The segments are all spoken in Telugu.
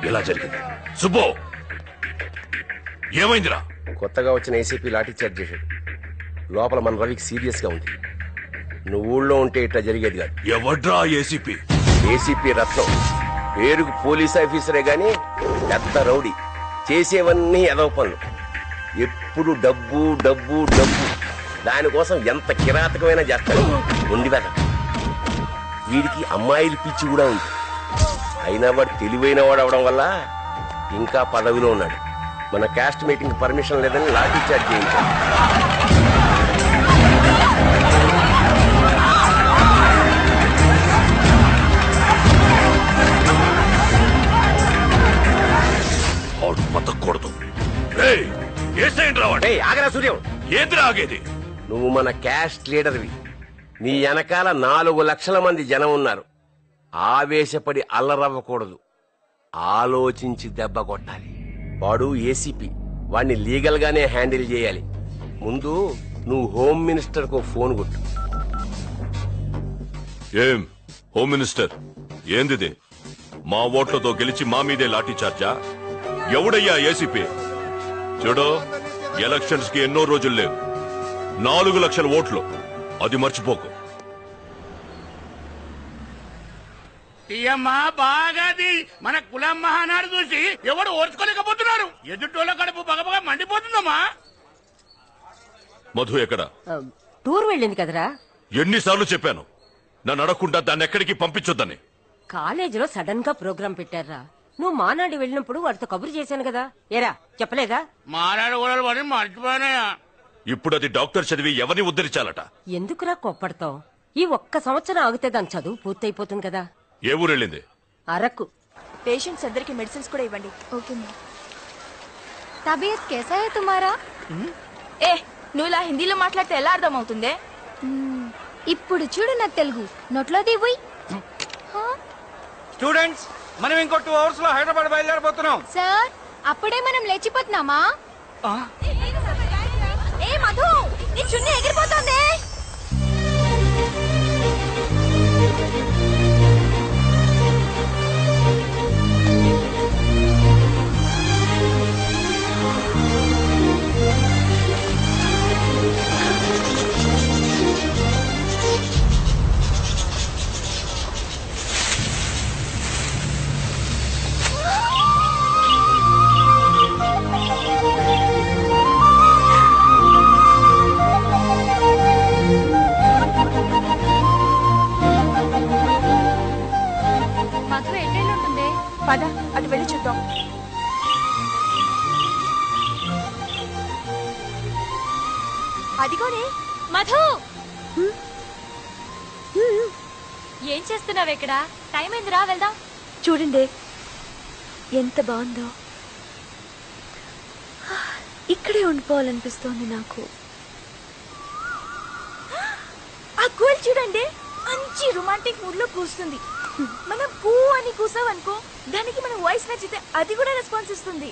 ఎలా జరిగింది సుబ్బు? ఏమైందిరా? కొత్తగా వచ్చిన ఏసీపీ లాఠీ చార్జ్ చేశాడు. లోపల మన రవికి సీరియస్ గా ఉంది. నువ్వు ఊళ్ళో ఉంటే ఇట్లా జరిగేది కాదు. ఎవడ్రా ఏసీపీ? ఏసీపీ రత్నం. పేరుకు పోలీస్ ఆఫీసరే గాని పెద్ద రౌడీ. చేసేవన్నీ ఎదవ పనులు. ఎప్పుడు డబ్బు డబ్బు డబ్బు. దానికోసం ఎంత కిరాతకమైనా చేస్తాడు. ఉండి వెద. వీడికి అమ్మాయిల పిచ్చి కూడా ఉంది. అయినా వాడు తెలివైన వాడు అవడం వల్ల ఇంకా పదవిలో ఉన్నాడు. మన క్యాస్ట్ మీటింగ్ పర్మిషన్ లేదని లాఠీ చార్జ్ చేయించాడు. బతకూడదు. ఆగరా సూర్యం. ఏంద్రా ఆగేది? నువ్వు మన క్యాస్ట్ లీడర్వి. నీ వెనకాల 4 లక్షల మంది జనం ఉన్నారు. ఆవేశపడి అల్లరవ్వకూడదు. ఆలోచించి దెబ్బ కొట్టాలి. వాడు ఏసీపీ. వాడిని లీగల్ గానే హ్యాండిల్ చేయాలి. ముందు నువ్వు హోమ్ మినిస్టర్ కు ఫోన్ కొట్టు. ఏం హోమ్ మినిస్టర్? ఏందిది? మా ఓట్లతో గెలిచి మా మీదే లాఠీ చార్జా? ఎవడయ్యా ఏసీపీ? చూడు, ఎలక్షన్స్ కి ఎన్నో రోజులు లేవు. 4 లక్షల ఓట్లు. అది మర్చిపోకు. బాగాది మన కులం మహానాడు చూసి ఎవడు ఓర్చుకోలేకపోతున్నారు. ఎదుటోళ్ళ కడుపు బగబగా మండిపోతుందమ్మా. మధు ఎక్కడ? టూర్ వెళ్ళింది కదరా. ఎన్నిసార్లు చెప్పాను నన్ను అడగకుండా దాన్ని ఎక్కడికి పంపించొద్దని. కాలేజీలో సడన్ గా ప్రోగ్రాం పెట్టారా. నువ్వు మానాడు వెళ్ళినప్పుడు వాడితో కబురు చేశాను కదా. ఏరా చెప్పలేదా? మానాడు కూడా పడి మర్చిపోయానయా. ఇప్పుడు అది డాక్టర్ చదివి ఎవరిని ఉద్ధరించాలట. ఎందుకురా కోప్పడతావు? ఈ ఒక్క సంవత్సరం ఆగితే దాని చదువు పూర్తయిపోతుంది కదా. ఏ ఊరు వెళ్ళింది? అరకు. పేషెంట్స్ అందరికి మెడిసిన్స్ కూడా ఇవ్వండి. ఓకే తబియత్ कैसा है तुम्हारा? ఏ నువ్వు ఇలా హిందీలో మాట్లాడితే ఎలా అర్థం అవుతుంది? ఇప్పుడు చూడు నా తెలుగు నోట్లో దివ్వు. స్టూడెంట్స్, మనం ఇంకో 2 అవర్స్ లో హైదరాబాద్ బయలుదేరబోతున్నాం. సార్ అప్పుడే మనం లేచిపోతున్నామా? ఏ మధు, నీ చున్నీ ఎగిరిపోతుంది. మధు ఎన్నెళ్ళుంటుంది? పద అటు వెళ్ళి చూద్దాం. అదిగోనే మధు ఏం చేస్తున్నావు ఇక్కడ? టైం అయింది, రా వెళ్దాం. చూడండి ఎంత బాగుందో. ఇక్కడే ఉండిపోవాలనిపిస్తోంది నాకు. ఆ గోల్ చూడండి, మంచి రొమాంటిక్ మూడ్ లో కూస్తుంది. మనం కూ అని కూసావనుకో, దానికి మన వాయిస్ నచ్చితే అది కూడా రెస్పాన్స్ ఇస్తుంది.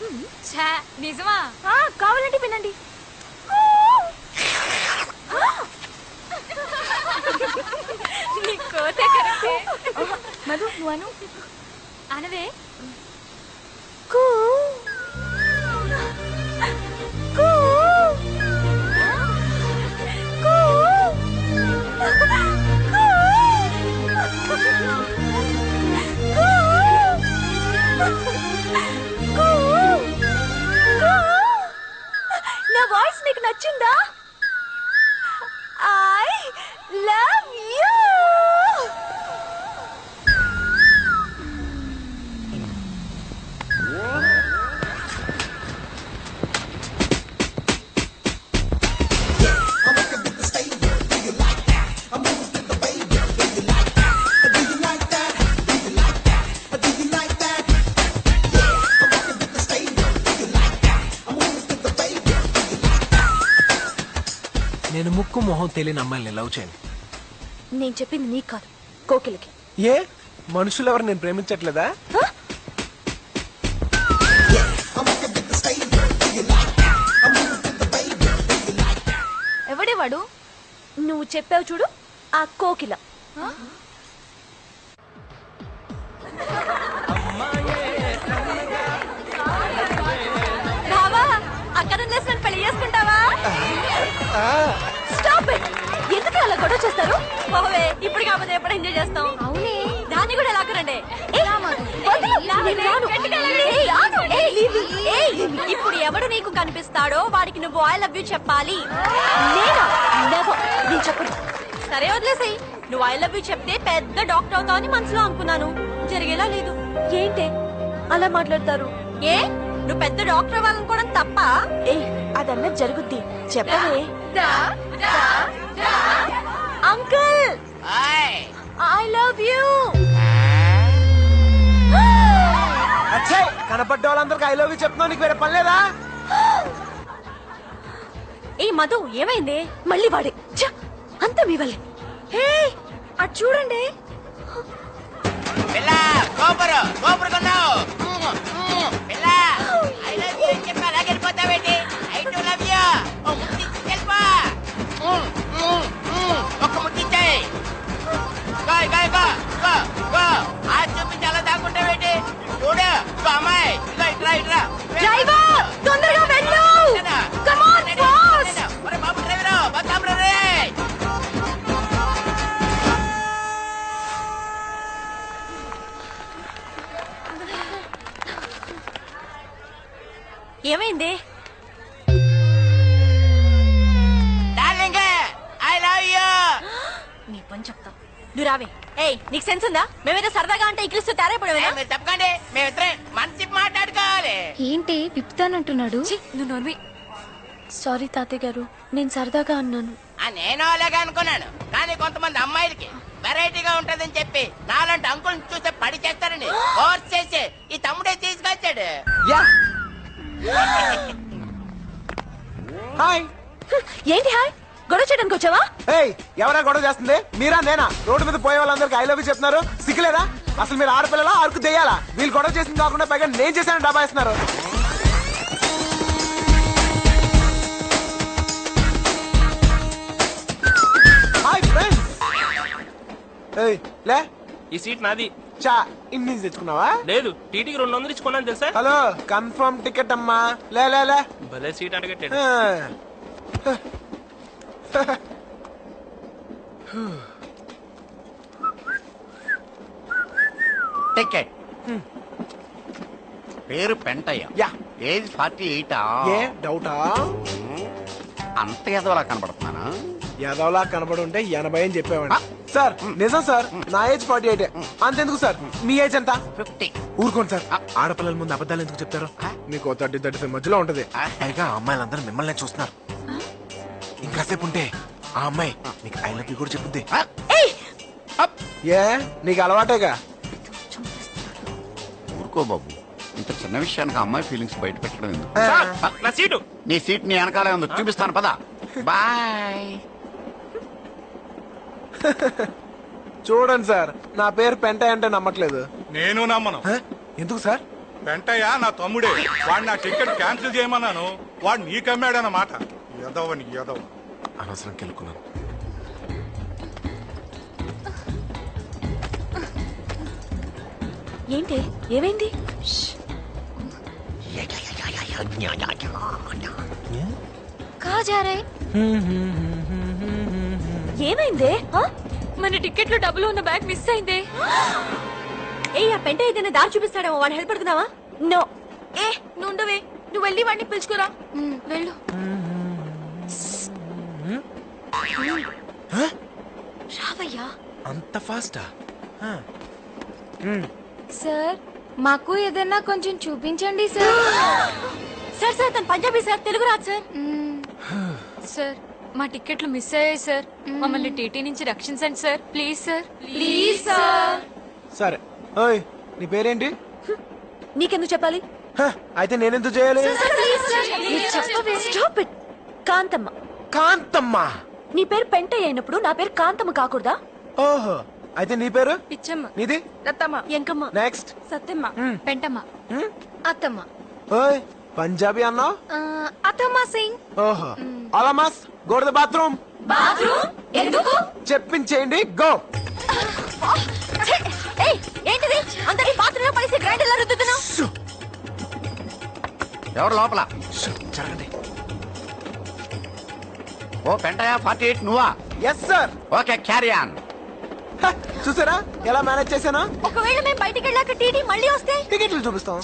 నిజమా? కావాలంటే వినండి. మధు నువ్వు అను. అనవే. కూ కూ కూ నా వాయిస్ నీకు నచ్చిందా? I love you. నేను ముక్కు మొహం తెలియని అమ్మాయిని లవ్ చేయను. నేను చెప్పింది నీకు కాదు, కోకిలకి. ఏ మనుషులు ఎవరు నేను ప్రేమించట్లేదా? ఎవడే వాడు? నువ్వు చెప్పావు చూడు, ఆ కోకిల. అక్కడ పెళ్లి చేసుకుంటావా? Stop it. ఎందుకు అలా గొడవ చేస్తారు? పోవే, ఇప్పుడు కాకపోతే ఎప్పుడు ఎంజాయ్ చేస్తాం. అవునే, దాన్ని కూడా లాక్కరండి. ఇప్పుడు ఎవడు నీకు కనిపిస్తాడో వాడికి నువ్వు ఐ లవ్ యూ చెప్పాలి. నేను చెప్పను. సరే వదిలేసాయి. నువ్వు ఐ లవ్ యూ చెప్తే పెద్ద డాక్టర్ అవుతావని మనసులో అనుకున్నాను. జరిగేలా లేదు. ఏంటే అలా మాట్లాడతారు? ఏ, నువ్వు పెద్ద డాక్టర్ అవ్వాలనుకోవడం తప్ప? ఏ అదన్నా జరుగుద్ది. చెప్పవే. Uncle, I love you. కనపడ్డ వాళ్ళందరికి ఐ లవ్ యూ చెప్తున్నావు, నీకు వేరే పని లేదా? ఏ మధు, ఏమైంది? మళ్ళీ వాడే. అంత మీ వల్లే. హే, అటు చూడండి. డ్రైవర్, తొందరగా వెళ్ళు. Come on boss. ఏమైంది? నీ పని చెప్తా. నువ్వు రావే. ఏయ్, నీకు సెన్స్ ఉందా? మేమేదో సరదాగా అంటే ఇక్కిలిస్తూ తేరైపోయావేనా? చెప్పండి, మేమిద్దరే మనసి మాట్లాడుకోవాలి. ఏంటి విప్పుతానంటున్నాడు? నువ్వు నోర్వి. సారీ తాతయ్య గారు, నేను సరదాగా అన్నాను. నేను అలాగే అనుకున్నాను, కానీ కొంతమంది అమ్మాయిలకి వెరైటీగా ఉంటదని చెప్పి నాలంటి అంకుల్ చూస్తే పడి చేస్తారని ఫోర్స్ చేసి ఈ తమ్ముడే తీసుకొచ్చాడు. హాయ్. ఏంటి హాయ్? గొడవ చేయడానికి వచ్చావా? ఏయ్, ఎవరా గొడవ చేస్తుంది? మీరా నేనా? రోడ్డు మీద పోయే వాళ్ళందరికి ఐ లవ్ యూ చెప్తున్నారు, సిగ్గులేదా? అసలు మీరు ఆడపిల్లలా అరకు దెయ్యాలా? వీళ్ళు గొడవ చేసింది కాకుండా పైగా నేను చేశాను డబ్బా ఇస్తున్నారు. Hi friends. ఏయ్ లే, ఈ సీట్ నాది. చా ఇన్ని తెచ్చుకున్నావా? లేదు, టీటీకి 200 ఇచ్చుకున్నాను తెలుసా? హలో, కన్ఫర్మ్ టికెట్ అమ్మా. లే లే లే. భలే సీట్ అడగట్టాడు. టికెట్. పేరు పెంటయ్య. యా. ఏజ్ 48. ఏ డౌటా? అంత ఎదవలా కనబడుతున్నానా? యాదవ్లా కనబడి ఉంటే 80 అని చెప్పేవాడి. సార్ నిజం సార్, నా ఏజ్ 48. అంతెందుకు సార్, మీ ఏజ్ ఎంత? 50. ఊరుకోండి సార్, ఆడపిల్లల ముందు అబద్ధాలు ఎందుకు చెప్తారు? మీకు 30-35 మధ్యలో ఉంటది. పైగా అమ్మాయిలందరూ మిమ్మల్ని చూస్తున్నారు. ఇంకాసేపు ఉంటే ఆ అమ్మాయి నీకు ఐ లవ్ యూ కూడా చెప్పుద్ది. ఏ నీకు అలవాటేగా. ఊరుకో బాబు, ఇంత చిన్న విషయానికి అమ్మాయి ఫీలింగ్స్ బయట పెట్టడం ఎందుకు? నా సీటు. నీ సీట్ నీ వెనకాలే ఉంది, చూపిస్తాను పదా. బాయ్. చూడండి సార్, నా పేరు పెంటయ్య అంటే నమ్మట్లేదు. నేను నమ్మను. ఎందుకు సార్? వెంటయ్య నా తమ్ముడే. వాడు నా టికెట్ క్యాన్సిల్ చేయమన్నాను, వాడు నీకమ్మాడన్నమాట. ఎదవని ఎదవ. అనవసరం కెలుకున్నాను. ఏంటి ఏమైంది? ఏమైందే? మన టికెట్ లో డబ్బులు ఉన్న బ్యాగ్ మిస్ అయిందే. ఏ ఆ పెంట ఏదైనా దారి చూపిస్తాడేమో, వాడిని హెల్ప్ పడుతున్నావా? నో. ఏ నువ్వు ఉండవే, నువ్వు వెళ్ళి వాడిని పిలుచుకురా. వెళ్ళు. రావయ్యా. అంత ఫాస్టా? సార్, మాకు ఏదైనా కొంచెం చూపించండి సార్. సార్ సార్ తను పంజాబీ సార్, తెలుగు రాదు సార్. సార్, మా టికెట్లు మిస్ అయ్యాయి సార్. మమ్మల్ని టీటీ నుంచి రక్షించండి sir, please sir. Please sir. సరే. ఓయ్, నీ పేరేంటి? నీకెందుకు చెప్పాలి? అయితే నేనెందుకు చేయాలి? Stop it. కాంతమ్మ. కాంతమ్మ. నీ పేరు పెంటయ్య అయినప్పుడు నా పేరు కాంతమ్మ కాకూడదా? ఓహో, అయితే నీ పేరు? పిచ్చమ్మ. నీది? రత్తమ్మ. ఎంకమ్మ. నెక్స్ట్. సత్యమ్మ. పెంటమ్మ. అత్తమ్మ. ఓయ్, పంజాబీ అన్నావు? అత్తమ్మ సింగ్. ఓహో, అలామస్ go to the bathroom. Bathroom ఎందుకు? చెప్పించేయండి గో. ఏంటిది అందరి బాత్రూమ్ లో పడేసి గ్రైండర్ లో రుద్దుతున్నావు? ఎవరు లోపల? జరగండి. ఓ పెంటయా 48 నువ్వా? Yes sir. Okay carry on. చూసారా ఎలా మేనేజ్ చేశానా? ఒకవేళ మేము బయటికి వెళ్ళాక టీటీ మళ్ళీ వస్తే టికెట్లు చూపిస్తాం.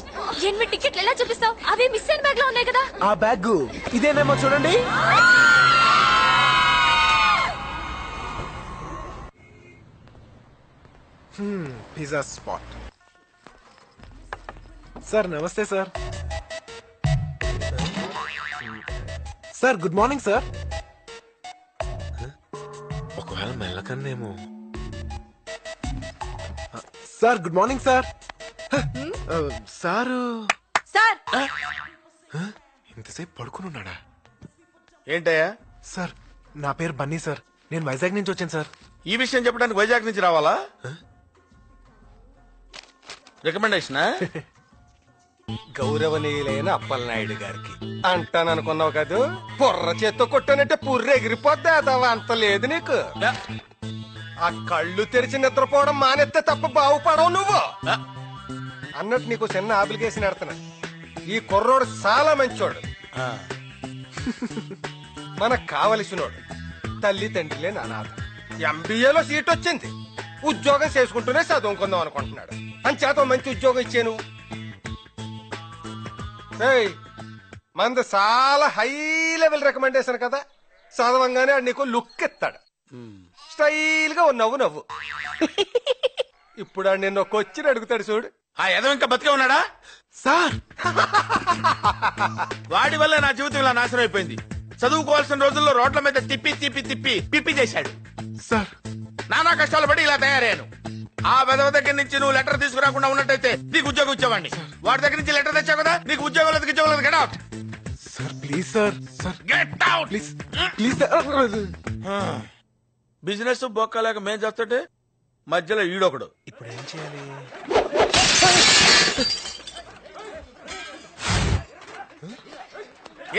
8 టికెట్లు ఎలా చూపిస్తావు? అవి మిస్ అయిన బ్యాగ్ లో ఉన్నాయి కదా. ఆ బ్యాగ్ ఇదేనేమో చూడండి. Pizza spot. సార్ నమస్తే sir. Sir good morning sir. ఒకవేళ మెల్లకన్నేమో. Sir good morning sir. Sir sir ఇంతసేపు పడుకుని ఉన్నాడా? ఏంటయ్యా? సార్ నా పేరు బన్నీ సార్. నేను వైజాగ్ నుంచి వచ్చాను సార్. ఈ విషయం చెప్పడానికి వైజాగ్ నుంచి రావాలా? రికమెండేషనా? గౌరవనీయులైన అప్పలనాయుడు గారికి అంటాననుకున్నావు కదూ. పొర్ర చేత్తో కొట్టానంటే పుర్రె ఎగిరిపోద్దా? అదవా అంత లేదు నీకు. ఆ కళ్ళు తెరిచి నిద్రపోవడం మానేస్తే తప్ప బాగుపడవు నువ్వు. అన్నట్టు నీకు చిన్న అప్లికేషన్ ఎడతాను. ఈ కుర్రోడు చాలా మంచోడు, మనకు కావలసినోడు, తల్లి తండ్రి లేని అనాథ. ఎంబీఏలో సీట్ వచ్చింది, ఉద్యోగం చేసుకుంటూనే చదువుకుందాం అనుకుంటున్నాడు. అంచేత మంచి ఉద్యోగం ఇచ్చాను. మంది చాలా హై లెవెల్ రికమెండేషన్ కదా. చదవంగానే ఆడు నీకు లుక్ ఎత్తాడు, స్టైల్ గా నవ్వు నవ్వు. ఇప్పుడు ఆడు నిన్న వచ్చి అడుగుతాడు చూడు. ఆ ఎదవ ఇంకా బతికే ఉన్నాడా? సార్ వాడి వల్ల నా జీవితం ఇలా నాశనం అయిపోయింది. చదువుకోవాల్సిన రోజుల్లో రోడ్ల మీద తిప్పి తిప్పి తిప్పి పిప్పి చేశాడు. సార్ నానా కష్టాలు పడి ఇలా తయారయ్యాను. ఆ వెదవ దగ్గర నుంచి నువ్వు లెటర్ తీసుకురాకుండా ఉన్నట్టయితే నీకు ఉద్యోగం ఇచ్చేవాడిని. వాడి దగ్గర నుంచి లెటర్ తెచ్చావు కదా, నీకు ఉద్యోగం లేదు get out. Sir please sir. Sir get out please please. Business బొక్కలేక మేం చేస్తుంటే మధ్యలో ఈడొకడు. ఇప్పుడు ఏం చేయాలి?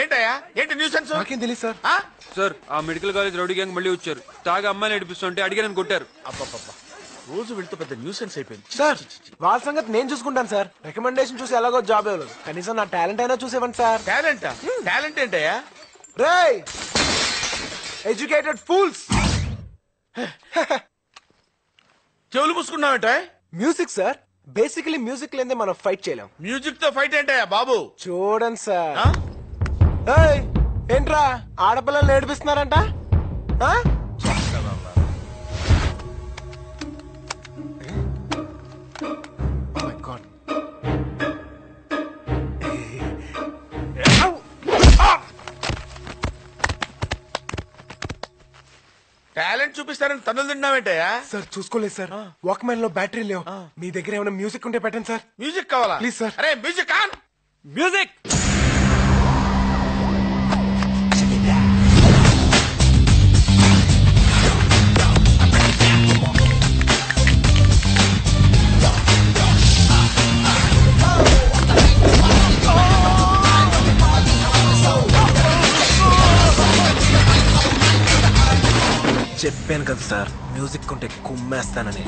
ఏంటయ్యా? ఏంటి న్యూసెన్స్? నాకేం తెలియదు సార్. సార్ ఆ మెడికల్ కాలేజ్ రౌడీ గ్యాంగ్ మళ్ళీ వచ్చారు. తాగా అమ్మాయిని నడిపిస్తుంటే అడిగానని కొట్టారు. అబ్బబ్బబ్బా, రోజు వెళ్తూ పెద్ద న్యూసెన్స్ అయిపోయింది. సార్ వాళ్ళ సంగతి నేను చూసుకుంటాను సార్. రికమెండేషన్ చూసి ఎలాగో జాబ్ ఇవ్వలేదు, కనీసం నా టాలెంట్ అయినా చూసేవండి సార్. టాలెంట్? టాలెంట్ ఏంటయ్యా? రేయ్ ఎడ్యుకేటెడ్ ఫూల్స్. చెవులు పూసుకున్నావేంట? Music sir. బేసికలీ మ్యూజిక్ లేదే మనం ఫైట్ చేయలేం. మ్యూజిక్ తో ఫైట్ ఏంటయ్యా బాబు? చూడండి సార్. ఏయ్ ఏంట్రా ఆడపిల్లలు ఏడిపిస్తున్నారంట? టాలెంట్ చూపిస్తారని తన్నులు తిన్నావేంటయ్యా? సార్ చూసుకోలేదు సార్. వాక్మెన్ లో బ్యాటరీ లేవు. మీ దగ్గర ఏమైనా మ్యూజిక్ ఉంటే పెట్టండి సార్. మ్యూజిక్ కావాలా? Please sir. అరే మ్యూజిక్ ఆన్. మ్యూజిక్. చెప్పాను కదా సార్, మ్యూజిక్ ఉంటే కుమ్మేస్తానని.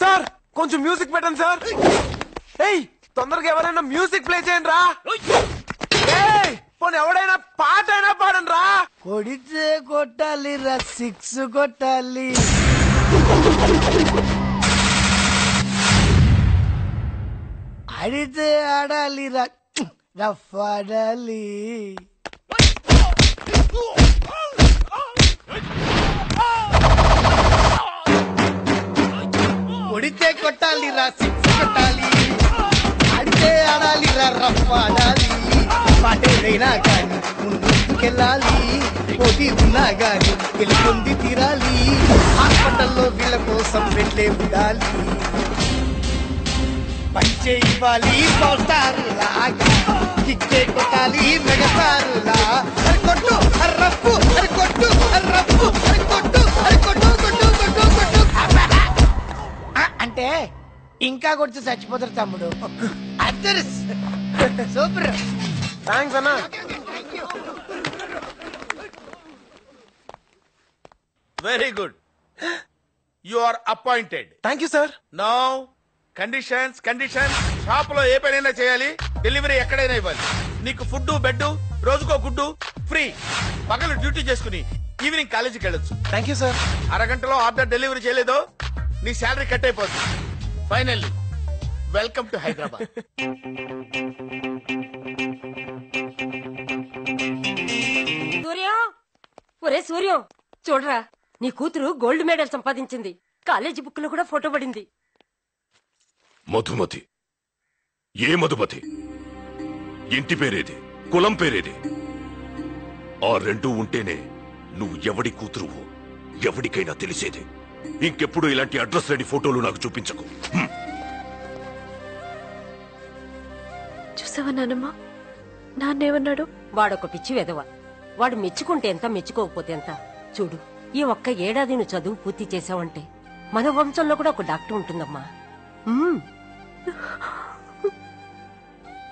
సార్ కొంచెం మ్యూజిక్ పెట్టండి సార్. ఏయ్ తొందరగా ఎవరైనా మ్యూజిక్ ప్లే చేయండి రా. కొడితే కొట్టాలి రా 6 కొట్టాలి. ఆడితే ఆడాలి రా రఫ్ ఆడాలి. కొడితే కొట్టాలి రా 6 కొట్టాలి. ఆడితే ఆడాలి రా రఫ్ ఆడాలి. పాటేదైనా కానీ ముందుకెళ్ళాలి. పోటీ ఉన్నా గాని గెలుపొంది తీరాలి. హాస్పిటల్లో వీళ్ళ కోసం వెళ్ళే ఉండాలి. పంచే ఇవ్వాలి పోస్టారులా. కిక్కే కొట్టాలి మెగసారులా. అరి కొట్టు అరి రప్పు అరి కొట్టు అరి రప్పు అరి కొట్టు అరి కొట్టు కొట్టు కొట్టు కొట్టు. అంటే ఇంకా కొడితే చచ్చిపోతారు తమ్ముడు. అద్దరు సూపర్. థ్యాంక్స్ అన్నా. Very good. You are appointed. Thank you sir. Now conditions shop లో ఏ పనైనా చేయాలి. డెలివరీ ఎక్కడైనా ఇవ్వాలి. నీకు ఫుడ్ బెడ్ రోజుకో గుడ్డు ఫ్రీ. పగలు డ్యూటీ చేసుకుని ఈవినింగ్ కాలేజీకి వెళ్ళొచ్చు. Thank you sir. అరగంటలో ఆర్డర్ డెలివరీ చేయలేదో నీ శాలరీ కట్ అయిపోతుంది. Finally welcome to Hyderabad. Suryam, ఒరే సూర్యం, చూడరా నీ కూతురు గోల్డ్ మెడల్ సంపాదించింది. కాలేజీ బుక్ లో కూడా ఫోటో పడింది. మధుమతి? ఏ మధుమతి? ఇంటి పేరేది? కులం పేరేది? ఆ రెండూ ఉంటేనే నువ్వు ఎవడి కూతురువో ఎవడికైనా తెలిసేది. ఇంకెప్పుడు ఇలాంటి అడ్రస్ లేని ఫోటోలు నాకు చూపించకు. చూసావా నానమ్మ, నాన్నేమన్నాడు? వాడొక పిచ్చి వెదవ. వాడు మెచ్చుకుంటే ఎంత, మెచ్చుకోకపోతే ఎంత. చూడు, ఈ ఒక్క ఏడాది నువ్వు చదువు పూర్తి చేసావంటే మన వంశంలో కూడా ఒక డాక్టర్ ఉంటుందమ్మా.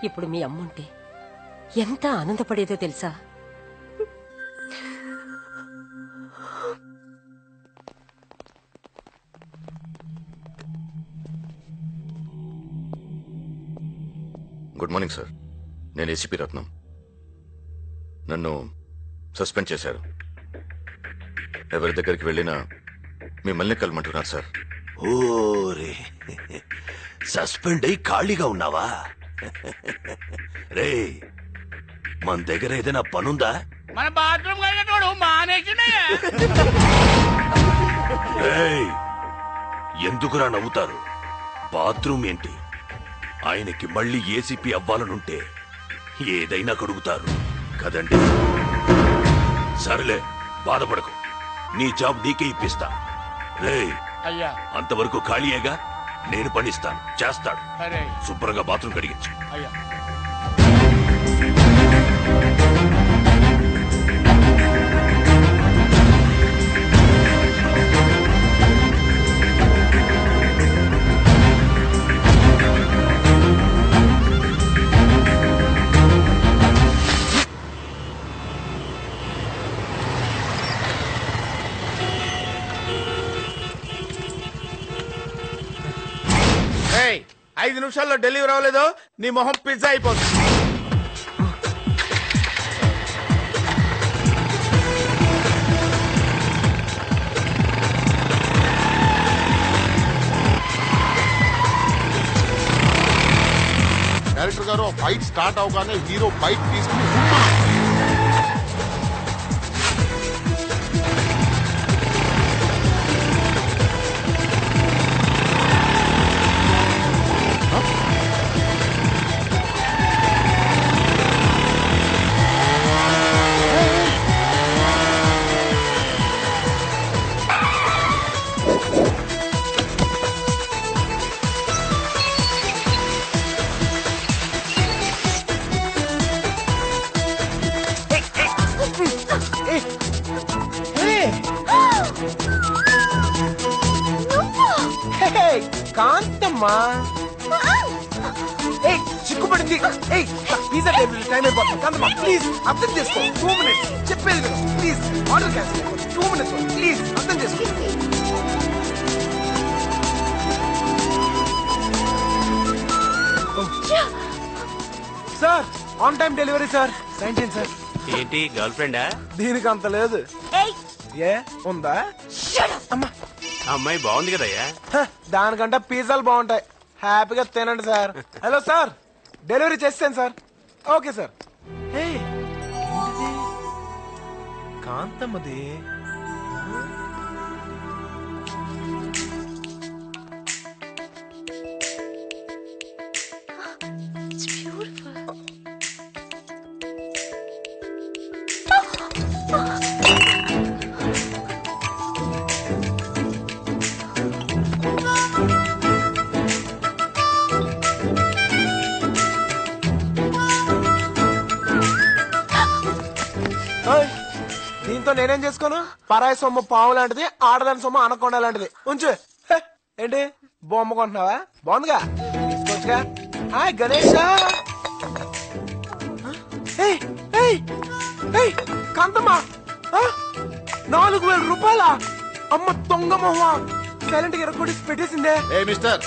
ఇప్పుడు మీ అమ్ముంటే ఎంత ఆనందపడేదో తెలుసా? Good morning sir. నేను ఏసీపీ రత్నం. నన్ను సస్పెండ్ చేశారు. ఎవరి దగ్గరికి వెళ్ళినా మిమ్మల్ని కలమంటున్నారు సార్. ఓరే, సస్పెండ్ అయి ఖాళీగా ఉన్నావా? రే, మన దగ్గర ఏదైనా పనుందా? మన బాత్రూమ్ వెళ్ళేటోడు మానేసినయ్యా. ఏయ్, ఎందుకురా నవ్వుతారు? బాత్రూమ్ ఏంటి? ఆయనకి మళ్ళీ ఏసీపీ అవ్వాలనుంటే ఏదైనా కడుగుతారు కదండి. సరేలే, బాధపడకు. నీ జాబ్ నీకే ఇప్పిస్తా. రేయ్, అయ్యా, అంతవరకు ఖాళీయేగా, నేను పనిస్తాను, చేస్తాడు. సరే శుభ్రంగా బాత్రూమ్ కడిగించు. అయ్యా. ఏయ్, 5 నిమిషాల్లో డెలివరీ అవ్వలేదో నీ మొహం పిజ్జా అయిపోతుంది. డైరెక్టర్ గారు ఫైట్ స్టార్ట్ అవగానే హీరో బైక్ తీసుకుని కాంతమ్మా, చిక్కుపడింది. పిజ్జా టేబుల్ టైం అయిపోతుంది. కాంతమ్మా ప్లీజ్ అర్థం చేసుకో. 2 minutes చెప్పేది కదా. Please order cancel. 2 minutes please అర్థం చేసుకో. Sir on time delivery sir. Sign చేయండి సార్. ఏంటి గర్ల్ ఫ్రెండా? దీనికి అంత లేదు. ఏ ఉందా? అమ్మా అమ్మాయి బాగుంది కదయ్యా. దానికంటే పిజ్జాలు బాగుంటాయి. హ్యాపీగా తినండి సార్. హలో సార్, డెలివరీ చేస్తాను సార్. Okay sir. కాంతమ్మది. దీంతో నేనేం చేసుకోను? పరాయి సొమ్ము పావు లాంటిది, ఆడదాని సొమ్ము అనకొండ లాంటిది. ఉంచు. ఏంటి బొమ్మ కొంటున్నావా? బాగుందిగా, తీసుకోవచ్చుగా. హాయ్ గణేష్. కాంతమ్మ, 4,000 రూపాయల? అమ్మ దొంగ మొహ, సైలెంట్ గా ఎరగొట్టి పెట్టేసిందే. మిస్టర్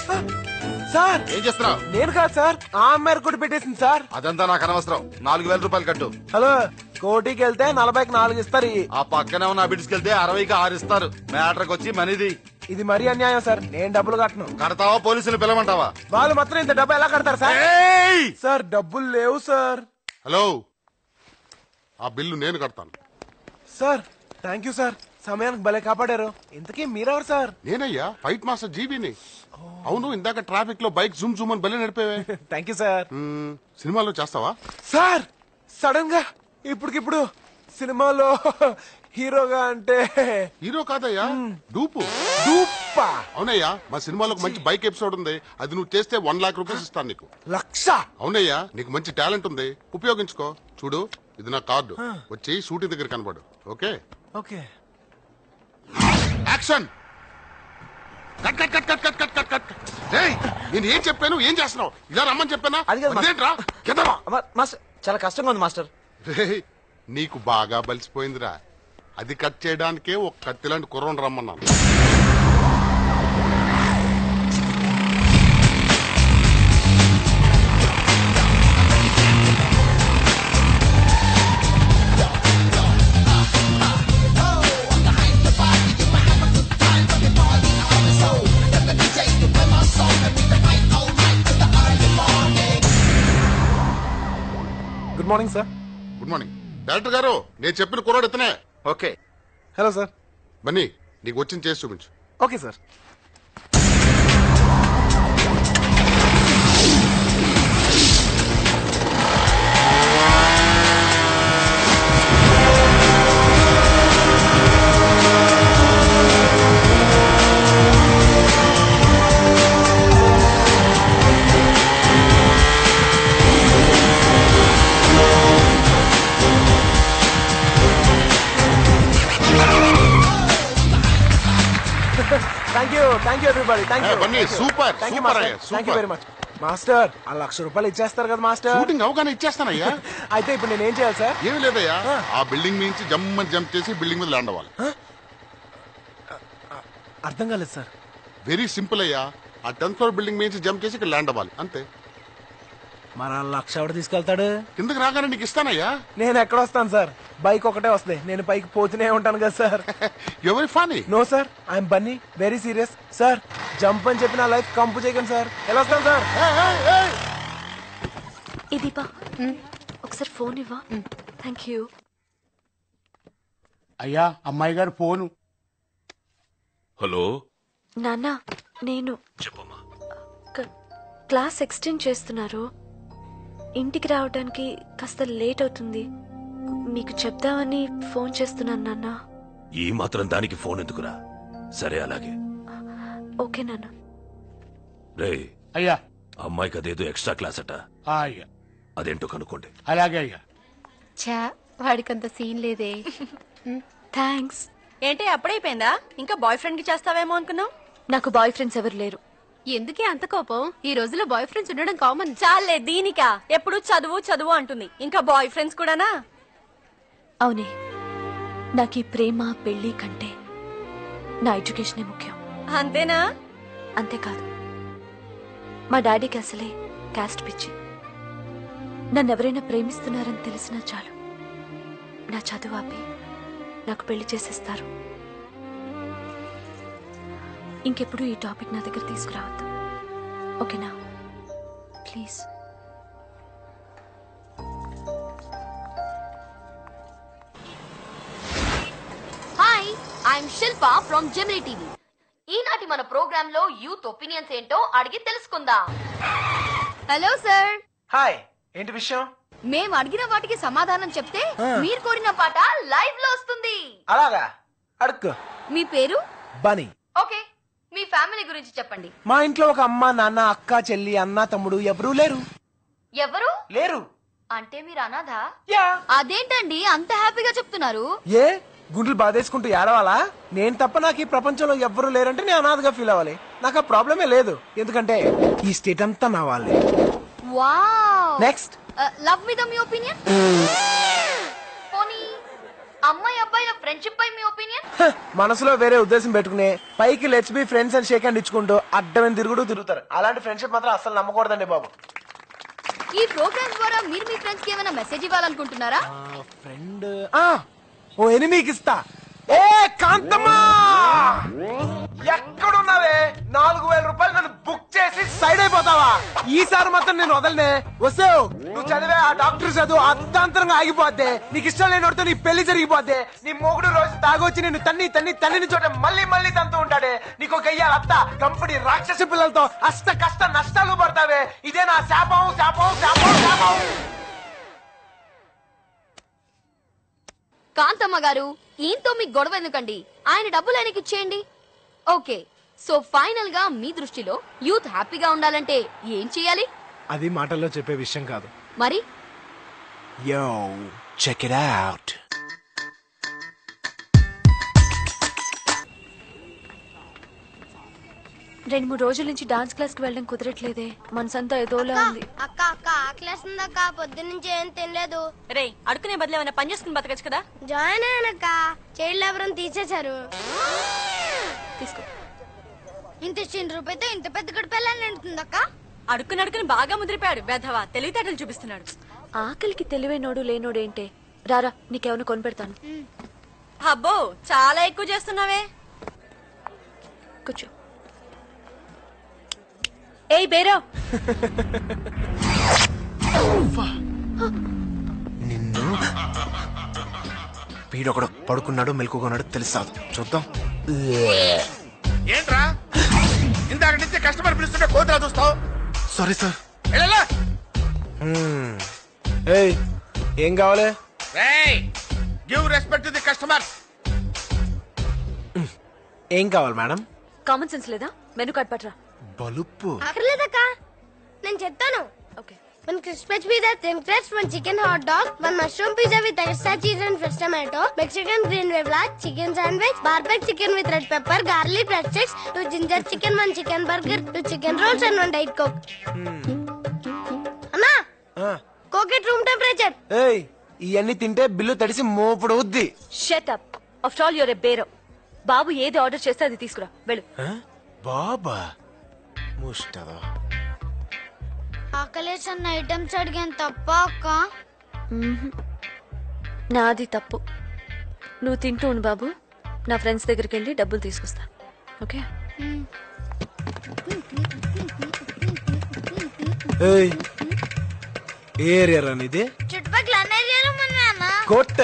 సార్ ఏం చేస్తున్నావు? నేను కాదు సార్, ఆ అమ్మాయి ఎరగొట్టి పెట్టేసింది సార్. అదంతా నాకు అనవసరం. 4,000 రూపాయలు కట్టు. హలో, కోటికి వెళ్తే 40కి 4 ఇస్తారు. ఆ పక్కనే ఉన్న బిడ్స్కి వెళ్తే 60కి 6 ఇస్తారు. మ్యాటర్కి వచ్చి మనీది. ఇది మరీ అన్యాయం సార్. నేను డబ్బులు కట్టను. కడతావా పోలీసులు పిలవమంటావా? వాళ్ళు మాత్రం ఇంత డబ్బు ఎలా కడతారు సార్? సార్ డబ్బులు లేవు సార్. హలో, ఆ బిల్లు నేను కడతాను. సార్ థ్యాంక్ యూ సార్, సమయానికి భలే కాపాడారు. ఇంతకీ మీరెవరు సార్? నేనయ్యా, ఫైట్ మాస్టర్ జీబీని. అవును, ఇందాక ట్రాఫిక్ లో బైక్ జూమ్ జూమ్ అని బలి నడిపేవే. Thank you sir. సినిమాలో చేస్తావా? సార్ సడన్ గా ఇప్పటికిప్పుడు సినిమాలో హీరోగా అంటే? హీరో కాదయ్యా, డూపు. డూపా? అవునయ్యా, మా సినిమాలో ఒక మంచి బైక్ ఎపిసోడ్ ఉంది. అది నువ్వు చేస్తే 1 లాక్ రూపీస్ ఇస్తాను నీకు. 1,00,000? అవునయ్యా, నీకు మంచి టాలెంట్ ఉంది, ఉపయోగించుకో. చూడు, ఇది నా కార్డు. వచ్చి షూటింగ్ దగ్గర కనబడు. Okay okay. Action. Cut cut cut cut cut cut cut cut. ఏయ్, నేను ఏం చెప్పాను, ఏం చేస్తున్నావు? ఇలా రమ్మని చెప్పానా? అదేంట్రా? మాస్టర్ చాలా కష్టంగా ఉంది మాస్టర్. రేయ్, నీకు బాగా బలిసిపోయిందిరా. అది కట్ చేయడానికే ఒక కత్తిలాంటి కుర్రను రమ్మన్నాను. Good morning sir. Good morning. Director గారు, నేను చెప్పిన కుర్రాడు ఇతనే. ఓకే. Hello sir. బన్నీ, నీకు వచ్చింది చేసి చూపించు. Okay sir. Thank you everybody. Thank you. Super. Thank you very much master. ఆ 1,00,000 రూపాయలు ఇచ్చేస్తారు కదా మాస్టర్? షూటింగ్ అవగానే ఇచ్చేస్తానయ్యా. అయితే ఇప్పుడు నేను ఏం చేయాలి సార్? ఏమి లేదయ్యా, ఆ బిల్డింగ్ నుంచి జంప్ చేసి బిల్డింగ్ మీద ల్యాండ్ అవ్వాలి. అర్థం కాలేదు సార్. వెరీ సింపుల్ అయ్యా, ఆ 10th ఫ్లోర్ బిల్డింగ్ నుంచి జంప్ చేసి ఇక్కడ ల్యాండ్ అవ్వాలి, అంతే. మరి 1,00,000 ఎవడు తీసుకెళ్తాడు? కిందకి రాగానే నీకు ఇస్తానయ్యా. నేను ఎక్కడ వస్తాను సార్? బైక్ ఒకటే వస్తాయి, నేను పైకి పోతూనే ఉంటాను కదా సార్. ఎవరి ఫానీ? No sir, I'm Bunny, very serious sir. Jump అని చెప్పి నా లైఫ్ కంపు చేయకండి సార్. ఎలా వస్తాను సార్? ఇది ఒకసారి ఫోన్ ఇవ్వా. Thank you. అయ్యా, అమ్మాయి గారు ఫోను. హలో నాన్న, నేను చెప్పమ్మా. క్లాస్ ఎక్స్టెండ్ చేస్తున్నారు. ఇంటికి రావడానికి కాస్త లేట్ అవుతుంది. మీకు చెప్దామని ఫోన్ చేస్తున్నాను నాన్న. ఈ మాత్రం దానికి ఫోన్ ఎందుకురా? సరే అలాగే. ఓకే నాన్న. రే అయ్యా, అమ్మాయికి అదేదో ఎక్స్ట్రా క్లాస్ అట. అయ్యా, అదేంటో కనుక్కోండి. అలాగే అయ్యా. చా, వాడికంత సీన్ లేదే. థ్యాంక్స్. ఏంటి అప్పుడైపోయిందా? ఇంకా బాయ్ ఫ్రెండ్ కి చేస్తావేమో అనుకున్నావు. నాకు బాయ్ ఫ్రెండ్స్ ఎవరు లేరు. ఎందుకే అంత కోపం? ఈ రోజుల్లో బాయ్ ఫ్రెండ్స్ ఉండడం కామన్. చాలే దీనికా, ఎప్పుడు చదువు చదువు అంటుంది, ఇంకా బాయ్ ఫ్రెండ్స్ కూడానా? అవునే, నాకు ఈ ప్రేమ పెళ్లి కంటే నా ఎడ్యుకేషనే ముఖ్యం. అంతేనా? అంతేకాదు, మా డాడీకి అసలే క్యాస్ట్ పిచ్చి. నన్నెవరైనా ప్రేమిస్తున్నారని తెలిసినా చాలు, నా చదువు ఆపి నాకు పెళ్లి చేసేస్తారు. ఇంకెప్పుడు ఈ టాపిక్ నా దగ్గర తీసుకురావద్దు, ఓకేనా? Please. Hi, I'm Shilpa from Gemini TV. ఈనాటి మన ప్రోగ్రామ్ లో యూత్ ఒపీనియన్స్ ఏంటో అడిగి తెలుసుకుందాం. Hello sir. హాయ్, ఏంటి విషయం? మేము అడిగిన వాటికి సమాధానం చెప్తే మీరు కోరిన పాట లైవ్ లో వస్తుంది. అలాగా, అడుక్కో. మీ పేరు? బనీ. ఓకే, మీ ఫ్యామిలీ గురించి చెప్పండి. మా ఇంట్లో ఒక అమ్మ, నాన్న, అక్క, చెల్లి, అన్న, తమ్ముడు ఎవరూ లేరు. ఎవరు లేరు? అంటే మీరు అనాథ? అదేంటండి అంత హ్యాపీగా చెప్తున్నారు? ఏ గుండెలు బాధేసుకుంటూ ఏడవాలా? నేను తప్ప నాకు ఈ ప్రపంచంలో ఎవ్వరూ లేరంటే నేను అనాథగా ఫీల్ అవ్వాలి. నాకు ఆ ప్రాబ్లమే లేదు, ఎందుకంటే ఈ స్టేట్ అంతా నా వాళ్ళే. వావ్. నెక్స్ట్. లవ్ మీద మీ ఒపీనియన్? పోనీ అమ్మాయి అబ్బాయిల ఫ్రెండ్షిప్ పై మీ ఒపీనియన్? మనసులో వేరే ఉద్దేశం పెట్టుకునే పైకి లెట్స్ బి ఫ్రెండ్స్ అని షేక్ హ్యాండ్ ఇచ్చుకుంటూ అడ్డమైన తిరుగుతారు. అలాంటి ఫ్రెండ్షిప్ మాత్రం అసలు నమ్మకూడదండి బాబు. ఈ ప్రోగ్రామ్ ద్వారా మీరు మీ ఫ్రెండ్స్ కి ఏమైనా మెసేజ్ ఇవ్వాలనుకుంటున్నారా? ఫ్రెండ్ ఓ ఎనిమికి ఇస్తా. ఏ కాంతమ్మా, ఎక్కడున్నావే? 4000 రూపాయలు నన్ను బుక్ చేసి సైడ్ అయిపోతావా? ఈసారి మాత్రం నేను వదలనే. వస్తావు నువ్వు చదివే ఆ డాక్టర్ చదువు అర్ధాంతరంగా ఆగిపోద్ది. నీకు ఇష్టం లేనివాడితో నీ పెళ్లి జరిగిపోద్ది. నీ మొగుడు రోజు తాగొచ్చి నిన్ను తన్ని చోట మళ్ళీ తంతూ ఉంటాడే. నీకు ఒక అయ్యాలి అత్త కంపెనీ రాక్షసి పిల్లలతో అష్ట కష్ట నష్టాలు పడతావే. ఇదే నా శాపం. కాంతమ్మ గారు, ఈయనతో మీకు గొడవ ఎందుకండి? ఆయన డబ్బులు ఆయనకి ఇచ్చేయండి. ఓకే, సో ఫైనల్ గా మీ దృష్టిలో యూత్ హ్యాపీగా ఉండాలంటే ఏం చేయాలి? అది మాటల్లో చెప్పే విషయం కాదు. మరి యో చెక్ ఇట్ అవుట్. రెండు మూడు రోజుల నుంచి డాన్స్ క్లాస్ కి వెళ్ళడం కుదరట్లేదే, మనసంతా ఏదోలా ఉంది. అక్క ఆకలేస్తుందక్క, పొద్దున్నుంచి ఏం తినలేదు. రే, అడుకునే బదులు ఏమైనా పని చేసుకుని బతకచ్చు కదా. జాయిన్ అయ్యానక్క, చైల్డ్ లేబర్ తీసేశారు. తీసుకో. ఇంత చిన్న రూపాయితో ఇంత పెద్ద గడిపెళ్ళని అంటుందక్క. అడుక్కుని బాగా ముదిరిపోయాడు బెధవా, తెలివితేటలు చూపిస్తున్నాడు. ఆకలికి తెలివైనోడు లేనోడు ఏంటే? రారా, నీకేమైనా కొని పెడతాను. అబ్బో, చాలా ఎక్కువ చేస్తున్నావే. కూర్చో. ఏయ్ బేరో, నిన్ను వీడొకడు పడుకున్నాడు మెలకున్నాడు తెలుస్తాదు. చూద్దాం. ఏంట్రా ఇందాక నుంచి కస్టమర్ పిలుస్తుంటే కోతరా చూస్తావు? Sorry sir. ఏయ్, ఏం కావాలి? Give respect to the customers. ఏం కావాలి మేడం? కామన్ సెన్స్ లేదా? మెనూ కార్డ్ పట్రా. బలుపు అక్కర్లేదక్క, నేను చెప్తాను. Okay. 1 crispy pizza, 10 crepes, 1 chicken hot dog, 1 mushroom pizza with extra cheese and fresh tomato, Mexican green vevla, chicken sandwich, barbecue chicken with red pepper, garlic bread sticks, 2 ginger chicken, 1 chicken burger, 2 chicken rolls and 1 diet coke. అన్నా, కోక్ ఎట్ రూమ్ టెంపరేచర్. ఏయ్, ఇవన్నీ తింటే బిల్లు తడిసి మోపుడు అవుద్ది. Shut up. After all your a bearer. బాబు ఏది ఆర్డర్ చేస్తే అది తీసుకురా, వెళ్ళు. బాబా ముష్టదా. ఆకలేసన్న ఐటమ్స్ అడిగాను తప్ప అక్క. నాది తప్పు. నువ్వు తింటూ ఉండు బాబు, నా ఫ్రెండ్స్ దగ్గరికి వెళ్ళి డబ్బులు తీసుకొస్తా. ఓకే. ఏయ్, ఏ ఏరియా రానిది? చుట్టుపక్కల అన్న ఏరియాలో మన కోట.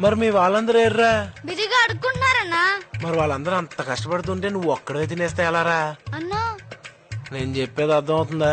మరి మీ వాళ్ళందరూ ఎర్రా బిరిగా అడుక్కుంటున్నారన్నా. మరి వాళ్ళందరూ అంత కష్టపడుతుంటే నువ్వు ఒక్కడే తినేస్తే ఎలారా? అన్నా, నేను చెప్పేది అర్థం అవుతుందా?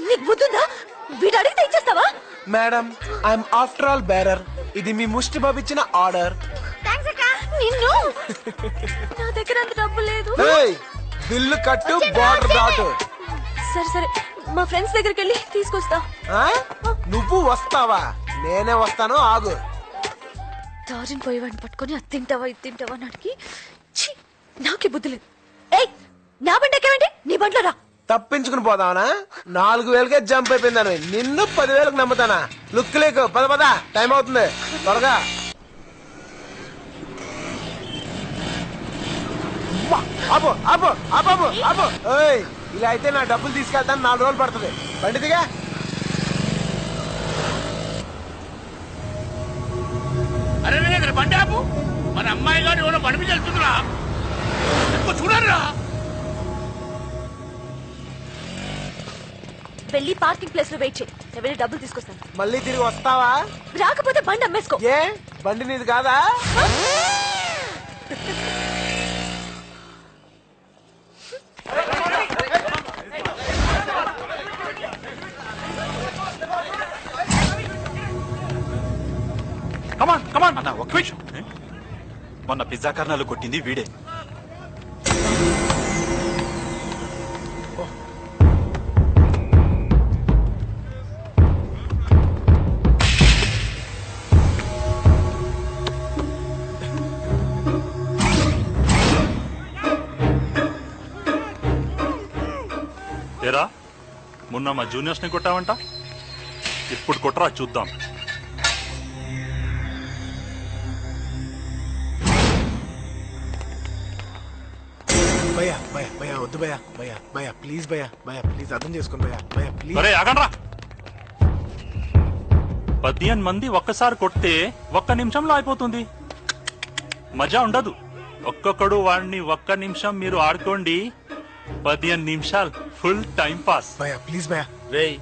నీకు బుద్ధుందా? వీడు అడిగితే ఇచ్చేస్తావా? Madam, I'm after all bearer. ఇది మీ ముష్టి బాబు ఇచ్చిన ఆర్డర్. నిన్ను నా దగ్గర అంత డబ్బు లేదు. బిల్లు కట్టు, బార్డర్ దాటు. సరే సరే, మా ఫ్రెండ్స్ దగ్గరికి వెళ్ళి తీసుకొస్తా. నువ్వు వస్తావా? నేనే వస్తాను, ఆగు. దారిని పోయేవాడిని పట్టుకొని అది తింటావా ఇది తింటావా అని అడిగి ఛీ, నాకే బుద్ధి లేదు. ఏయ్ నా బండి ఎక్కవేంటి? నీ బండిలో రా. తప్పించుకుని పోదావనా? 4,000కే జంప్ అయిపోయిందని నిన్ను 10,000కి నమ్ముతానా? లుక్ లేకు, పద పద, టైం అవుతుంది త్వరగా. ఆపు ఆపు ఆపు ఆపు. ఏయ్, ఇలా అయితే నా డబ్బులు తీసుకెళ్తాను 4 రోజులు పడుతుంది. బండి దిగా. అరే ఇక్కడ బండి ఆపు. మన అమ్మాయి గారు ఎవరో బండి మీద వెళ్తుందిరా, చూడరా. వెళ్ళి పార్కింగ్ ప్లేస్ లో వెయిట్ చేయి, నేను వెళ్ళి డబ్బులు తీసుకొస్తాను. మళ్ళీ తిరిగి వస్తావా? రాకపోతే బండి అమ్మేసుకో. ఏ బండి నీది కాదా? కమాన్ కమాన్ అన్న, ఒక్క నిమిషం. మొన్న పిజ్జా కర్నాలు కొట్టింది వీడే. ఏరా, మొన్న మా జూనియర్స్ ని కొట్టావంట, ఇప్పుడు కొట్టరా చూద్దాం. భయ్యా భయ్యా భయ్యా వద్దు భయ్యా భయ్యా భయ్యా ప్లీజ్ భయ్యా భయ్యా ప్లీజ్ అర్థం చేసుకోండి భయ్యా భయ్యా ప్లీజ్. అరే ఆగండ్రా. 15 మంది ఒక్కసారి కొడితే 1 నిమిషంలో అయిపోతుంది, మజా ఉండదు. ఒక్కొక్కడు వాడిని 1 నిమిషం మీరు ఆడుకోండి, 15 నిమిషాలు ఫుల్ టైం పాస్. భయ్యా ప్లీజ్ భయ్యా. రేయ్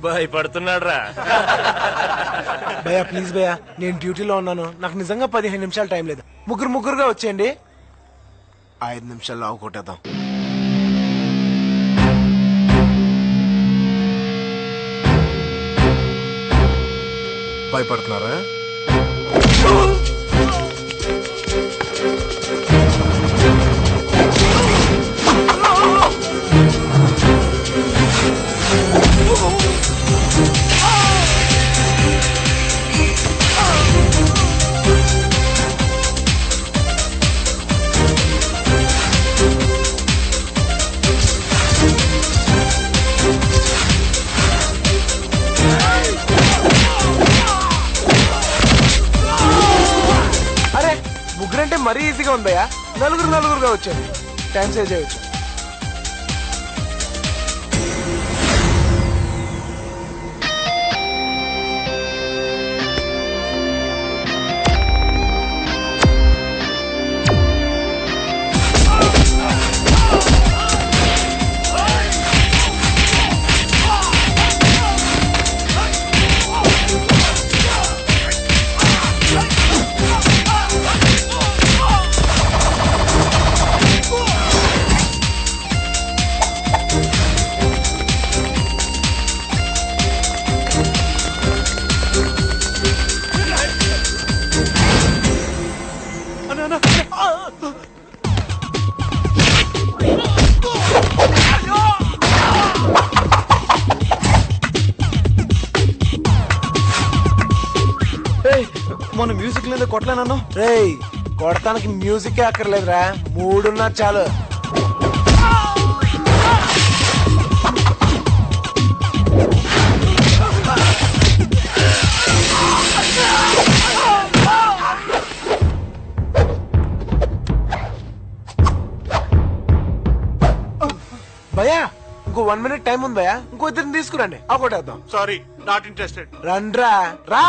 భయపడుతున్నాడు రా. భయ్యా ప్లీజ్ భయ్యా, నేను డ్యూటీలో ఉన్నాను, నాకు నిజంగా 15 నిమిషాలు టైం లేదు. ముగ్గురుగా వచ్చేయండి, 5 నిమిషాల్లో ఆవు కొట్టేద్దాం. భయపడుతున్నారా? ముగ్గురంటే మరీ ఈజీగా ఉంది భయ్యా, నలుగురుగా వచ్చాను, టైం సేవ్ చేయొచ్చు. మొన్న మ్యూజిక్ లేదా కొట్టలేనన్ను. రేయ్ కొడతానికి మ్యూజిక్ అక్కర్లేదురా, మూడున్నా చాలు. భయ్యా ఇంకో 1 minute టైం ఉంది భయ్యా, ఇంకో 2 తీసుకురండి, కొట్టేద్దాం. Sorry, not interested. రండ్రా రా.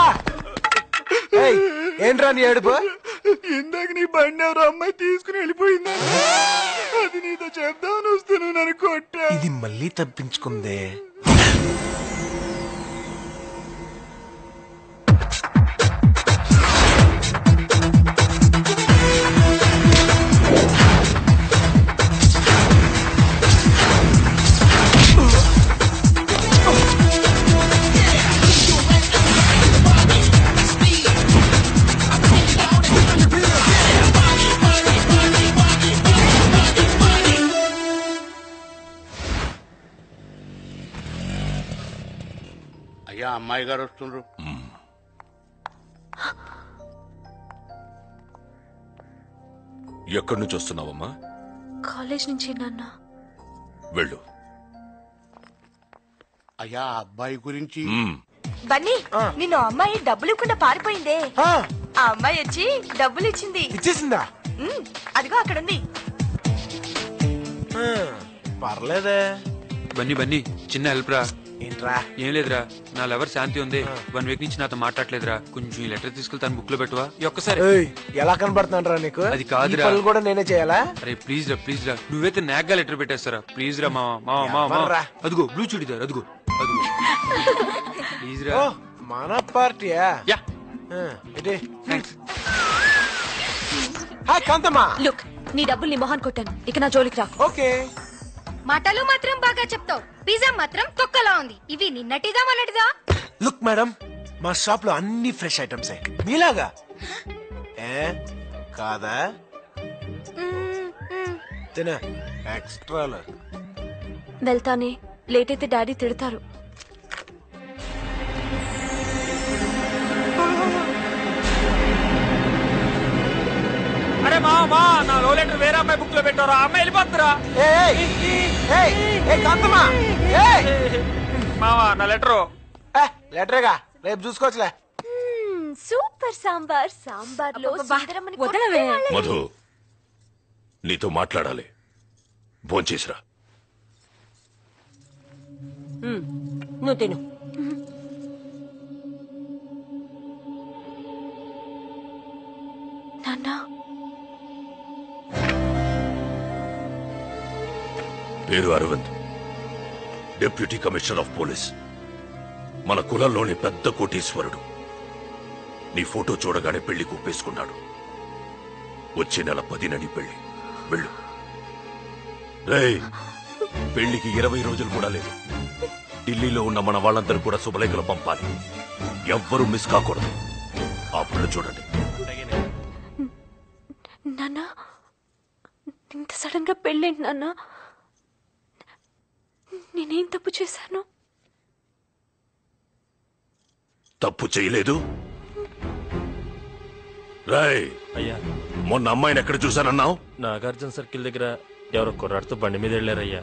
ఏంట్రా నీ ఏడుపు? ఇందాక నీ బండి ఎవరో అమ్మాయి తీసుకుని వెళ్ళిపోయింది, అది నీతో చెప్దామని వస్తాను, నన్ను కొట్టా. ఇది మళ్ళీ తప్పించుకుందే. అయ్యా అమ్మాయి గారు వస్తుండ్రు. ఎక్కడి నుంచి వస్తున్నావమ్మా? కాలేజ్ నుంచి నాన్న. వెళ్ళు. అయ్యా అబ్బాయి గురించి బన్నీ నిన్ను అమ్మాయి డబ్బులు ఇవ్వకుండా పారిపోయిందే. ఆ అమ్మాయి వచ్చి డబ్బులు ఇచ్చింది. ఇచ్చేసిందా? అదిగో అక్కడ ఉంది. పర్లేదే. బన్నీ చిన్న హెల్ప్ రా. ఏంట్రా? ఏం లేదురా, నా లవర్ శాంతి ఉంది, 1 వీక్ నుంచి నాతో మాట్లాడలేదురా. కొంచెం ఈ లెటర్ తీసుకెళ్లి తన బుక్ లో పెట్టువా ఈ ఒక్కసారి. ఎలా కనబడుతున్నాను రా నీకు? అది కాదురా, కూడా నేనే చేయాలా? అరే ప్లీజ్ రా నువ్వైతే నాగ్గా లెటర్ పెట్టేస్తారా ప్లీజ్ రా. మావా అదిగో బ్లూ చూడిదారు, అదిగో ప్లీజ్ రా. మన పార్టీయా? యా. హాయ్ కాంతమ్మా. లుక్, నీ డబ్బులు నీ మొహాన్ కొట్టాను, ఇక నా జోలికి రా. ఓకే. మాటలు మాత్రం బాగా చెప్తావు, పిజ్జా మాత్రం తొక్కలా ఉంది. ఇవి నిన్నటిదా మొన్నటిదా? లుక్ మేడం, మా షాప్ లో అన్ని ఫ్రెష్ ఐటమ్స్ మీలాగా. కాదా? తిన ఎక్స్ట్రా. వెళ్తానే, లేట్ అయితే డాడీ తిడతారు. అరే మా నా లో లెటర్ వేరే అమ్మాయి బుక్ లో పెట్టారా, అమ్మాయి వెళ్ళిపోతురా. మావా నా లెటరు. లెటరేగా, రేపు చూసుకోవచ్చులే. సూపర్ సాంబార్. సాంబార్ లో మధు, నీతో మాట్లాడాలి. భోంచేసిరా. నువ్వు తిను. నాన్నా, పేరు Aravind, deputy commissioner of police. మన కులంలోని పెద్ద కోటీశ్వరుడు. నీ ఫోటో చూడగానే పెళ్లి కూపేసుకున్నాడు. వచ్చే నెల 10న నీ పెళ్లి. వెళ్ళు. రేయ్, పెళ్లికి 20 రోజులు కూడా లేదు. ఢిల్లీలో ఉన్న మన వాళ్ళందరూ కూడా శుభలేఖలు పంపాలి. ఎవ్వరూ మిస్ కాకూడదు. ఆ పిల్ల చూడండి. నాన్నా, ఇంత సడన్ గా పెళ్ళేంటి నాన్నా? నేనేం తప్పు చేశాను? తప్పు చేయలేదు. రాయ్ అయ్యా, మొన్న అమ్మాయిని ఎక్కడ చూశానన్నావు? నాగార్జున సర్కిల్ దగ్గర ఎవరో కుర్రాడితో బండి మీద వెళ్ళారయ్యా.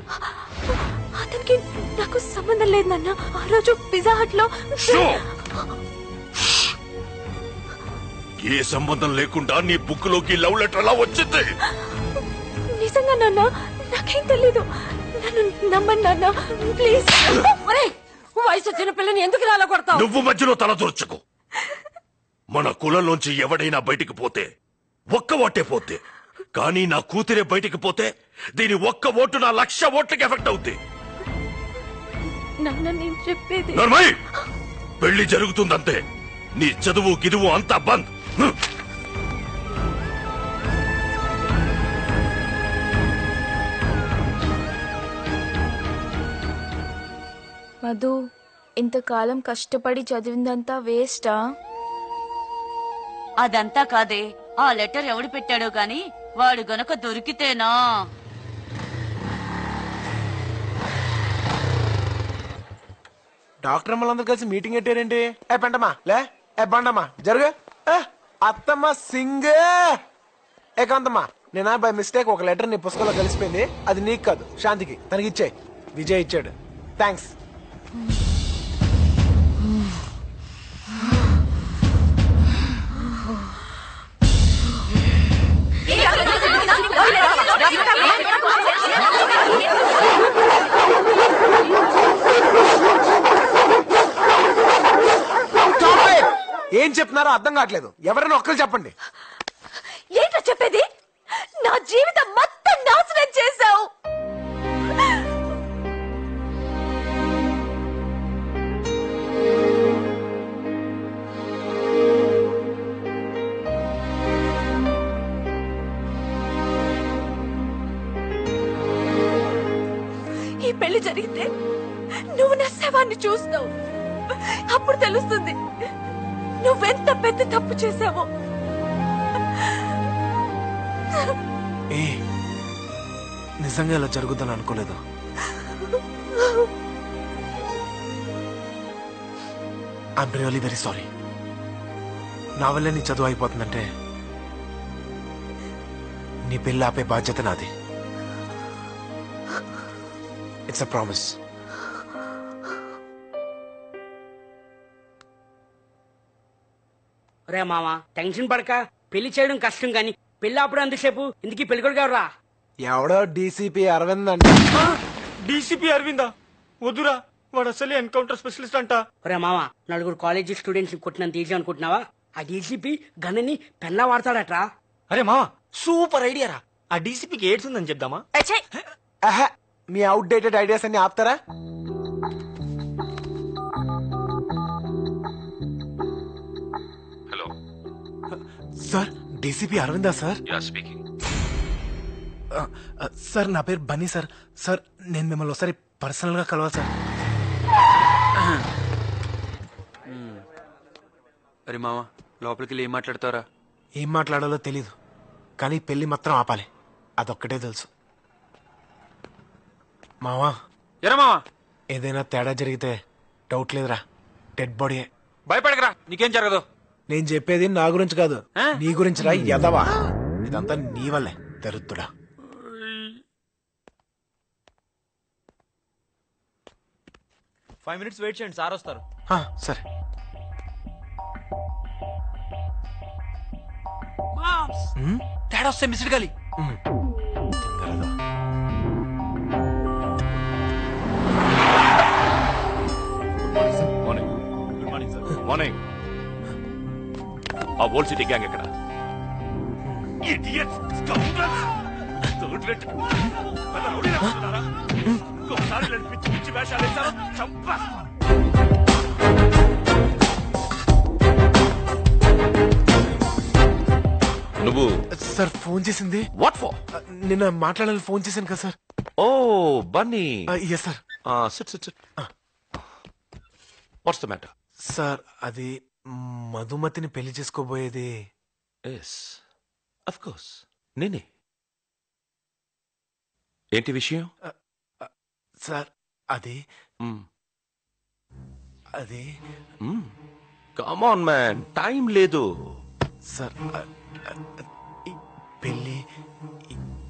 అతనికి నాకు సంబంధం లేదు నాన్న. ఆ రోజు పిజ్జా హట్ లో. ఏ సంబంధం లేకుండా నీ బుక్ లోకి లవ్ లెటర్ అలా వచ్చింది? నిజంగా నాన్న, నాకేం తెలీదు. నన్ను నమ్మండి నాన్న, ప్లీజ్. వయసు వచ్చిన పిల్లని ఎందుకు రాలా కొడతావు? నువ్వు మధ్యలో తల దూర్చకు. మన కులంలోంచి ఎవడైనా బయటికి పోతే ఒక్క ఓటే పోతే, కానీ నా కూతురే బయటికి పోతే దీని ఒక్క ఓటు నా 1,00,000 ఓట్లకి ఎఫెక్ట్ అవుద్ది. నాన్న, నేను చెప్పేది. నర్మయ్, పెళ్లి జరుగుతుందంతే. నీ చదువు గిదువు అంతా బంద్. మధు, ఇంతకాలం కష్టపడి చదివిందంతా వేస్టా? అదంతా కాదే, ఆ లెటర్ ఎవడు పెట్టాడో గాని వాడు గనక దొరికితేనా. డాక్టర్ అమ్మలందరూ కలిసి మీటింగ్ పెట్టారేంటి? పెంటమ్మా లే, బండమ్మా జరుగు. అత్తమ్మ సింగ్. కాంతమ్మా, నేను బై మిస్టేక్ ఒక లెటర్ నీ పుస్తకంలో కలిసిపోయింది. అది నీకు కాదు, శాంతికి. తనకి ఇచ్చాయి. విజయ్ ఇచ్చాడు. థ్యాంక్స్. ఏం చెప్తున్నారో అర్థం కావట్లేదు. ఎవరైనా ఒక్కరు చెప్పండి. ఏంటో చెప్పేది? నా జీవితం మొత్తం నాశనం చేశావు. ఈ పెళ్లి జరిగితే నువ్వు నా శవాన్ని చూస్తావు. అప్పుడు తెలుస్తుంది నువ్వెంత పెద్ద తప్పు చేశావో. నిజంగా ఇలా జరుగుతుందని అనుకోలేదు. I'm really very sorry. నా వల్లే నీ చదువు అయిపోతుందంటే నీ పెళ్ళి ఆపే బాధ్యత నాది. It's a promise. రే మామ టెన్షన్ పడక, పెళ్లి చేయడం కష్టం గాని పెళ్లి అప్పుడు అంతసేపు ఇందుకీ పెళ్ళికొడుకు ఎవరా? ఎవడో డీసీపీ అరవింద్ అంట. డీసీపీ అరవిందా? వద్దురా, వాడు అసలు ఎన్కౌంటర్ స్పెషలిస్ట్ అంట. రే మామ, నలుగురు కాలేజీ స్టూడెంట్స్ కొట్టినంత ఈజీ అనుకుంటున్నావా? ఆ డీసీపీ గన్నని పెన్నా వాడతాడట్రా. అరే మామ, సూపర్ ఐడియా రా. ఆ డీసీపీకి ఎయిడ్స్ ఉందని చెప్దామా? మీ అవుట్ డేటెడ్ ఐడియాస్ అన్ని ఆపుతారా? హలో సార్, డీసీపీ అరవిందా సార్? Yeah speaking. సార్ నా పేరు బన్నీ సార్. సార్ నేను మిమ్మల్ని ఒకసారి పర్సనల్ గా కలవాలి సార్. అరే మామ, లోపలికి వెళ్ళి ఏం మాట్లాడతారా? ఏం మాట్లాడాలో తెలీదు, కానీ పెళ్లి మాత్రం ఆపాలి, అదొక్కటే తెలుసు. మావా ఎరా మావా, ఏదైనా తేడా జరిగితే డౌట్ లేదురా, డెడ్ బాడీయే. భయపడకరా, నీకేం జరగదు. నేను చెప్పేది నా గురించి కాదు, నీ గురించి రా ఎదవా. ఇదంతా నీ వల్లే దరుద్దుడా. ఫైవ్ మినిట్స్ వెయిట్ చేయండి, సార్ వస్తారు. సరే. తేడా వస్తే మిస్డ్ గాలి. Morning. Good morning sir. Morning. ఆ ఓల్డ్ సిటీ గ్యాంగ్ ఎక్కడ? Idiots! Scoundrels! Third rate. పెద్ద రౌడీలా కూర్చున్నారా? ఇంకోసారి ఇలాంటి పిచ్చి పిచ్చి వేషాలు వేశారో చంపేస్తా. నువ్వు సార్ ఫోన్ చేసింది? What for? నిన్న మాట్లాడాలని ఫోన్ చేశాను కదా సార్. ఓ Bunny. Yes sir. Sit sit sit. What's the matter? Sir అది మధుమతిని పెళ్లి చేసుకోబోయేది. ఎస్ ఆఫ్ కోర్స్ నేనే. ఏంటి విషయం? సార్ అది అది కమ్ ఆన్ మ్యాన్, టైం లేదు. సార్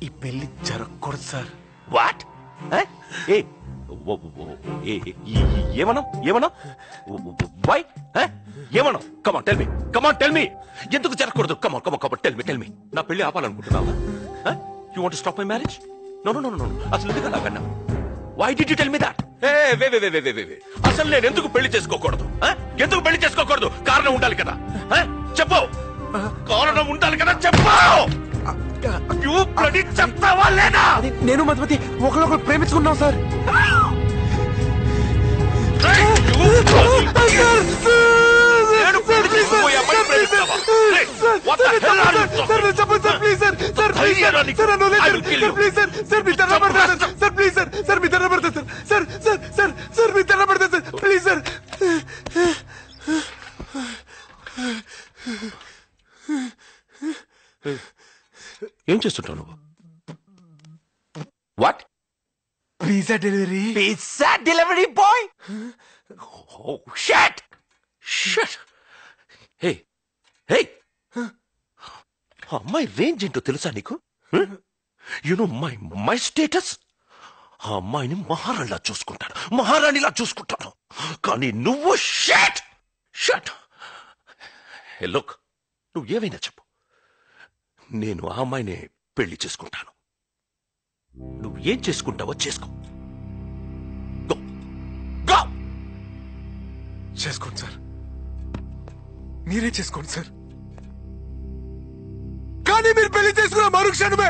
ఈ పెళ్లి జరగకూడదు సార్. వాట్? ఏమన్నా వై ఏమన్నా? కమాన్ టెల్ మీ, కమాన్ టెల్ మీ, ఎందుకు జరగకూడదు? Come on come on come on tell me, tell me. నా పెళ్లి ఆపాలనుకుంటున్నావా? You want to stop my marriage? No no no no. అసలు ఎందుకు అలాగన్నా? Why did you tell me that? అసలు నేను ఎందుకు పెళ్లి చేసుకోకూడదు? ఎందుకు పెళ్లి చేసుకోకూడదు? కారణం ఉండాలి కదా. చెప్పు, కారణం ఉండాలి కదా, చెప్పు. చెప్తావా లేదా? నేను మధుమతి ఒకరినొకరు ప్రేమించుకున్నాం సార్. ఏం చేస్తుంటావు నువ్వు? What? Pizza delivery. Pizza delivery boy? Oh shit! Shit! Hey, hey! అమ్మాయి రేంజ్ ఏంటో తెలుసా నీకు? You know my status? ఆ అమ్మాయిని మహారాణిలా చూసుకుంటాను, మహారాణిలా చూసుకుంటాను. కానీ నువ్వు షట్ షట్. హే లుక్, నువ్వు ఏమైనా చెప్పు, నేను ఆ అమ్మాయిని పెళ్లి చేసుకుంటాను. నువ్వు ఏం చేసుకుంటావో చేసుకో. చేసుకోండి సార్, మీరే చేసుకోండి సార్. కానీ మీరు పెళ్లి చేసుకున్న మరుక్షణమే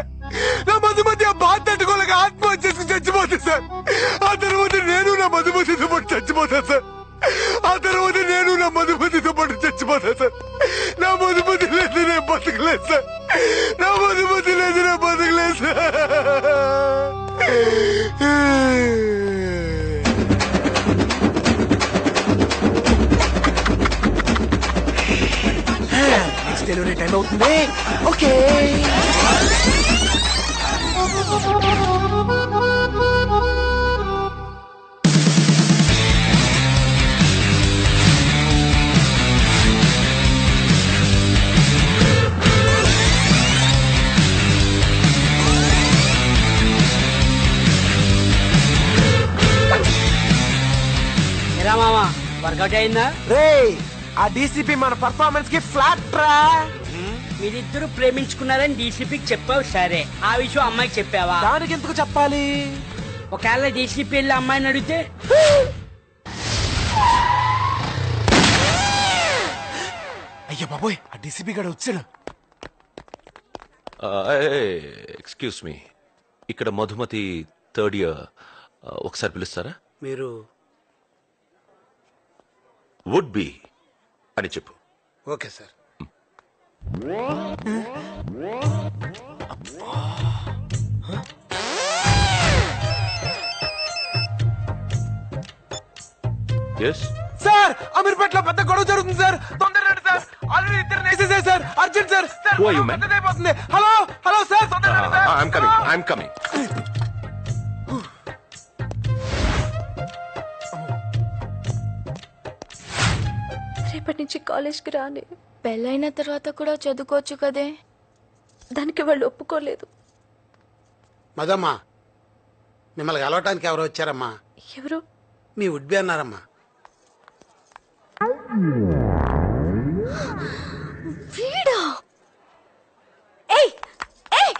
నా మధుమతి ఆ బాధ తట్టుకోలేక ఆత్మహత్య చేసుకుని చచ్చిపోతుంది సార్. ఆ తర్వాత నేను నా మధుమతితో పాటు చచ్చిపోతాను సార్. ఆ తర్వాత నేను నా మధుమతితో పాటు చచ్చిపోతాను సార్. నా మధుమతి లేదు నేను బతకలేదు సార్. నా మధుమతి లేదు నేను బతకలేదు సార్. నెక్స్ట్ డెలివరీ టైం అవుతుంది. ఓకే. వర్కౌట్ అయిందా? రే ఆ డీసీపీ మన పర్ఫార్మెన్స్ కి ఫ్లాట్ రా. మీరిద్దరు ప్రేమించుకున్నారని డీసీపీకి చెప్పావు సరే, ఆ విషయం అమ్మాయికి చెప్పావా? దానికి ఎందుకు చెప్పాలి? ఒకవేళ డీసీపీ వెళ్ళి అమ్మాయిని అడిగితే అయ్యో బాబోయ్ ఆ డీసీపీ గడు వచ్చాడు. ఎక్స్క్యూజ్ మీ, ఇక్కడ మధుమతి థర్డ్ ఇయర్, ఒకసారి పిలుస్తారా? మీరు వుడ్ బి అని చెప్పు. Okay sir. ఎస్ సార్ అమీర్పేటలో పెద్ద గొడవ జరుగుతుంది సార్, తొందరగా రండి సార్. ఆల్రెడీ ఇద్దరు వేసేసారు sir, urgent sir. Sir Who are you, man? పెద్దదైపోతుంది. హలో హలో సార్, తొందరగా రండి సార్. I'm coming. రేపటి నుంచి కాలేజ్కి రాని. పెళ్ళైన తర్వాత కూడా చదువుకోవచ్చు కదే. దానికి వాళ్ళు ఒప్పుకోలేదు. మదమ్మా, మిమ్మల్ని కలవటానికి ఎవరు వచ్చారమ్మా? ఎవరు? మీ ఉడ్బి అన్నారమ్మా. వీడా? ఏయ్ ఏయ్,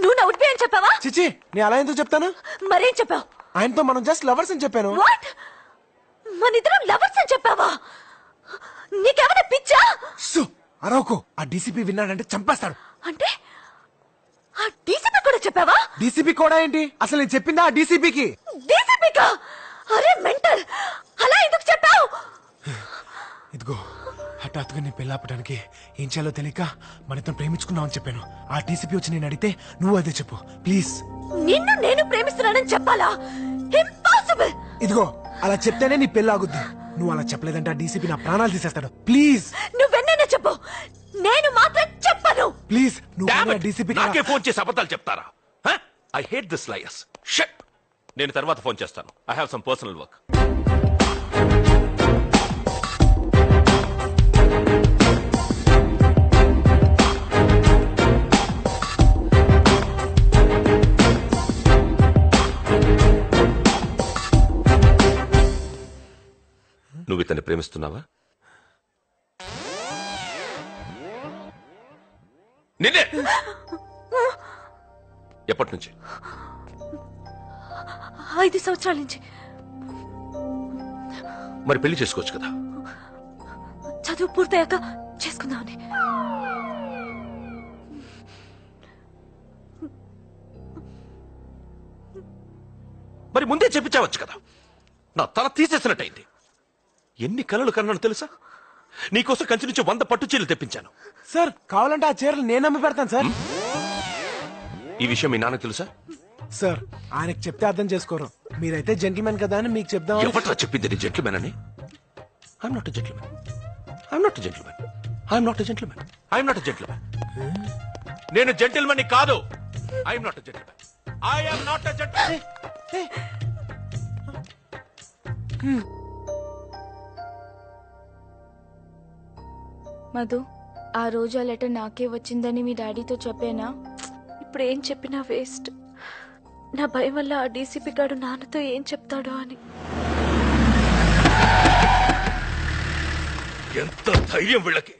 నువ్వు నా ఉడ్బి అని చెప్పావా? చిచి నేను అలా ఎందుకు చెప్తాను? మరేం చెప్పావు? ఆయనతో మనం జస్ట్ లవర్స్ అని చెప్పాను. వాట్? మనిద్దరం లవర్స్ అని చెప్పావా? నీకేమైనా పిచ్చా? అరవకు, ఆ డీసీపీ విన్నాడంటే చంపేస్తాడు. అంటే ఆ డీసీపీ కూడా చెప్పావా? డీసీపీ కూడా ఏంటి? అసలు నేను చెప్పిందా ఆ డీసీపీకి? డీసీపీకా? అరే మెంటల్, అలా ఎందుకు చెప్పావు? ఇదిగో హఠాత్తుగా నేను పెళ్ళాపడానికి ఏం చేయాలో తెలియక మనతో ప్రేమించుకున్నామని చెప్పాను. ఆ డీసీపీ వచ్చి నేను అడిగితే నువ్వు అదే చెప్పు ప్లీజ్. నిన్ను నేను ప్రేమిస్తున్నానని చెప్పాలా? ఇంపాసిబుల్. ఇదిగో అలా చెప్తేనే నీ పెళ్ళి ఆగుద్ది. నువ్వు అలా చెప్పలేదంటే ఆ డీసీపీ నా ప్రాణాలు తీసేస్తాడు. ప్లీజ్ నువ్వెన్నైనా చెప్పు, నేను మాత్రం చెప్పను. ప్లీజ్ నువ్వు డీసీపీ నాకే ఫోన్ చేసి అబద్ధాలు చెప్తారా? I hate this liars. Shut. నేను తర్వాత ఫోన్ చేస్తాను. I have some personal work. నువ్వు ఇతన్ని ప్రేమిస్తున్నావా? నిన్నే. ఎప్పటి నుంచి? 5 సంవత్సరాల నుంచి. మరి పెళ్లి చేసుకోవచ్చు కదా. చదువు పూర్తయ్యాక చేసుకుందామని. మరి ముందే చెప్పించవచ్చు కదా. నా తల తీసేసినట్టయింది. ఎన్ని కలలు కన్నాను తెలుసా? నీకోసం కంచి నుంచి 100 పట్టు చీరలు తెప్పించాను. సార్ కావాలంటే ఆ చీరలు నేను అమ్మి పెడతాను సార్. ఈ విషయం మీ నాన్నకు తెలుసా? సార్ ఆయనకు చెప్తే అర్థం చేసుకోరు. మీరైతే జెంటిల్మెన్ కదా అని మీకు చెప్దాం. ఎవట్లా చెప్పింది నీ జెంటిల్మెన్ అని? I'm not a gentleman. I'm not a gentleman. I'm not a gentleman. I'm not a gentleman. నేను జెంటిల్మెన్ కాదు. I'm not a gentleman. I'm not a gentleman. Madhu, ఆ రోజు ఆ లెటర్ నాకే వచ్చిందని మీ డాడీతో చెప్పానా? ఇప్పుడు ఏం చెప్పినా వేస్ట్. నా భయం వల్ల ఆ డీసీపీ గారు నాన్నతో ఏం చెప్తాడో అని. ఎంత ధైర్యం వీళ్ళకి!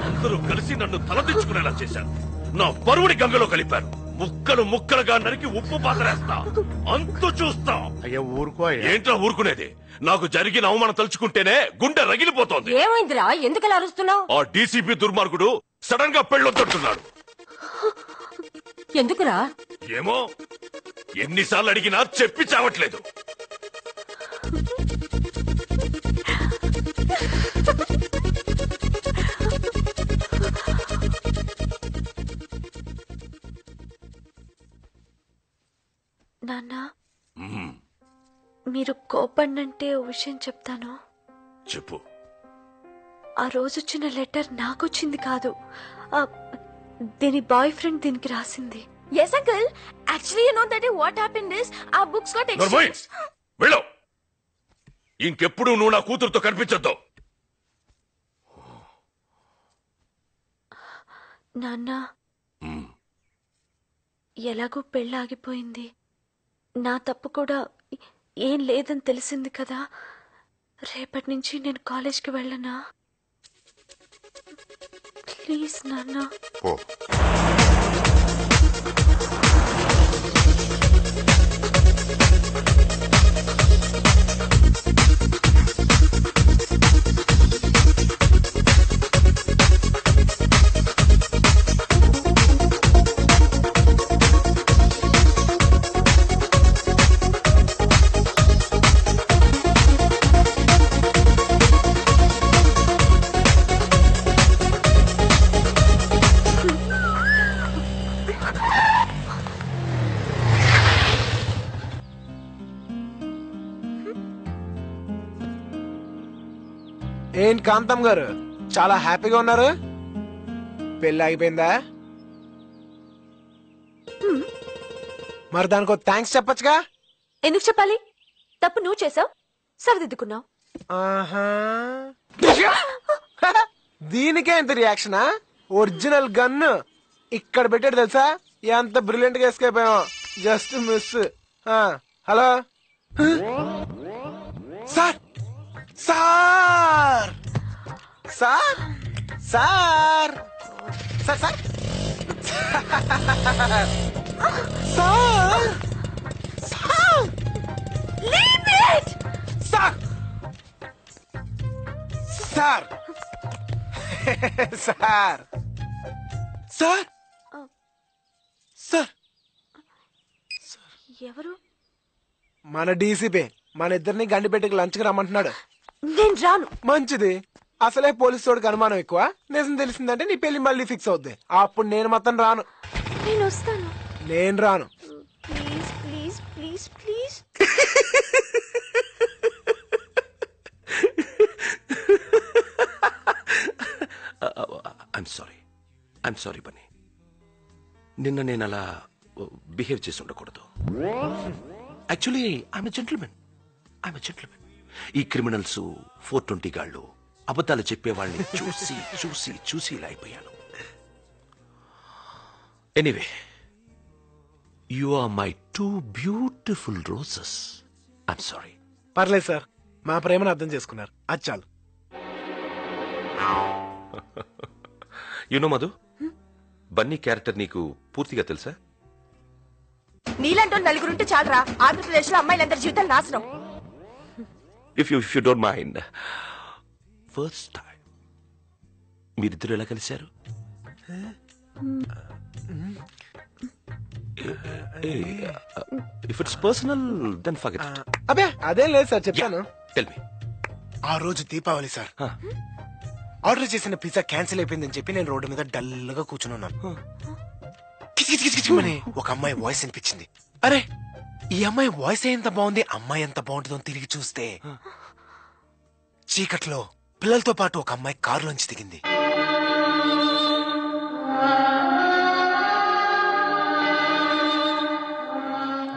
అందరూ కలిసి నన్ను తలదించుకునేలా చేశారు. నా పరువుని గంగలో కలిపారు. ముక్కలు ముక్కలుగా నరికి ఉప్పు పాతరేస్తా. అంతు చూస్తా. అయ్యా ఊరుకో. ఏంట్రా ఊరుకునేది? నాకు జరిగిన అవమానం తలుచుకుంటేనే గుండె రగిలిపోతోంది. ఏమైందిరా? ఎందుకలా అరుస్తున్నావు? ఆ డీసీపీ దుర్మార్గుడు సడన్ గా పెళ్ళొద్దంటున్నాడు. ఎందుకురా? ఏమో, ఎన్నిసార్లు అడిగినా చెప్పి చావట్లేదు. నాన్న, మీరు కోపన్నంటే ఓ విషయం చెప్తాను. చెప్పు. ఆ రోజు వచ్చిన లెటర్ నాకొచ్చింది కాదు, దీని బాయ్ ఫ్రెండ్ దీనికి రాసింది. Yes uncle, actually you know that what happened is uh books got exchanged. వెళ్ళు. ఇంకెప్పుడు నువ్వు నా కూతురుతో కనిపించొద్దు. నాన్న, ఎలాగో పెళ్ళాగిపోయింది. నా తప్పు కూడా ఏం లేదని తెలిసింది కదా. రేపటి నుంచి నేను కాలేజ్కి వెళ్ళనా? ప్లీజ్ నాన్న. ఓ ఏంటి కాంతం గారు చాలా హ్యాపీగా ఉన్నారు? పెళ్ళి అయిపోయిందా? మరి దానికి థ్యాంక్స్ చెప్పొచ్చుగా. ఎందుకు చెప్పాలి? తప్పు నువ్వు చేసావు, సరిదిద్దుకున్నావు. ఆహా దీనికే ఇంత రియాక్షనా? ఒరిజినల్ గన్ ఇక్కడ పెట్టాడు తెలుసా? ఎంత బ్రిలియంట్ గా ఎస్కేప్ అయ్యాం. Just miss. Hello sir, sir sir sir sir sir sir sir leave it. Sir sir sir sir sir ఎవరు? మన డీసీపీ మన ఇద్దరిని గండిపెట్టుకు లంచ్కి రమ్మంటున్నాడు. నేను రాను. మంచిది. అసలే పోలీసు తోడికి అనుమానం ఎక్కువ. నిజం తెలిసిందంటే నీ పెళ్లి మళ్ళీ ఫిక్స్ అవుద్ది. అప్పుడు నేను మొత్తం రాను. నేను వస్తాను. నేను రాను. Please please please please. I'm sorry Bunny. నిన్న నేను అలా బిహేవ్ చేసి ఉండకూడదు. Actually I'm a gentleman. ఈ క్రిమినల్స్ 420 గాళ్ళు అబద్ధాలు చెప్పేవాళ్ళని చూసి చూసి చూసి ఇలా అయిపోయాను. Anyway, you are my 2 beautiful roses. I'm sorry. పర్లేదు సార్, మా ప్రేమను అర్థం చేసుకున్నారు. అది చాలు. యునో మధు, బన్నీ క్యారెక్టర్ నీకు పూర్తిగా తెలుసా? నీలంటూ నలుగురుంటే చాలరా, ఆంధ్రప్రదేశ్ లో అమ్మాయిలందరి జీవితాలు నాశనం. If you don't mind, first time మీరిద్దరు ఎలా కలిశారు? If it's personal then forget it. అబే అదేం లేదు సార్, చెప్తాను. Tell me. ఆ రోజు దీపావళి సార్. ఆర్డర్ చేసిన పిజ్జా క్యాన్సిల్ అయిపోయిందని చెప్పి నేను రోడ్డు మీద డల్ గా కూర్చుని ఉన్నాను. కిచకిచకిచకిచమని ఒక అమ్మాయి వాయిస్ వినిపించింది. అరే ఈ అమ్మాయి వాయిస్ ఎంత బాగుంది, అమ్మాయి ఎంత బాగుంటుందో తిరిగి చూస్తే చీకట్లో పిల్లలతో పాటు ఒక అమ్మాయి కారులోంచి దిగింది.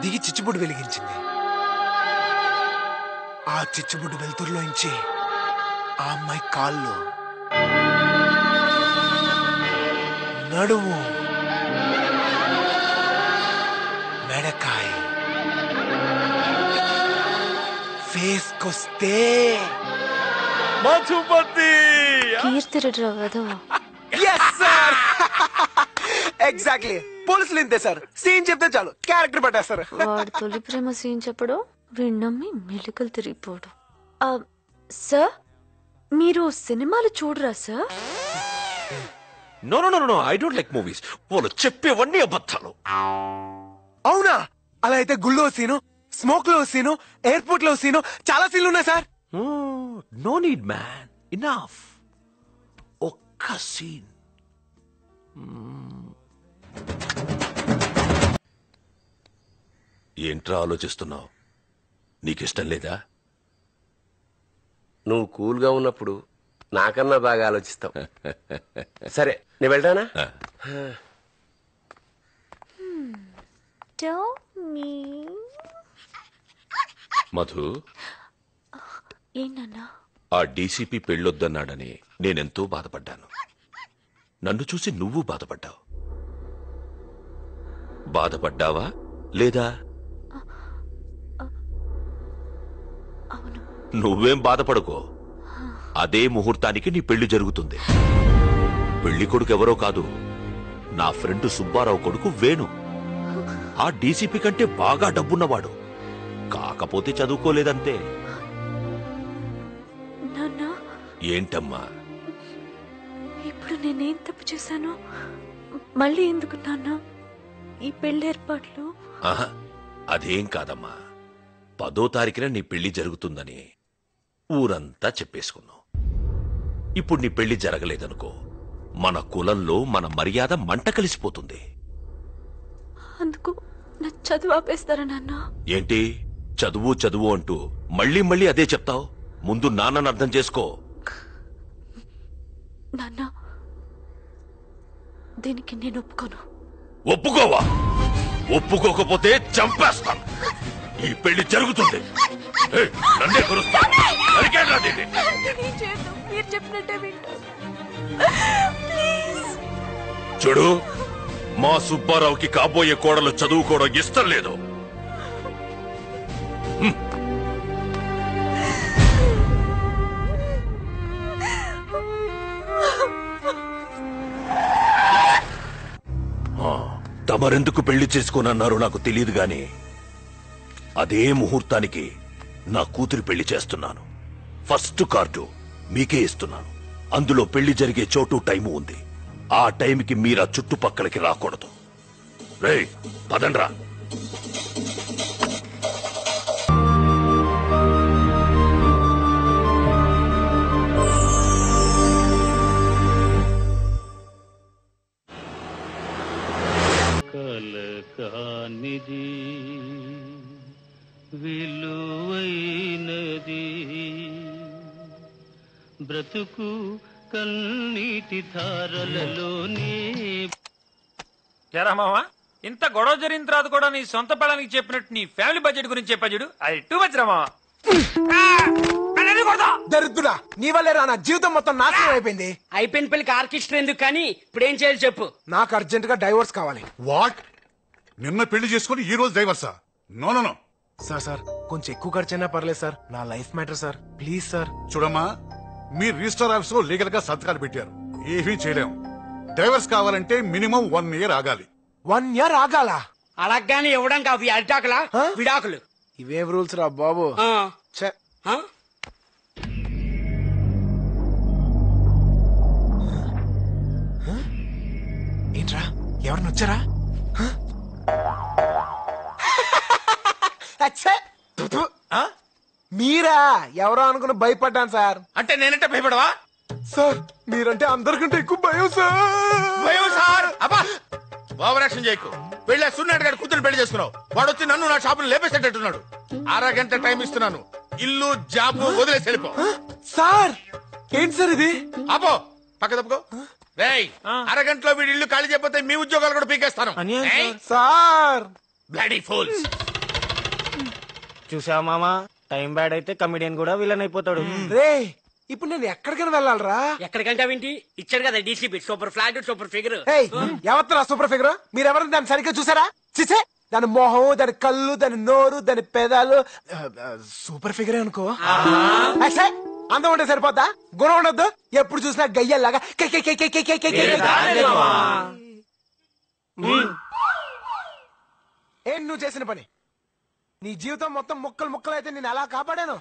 దిగి చిచ్చుబుడ్డు వెలిగించింది. ఆ చిచ్చుబుడ్డు వెలుతురులోంచి ఆ అమ్మాయి కాళ్ళు, నడుము, మెడకాయ, ఫేస్ కొస్తే మధుపతి. కీర్తిరావు. ఎగ్జాక్ట్లీ. పోలీసులు ఇంతే సార్, సీన్ చెప్తే చాలు క్యారెక్టర్ పట్టేస్తారు. వాడు తొలి ప్రేమ సీన్ చెప్పడు, విన్నమ్మి మెలికలు తిరిగిపోడు. సార్, మీరు సినిమాలు చూడరా sir? No no no no, I don't like movies. వాళ్ళు చెప్పేవన్నీ అబద్ధాలు. అవునా? అలా అయితే గుళ్ళో సీను, స్మోక్ లో సీను, ఎయిర్పోర్ట్ లో సీను, చాలా సీన్లు ఉన్నాయి sir. No need man, enough. ఒక్క సీన్. ఏంట్రా ఆలోచిస్తున్నావు? నీకిష్టం లేదా? నువ్వు కూల్గా ఉన్నప్పుడు నాకన్నా బాగా ఆలోచిస్తావు. సరే నేను వెళ్తానా? మధు, ఏంటన్నా? ఆ డీసీపీ పెళ్ళొద్దన్నాడని నేనెంతో బాధపడ్డాను. నన్ను చూసి నువ్వు బాధపడ్డావు. బాధపడ్డావా లేదా? అవును. నువ్వేం బాధపడుకో, అదే ముహూర్తానికి నీ పెళ్లి జరుగుతుంది. పెళ్లి కొడుకు ఎవరో కాదు, నా ఫ్రెండ్ సుబ్బారావు కొడుకు వేణు. ఆ డీసీపీ కంటే బాగా డబ్బున్నవాడు, కాకపోతే చదువుకోలేదంతే. ఏంటమ్మా ఇప్పుడు నేనేం తప్పు చేశాను? మళ్ళీ ఎందుకు నాన్న ఈ పెళ్లి ఏర్పాట్లు? ఆహా, అదేం కాదమ్మా. 10వ తారీఖున నీ పెళ్లి జరుగుతుందని ఊరంతా చెప్పేసుకున్నావు. ఇప్పుడు నీ పెళ్లి జరగలేదనుకో, మన కులంలో మన మర్యాద మంట కలిసిపోతుంది. అందుకు నా చదువు ఆపేస్తారా నాన్న? ఏంటి చదువు చదువు అంటూ మళ్ళీ మళ్ళీ అదే చెప్తావు? ముందు నాన్నని అర్థం చేసుకో. నాన్న, దీనికి నేను ఒప్పుకోను. ఒప్పుకోవా? ఒప్పుకోకపోతే చంపేస్తాను. ఈ పెళ్లి జరుగుతుంది. ఏయ్, నన్నే కొరుస్తాను. నరికేయండిరా దీన్ని. మీరు చెప్పినట్టే వింటాను. చూడు, మా సుబ్బారావుకి కాబోయే కోడలు చదువుకోవడం ఇష్టం లేదు. తమరెందుకు పెళ్లి చేసుకోనన్నారో నాకు తెలియదు గాని అదే ముహూర్తానికి నా కూతురి పెళ్లి చేస్తున్నాను. ఫస్ట్ కార్డు మీకే ఇస్తున్నాను. అందులో పెళ్లి జరిగే చోటు టైము ఉంది. ఆ టైంకి మీరా చుట్టుపక్కలకి రాకూడదు. రేయ్, పదండ్రా. కలకానిది విలువైనది బ్రతుకు కన్నీటి ధారలలోనే. ఎరా మావా, ఇంత గొడవ జరిగిన తర్వాత కూడా నీ సొంత పడానికి చెప్పినట్టు నీ ఫ్యామిలీ బడ్జెట్ గురించి చెప్పా చూడు, అది టూ మచ్ రా మావా. దరిద్రుడా, నీ వల్లే రా నా జీవితం మొత్తం నాశనం అయిపోయింది. అయిపోయిన పెళ్లికి ఆర్కెస్ట్రా ఎందుకు కానీ ఇప్పుడు ఏం చేయాలి చెప్పు. నాకు అర్జెంట్ గా డైవోర్స్ కావాలి. వాట్? నిన్న పెళ్లి చేసుకుని ఈ రోజు డైవర్సా? No no no sir, sir కొంచెం ఎక్కువ ఖర్చైనా పర్లేదు సార్. నా life matter sir, please sir. చూడమ్మా, మీ రిజిస్టర్ ఆఫీస్ లో లీగల్ గా సంతకాలు పెట్టారు, ఏమీ చేయలేము. డైవర్స్ కావాలంటే మినిమం 1 year ఆగాలి. 1 year ఆగాలా? అలాగాని ఇవ్వడానికి అవి అరిటాకులా విడాకులు? ఇవేం రూల్స్ రా బాబు. ఏంట్రా, ఎవరిని వచ్చారా? మీరా? ఎవరో అనుకుని భయపడ్డాను సార్. అంటే నేనంటే భయపడవా సార్? మీరంటే అందరికంటే ఎక్కువ భయం సార్. భయం సార్? అబ్బా, ఓవరాక్షన్ చేయకు. పెళ్ళే సున్నాడు గారు కూతురు పెళ్లి చేసుకున్నావు. వాడు వచ్చి నన్ను నా షాపులు లేపేసేటట్టున్నాడు. 1/2 గంట టైం ఇస్తున్నాను. ఇల్లు జాబు వదిలేసి వెళ్ళిపో. సార్ ఏంటి సార్ ఇది? అబ్బో, పక్క తప్పుకో. రేయ్, 1/2 గంటలో వీడి ఇల్లు ఖాళీ చేయకపోతే మీ ఉద్యోగాలు కూడా పీకేస్తాను. Sir bloody fools. చూసావా మామా, టైం బ్యాడ్ అయితే కమిడియన్ కూడా విలన్ అయిపోతాడు. రే, ఇప్పుడు నేను ఎక్కడికైనా వెళ్ళాలరా? ఎక్కడికంటే ఏంటి, ఇచ్చాడు కదా DCP. Super flat, super figure. ఎవరు సూపర్ ఫిగర్? మీరెవరైనా దాన్ని సరిగ్గా చూసారా? చూసే దాని మొహం, దాని కళ్ళు, దాని నోరు, దాని పెదాలు సూపర్ ఫిగరే అనుకో. అందం ఉంటే సరిపోతా, గుణం ఉండొద్దు. ఎప్పుడు చూసినా గయ్యల్లాగా ఏం నువ్వు చేసిన పని? నీ జీవితం మొత్తం ముక్కలు ముక్కలు అయితే నేను అలా కాపాడాను.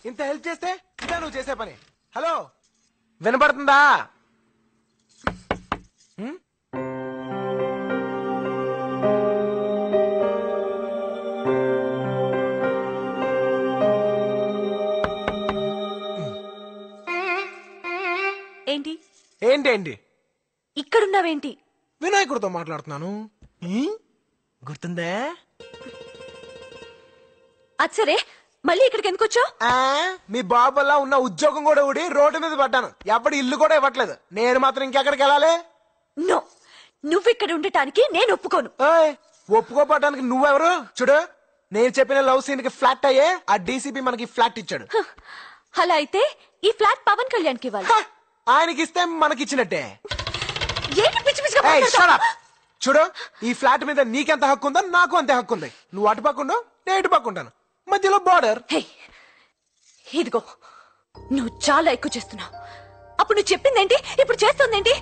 ఇంత హెల్ప్ చేస్తే ఇదే నువ్వు చేసే పని. హలో, వినపడుతుందా? ఏంటి ఏంటేంటి? ఇక్కడున్నావేంటి? వినాయకుడితో మాట్లాడుతున్నాను. గుర్తుందా? అది సరే, మళ్ళీ ఇక్కడికి ఎందుకు వచ్చావు? మీ బాబు వల్ల ఉన్న ఉద్యోగం కూడా ఊడి రోడ్డు మీద పడ్డాను. ఎప్పటి ఇల్లు కూడా ఇవ్వట్లేదు. నేను మాత్రం ఇంకెక్కడికి వెళ్ళాలి? నో, నువ్వు ఇక్కడ ఉండటానికి నేను ఒప్పుకోను. ఒప్పుకోపడానికి నువ్వెవరు? చూడు, నేను చెప్పిన లవ్ సీన్ కి ఫ్లాట్ అయ్యే ఆ డీసీపీ మనకి ఫ్లాట్ ఇచ్చాడు. అలా అయితే ఈ ఫ్లాట్ పవన్ కళ్యాణ్ కి ఇవ్వాలి. ఆయనకి ఇస్తే మనకిచ్చినట్టే. ఏంటి పిచ్చి పిచ్చిగా మాట్లాడుతున్నావ్? చూడు, ఈ ఫ్లాట్ మీద నీకెంత హక్కు ఉందో నాకు అంతే హక్కు ఉంది. నువ్వు అటు పక్కుండు, నేను ఇటు పక్కుంటాను. మధ్యలో బార్డర్. ఇదిగో నువ్వు చాలా ఎక్కువ చేస్తున్నావు. అప్పుడు నువ్వు చెప్పిందేంటి, ఇప్పుడు చేస్తుందేంటి?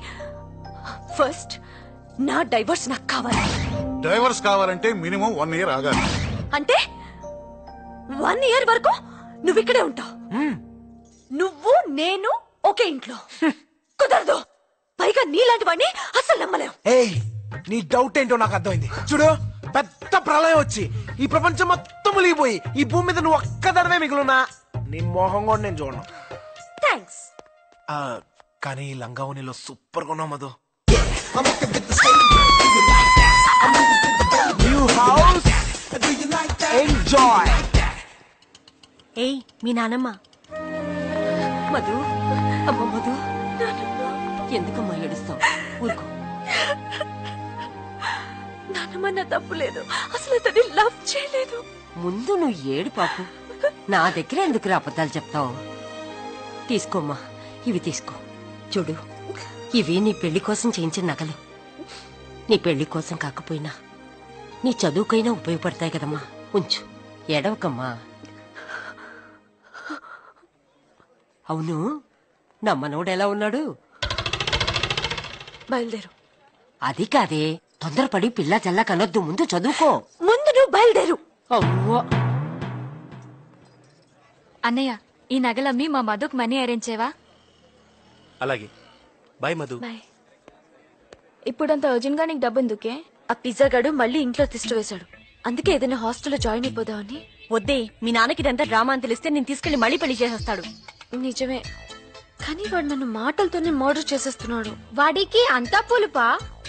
ఫస్ట్ నా డైవర్స్ నాకు కావాలి. డైవర్స్ కావాలంటే మినిమం 1 year ఆగాలి. అంటే 1 year వరకు నువ్వు ఇక్కడే ఉంటావు. నువ్వు నేను ఒకే ఇంట్లో కుదరదు. పైగా నీలాంటి వాడిని అసలు నమ్మలేవు. ఏయ్, నీ డౌట్ ఏంటో నాకు అర్థమైంది. చూడు, పెద్ద ప్రళయం వచ్చి ఈ ప్రపంచం మొత్తం మునిగిపోయి ఈ భూమి మీద నువ్వు ఒక్కదడవే మిగులున్నా నీ మోహం కూడా నేను చూడను. థ్యాంక్స్. కానీ ఈ లంగావనిలో సూపర్ గా ఉన్నావు మధు. New house, enjoy. ఏయ్, మీ నానమ్మ. మధు, అమ్మ మధు, ఎందుకమ్మా ఏడుస్తావు? ఊరుకో. నాన్నమ్మ, నా తప్పు లేదు. అసలు అతన్ని లవ్ చేయలేదు. ముందు నువ్వు ఏడు పాపు. నా దగ్గర ఎందుకు అబద్ధాలు చెప్తావు? తీసుకోమ్మా, ఇవి తీసుకో. చూడు, ఇవి నీ పెళ్లి కోసం చేయించిన నగలు. నీ పెళ్లి కోసం కాకపోయినా నీ చదువుకైనా ఉపయోగపడతాయి కదమ్మా. ఉంచు, ఏడవకమ్మా. అవును, నా మనోడు ఎలా ఉన్నాడు? బయలుదేరు. అది కాదే, తొందరపడి పిల్ల చల్ల కనొద్దు. ముందు చదువుకో. ముందు నువ్వు బయలుదేరు. అవ్వో. అన్నయ్య, ఈ నగలమ్మి మా మధుకు మనీ అరేంజ్ చేయవా? అలాగే. బాయ్ మధు. ఇప్పుడంత అర్జెంట్ గా నీకు డబ్బు ఎందుకే? ఆ పిజ్జా గడు మళ్ళీ ఇంట్లో తిష్ట వేశాడు. అందుకే ఏదైనా హాస్టల్లో జాయిన్ అయిపోదామని. వద్దే, మీ నాన్నకి ఇదంతా డ్రామా అని తెలిస్తే నేను తీసుకెళ్లి మళ్ళీ పెళ్లి చేసేస్తాడు. నిజమే, కానీ వాడు నన్ను మాటలతోనే మర్డర్ చేసేస్తున్నాడు. వాడికి అంతా పులుపా?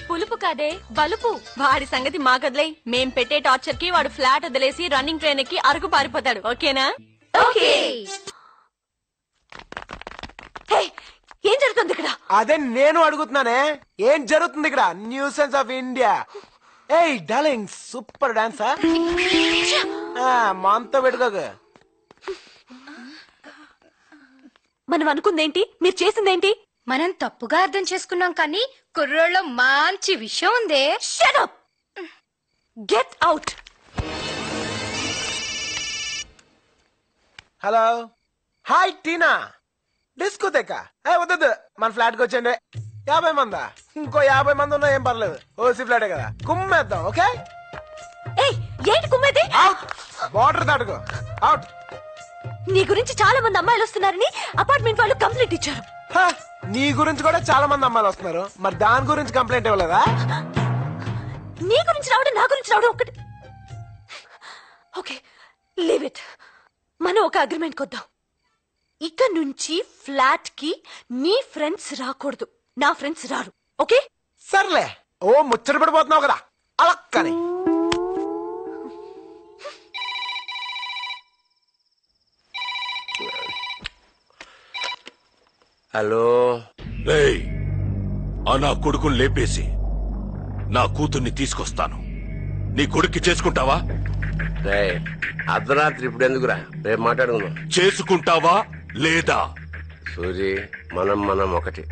పులుపు కాదే, బలుపు. వాడి సంగతి మాకదిలే. మేం పెట్టే టార్చర్ కి వాడు ఫ్లాట్ వదిలేసి రన్నింగ్ ట్రైన్ ఎక్కి అరకు పారిపోతాడు. ఓకేనా? ఓకే. ఏం జరుగుతుంది ఇక్కడ? అదే నేను అడుగుతున్నానే, ఏం జరుగుతుంది ఇక్కడ? Nuisance of India. ఏయ్ డార్లింగ్, సూపర్ డాన్సా. మనతో పెట్టుకోక. మనం అనుకుందేంటి, మీరు చేసిందేంటి? మనం తప్పుగా అర్థం చేసుకున్నాం, కానీ కుర్రోళ్ళలో మంచి విషయం ఉందే. Shut up, get out. Hello, hi Tina. Disco తెక్క వద్దు, మన ఫ్లాట్ కి వచ్చండి. 50 మందా? ఇంకో 50 మంది ఉన్నా ఏం పర్లేదు. ఓసీ ఫ్లాటే కదా, కుమ్మేద్దాం. ఓకే? ఏంటి కుమ్మేది? అవుట్. బార్డర్ దాటుకో. అవుట్. నీ గురించి చాలా మంది అమ్మాయిలు వస్తున్నారని అపార్ట్మెంట్ వాళ్ళు కంప్లైంట్ ఇచ్చారు. నీ గురించి కూడా చాలా మంది అమ్మాయిలు వస్తున్నారు, మరి దాని గురించి కంప్లైంట్ ఇవ్వలేదా? నీ గురించి రావడం, నా గురించి రావడం ఒకటి. Okay, leave it. మనం ఒక అగ్రిమెంట్ కొద్దాం. ఇక నుంచి ఫ్లాట్ కి నీ ఫ్రెండ్స్ రాకూడదు, నా ఫ్రెండ్స్ రారు. ఓకే? సర్లే. ఓ ముచ్చట పడిపోతున్నావు కదా, అలా కానీ. హలో. రేయ్, ఆ నా కొడుకుని లేపేసి నా కూతుర్ని తీసుకొస్తాను. నీ కొడుక్కి చేసుకుంటావా? అర్ధరాత్రి ఇప్పుడు ఎందుకురా, రేపు మాట్లాడుకుందాం. చేసుకుంటావా లేదా? సూరి, మనం ఒకటి.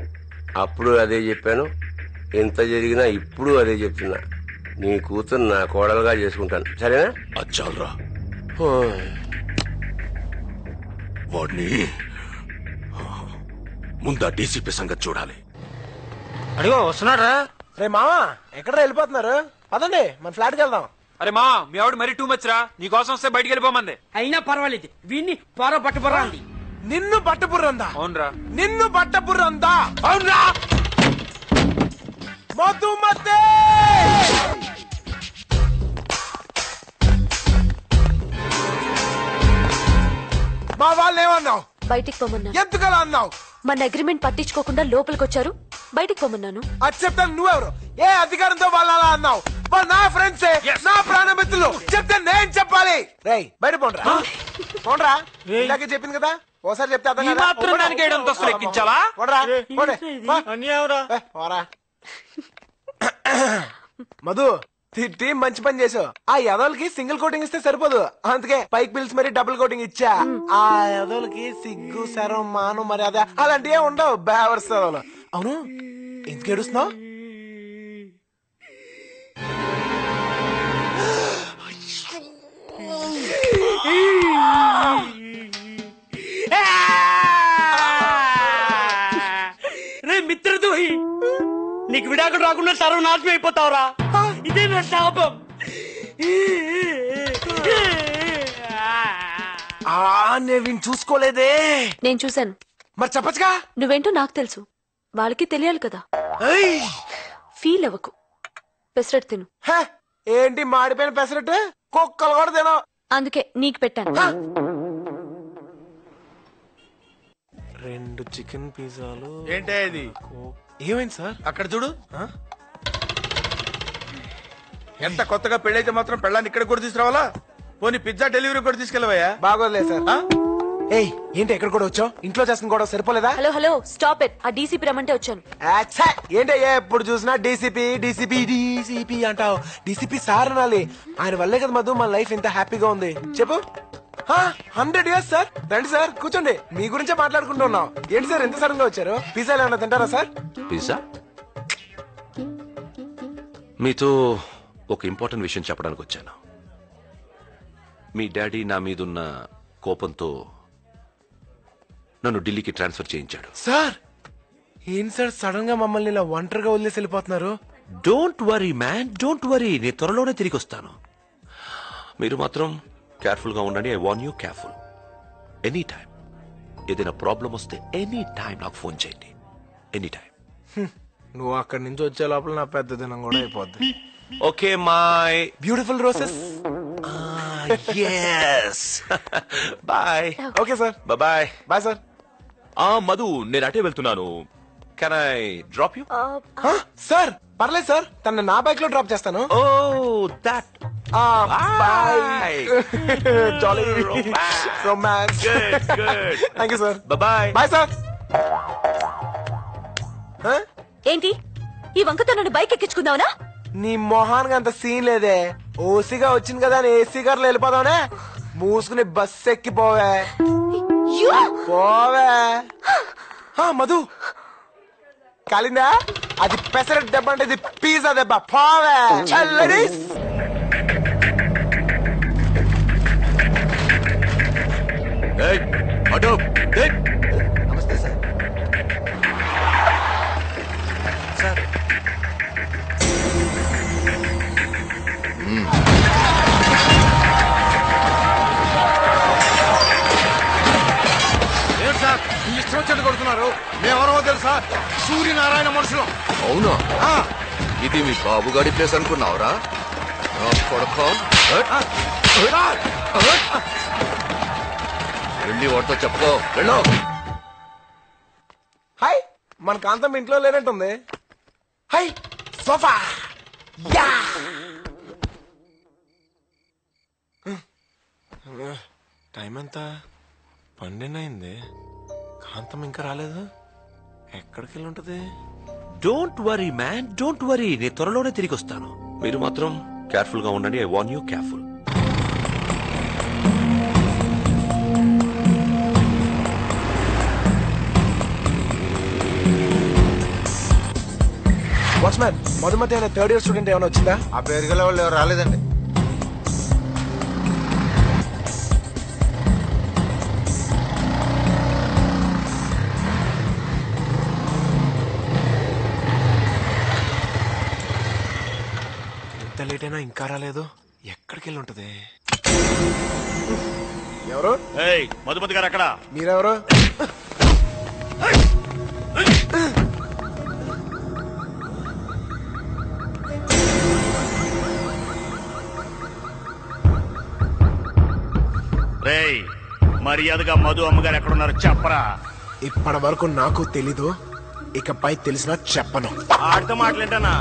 అప్పుడు అదే చెప్పాను, ఎంత జరిగినా ఇప్పుడు అదే చెప్తున్నా. నీ కూతురు నా కోడలుగా చేసుకుంటాను, సరేనా? అచ్చాలరా, వాడిని ముందా డీసీపీ సంగతి చూడాలి. అడిగో వస్తున్నారా? రే మామా, ఎక్కడ వెళ్ళిపోతున్నారు? పదండి మన ఫ్లాట్కి వెళ్దాం. అరే మా, మీ ఆవిడ మరీ టూ మచ్ రా. నీకోసం వస్తే బయటికి వెళ్ళిపోమంది. అయినా పర్వాలేదు, వీడిని పోర పట్టుబర్రా అంది. నిన్ను పట్టపుర్రందా? అవునరా. నిన్ను పట్టపుర్రందా? అవునరా. మధుమతే, మా వాళ్ళు ఏమన్నావు? బయటికి పొమ్మన్నా. ఎందుకలా అన్నావు? మన అగ్రిమెంట్ పట్టించుకోకుండా లోపలికి వచ్చారు, బయటికి పొమ్మన్నాను. అది చెప్తాను. నువ్వెవరు? ఏ అధికారంతో వాళ్ళు అలా అన్నావు? వాళ్ళు నా ఫ్రెండ్సే, నా ప్రాణమిత్రులు. చెప్తే నేను చెప్పాలి. రేయ్ బయట పోండ్రా, పోండ్రా. ఇలాగే చెప్పింది కదా, ఓసారి చెప్తే అర్థం కదా. మాత్రం దానికి 7 అంతస్తులు ఎక్కించాలా? మధు, టీం మంచి పని చేసావు. ఆ యదవులకి సింగిల్ కోటింగ్ ఇస్తే సరిపోదు, అందుకే పైకి పిలిచి మరి డబుల్ కోటింగ్ ఇచ్చా. ఆ యదవులకి సిగ్గు, శరం, మాను, మర్యాద అలాంటివే ఉండవు. బేవర్స్ యదవులు. అవును, ఎందుకు ఏడుస్తున్నావు? విడాకులు రాకుండా సర్వనాశనం అయిపోతావురా. ఇదే నా శాపం. నేను చూసుకోలేదే. నేను చూశాను. మరి చెప్పచ్చుగా. నువ్వేంటో నాకు తెలుసు, వాళ్ళకి తెలియాలి కదా. ఫీల్ అవ్వకు, పెసరట్టు తిను. ఏంటి మాడిపోయిన పెసరట్టు? కుక్కలు కూడా తినవు. అందుకే నీకు పెట్టాను. 2 చికెన్ పిజ్జాలు. ఏంటే ఇది? ఏమైంది సార్? అక్కడ చూడు. ఎంత కొత్తగా పెళ్ళైతే మాత్రం పెళ్ళాన్ని ఇక్కడ కూడా తీసుకురావాలా? పోనీ పిజ్జా డెలివరీ కూడా తీసుకెళ్ళవయ్యా? బాగోలేదు సార్. ఏయ్ ఏంటి ఎక్కడ కూడా వచ్చావు? ఇంట్లో చేస్తున్న కూడా సరిపోలేదా? Hello hello stop it. ఆ డీసీపీ రమ్మంటే వచ్చాను. ఏంటి ఎప్పుడు చూసినా డీసీపీ డీసీపీ డీసీపీ అంటావు? డీసీపీ సార్ అనాలి. ఆయన వల్లే కదా మధు మన లైఫ్ ఎంత హ్యాపీగా ఉంది. చెప్పు. 100 years సార్. రండి సార్ కూర్చోండి. మీ గురించే మాట్లాడుకుంటున్నాం. ఏంటి సార్ ఎంత సడన్ గా వచ్చారు? పిజ్జాలు ఏమన్నా తింటారా సార్? పిజ్జా? మీతో ఒక ఇంపార్టెంట్ విషయం చెప్పడానికి వచ్చాను. మీ డాడీ నా మీదున్న కోపంతో నన్ను ఢిల్లీకి ట్రాన్స్ఫర్ చేయించాడు. సార్ ఏం సార్ సడన్ గా మమ్మల్ని ఇలా ఒంటరిగా వదిలేసి వెళ్ళిపోతున్నారు? Don't worry man, don't worry. నేను త్వరలోనే తిరిగి వస్తాను. మీరు మాత్రం కేర్ఫుల్ గా ఉండండి. I warn you, careful. Any time ఏదైనా ప్రాబ్లం వస్తే ఎనీ టైం నాకు ఫోన్ చేయండి. Any time. నువ్వు అక్కడి నుంచి వచ్చే లోపల నా పెద్ద దినం కూడా అయిపోద్ది. Okay my beautiful roses. yes. Bye. Okay sir. Bye. Bye sir. Madhu నేను అటే వెళ్తున్నాను. Can I drop you? Sir పర్లేదు సార్, తన నా బైక్ లో డ్రాప్ చేస్తాను. Oh that. Bye. Jolly romance. Thank you sir. Bye. Bye sir. ఏంటి ఈ వంకతో నన్ను బైక్ ఎక్కించుకుందావునా? నీ మొహానికి అంత సీన్ లేదే. ఓసీగా వచ్చింది కదా అని ఏసీ కార్లో వెళ్ళిపోదావునే. మూసుకుని బస్ ఎక్కిపోవే. పోవే. మధు కాలిందా? అది పెసరట్ దెబ్బ అంటే ఇది పిజ్జా దెబ్బ. పోవే చల్లడి. నమస్తే సార్. సార్ ఏంటి సార్ ఇష్టం వచ్చేట్టు కొడుతున్నారు? మేమెవరో తెలుసా? సూర్యనారాయణ మనుషులు. అవునా? ఇది మీ బాబుగాడి ప్లేస్ అనుకున్నావురా? వెళ్ళి వాడితో చెప్పుకో. వెళ్ళు. హాయ్, మన కాంతం ఇంట్లో లేనట్టుంది. Hi sofa. యా టైం ఎంత? 12 అయింది. కాంతం ఇంకా రాలేదు. ఎక్కడికి వెళ్ళి ఉంటది? Don't worry man, don't worry. నేను త్వరలోనే తిరిగి వస్తాను. మీరు మాత్రం కేర్ఫుల్ గా ఉండండి. I warn you, careful. Watchman, Madhumathi అనే 3rd year స్టూడెంట్ ఏమైనా వచ్చిందా? ఆ పేరు గల వాళ్ళు ఎవరు రాలేదండి. ఎంత లేట్ అయినా ఇంకా రాలేదు. ఎక్కడికి వెళ్ళి ఉంటది? ఎవరు? మధుమతి గారు అక్కడ. మీరెవరు? రేయ్, మర్యాదగా మధు అమ్మగారు ఎక్కడున్నారు చెప్పరా. ఇప్పటి వరకు నాకు తెలీదు, ఇకపై తెలిసినా చెప్పను. ఆడితో మాట్లాంటానా?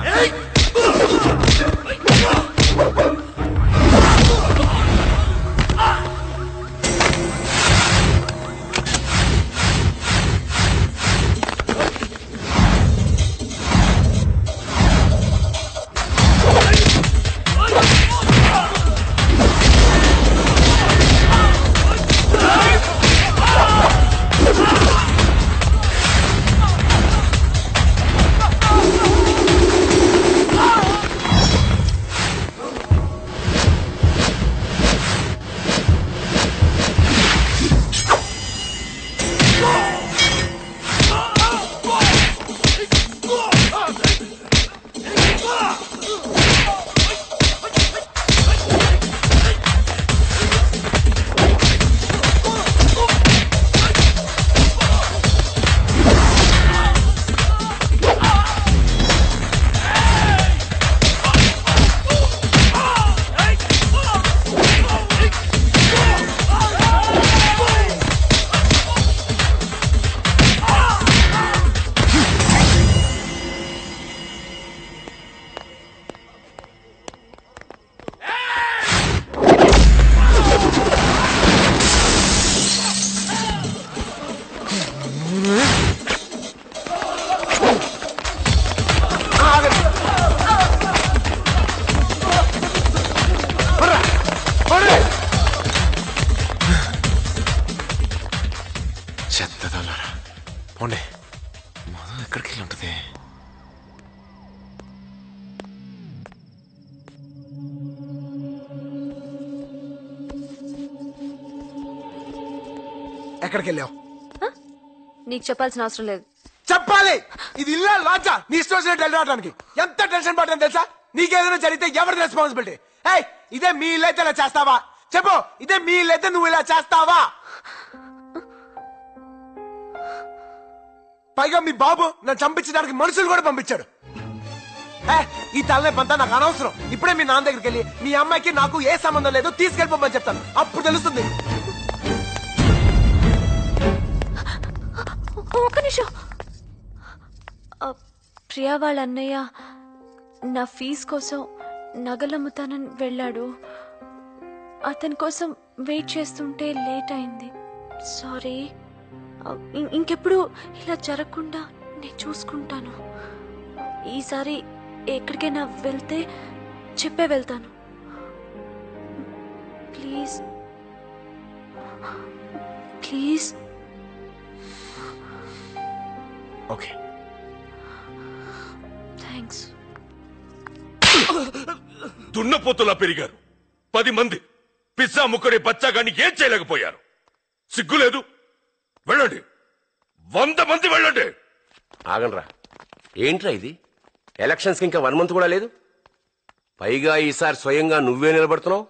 ఉండే మధు ఎక్కడికి వెళ్ళి ఉంటుంది? ఎక్కడికి వెళ్ళావు? నీకు చెప్పాల్సిన అవసరం లేదు. చెప్పాలి. ఇది ఇల్లా లాడ్జా? నీ ఇష్టం వచ్చినట్టు వెళ్ళడానికి ఎంత టెన్షన్ పడ్డాను తెలుసా? నీకేదైనా జరిగితే ఎవరి రెస్పాన్సిబిలిటీ? ఏయ్, ఇదే మీ ఇల్లు అయితే ఇలా చేస్తావా? చెప్పు, ఇదే మీ ఇల్లు అయితే నువ్వు ఇలా చేస్తావా? పైగా మీ బాబు నన్ను చంపించడానికి మనుషులు కూడా పంపించాడు. ఈ తలనే పంతా నాకు అనవసరం. ఇప్పుడే మీ నాన్న దగ్గరికి వెళ్ళి మీ అమ్మాయికి నాకు ఏ సంబంధం లేదు, తీసుకెళ్ళిపోమని చెప్తాను. అప్పుడు తెలుస్తుంది. ఒక్క నిమిషం. ప్రియా వాళ్ళ అన్నయ్య నా ఫీజు కోసం నగలమ్ముతానని వెళ్ళాడు. అతని కోసం వెయిట్ చేస్తుంటే లేట్ అయింది. సారీ. ఇంకెప్పుడు ఇలా జరగకుండా నేను చూసుకుంటాను. ఈసారి ఎక్కడికైనా వెళ్తే చెప్పే వెళ్తాను. Please please. Okay, thanks. దున్నపోతులా పెరిగారు. 10 మంది పిజ్జా ముక్కడే బచ్చాగాని ఏం చేయలేకపోయారు. సిగ్గులేదు? వెళ్ళండి, 100 మంది వెళ్ళండి. ఆగండ్రా, ఏంట్రా ఇది? ఎలక్షన్స్ కి ఇంకా 1 మంత్ కూడా లేదు. పైగా ఈసారి స్వయంగా నువ్వే నిలబడుతున్నావు.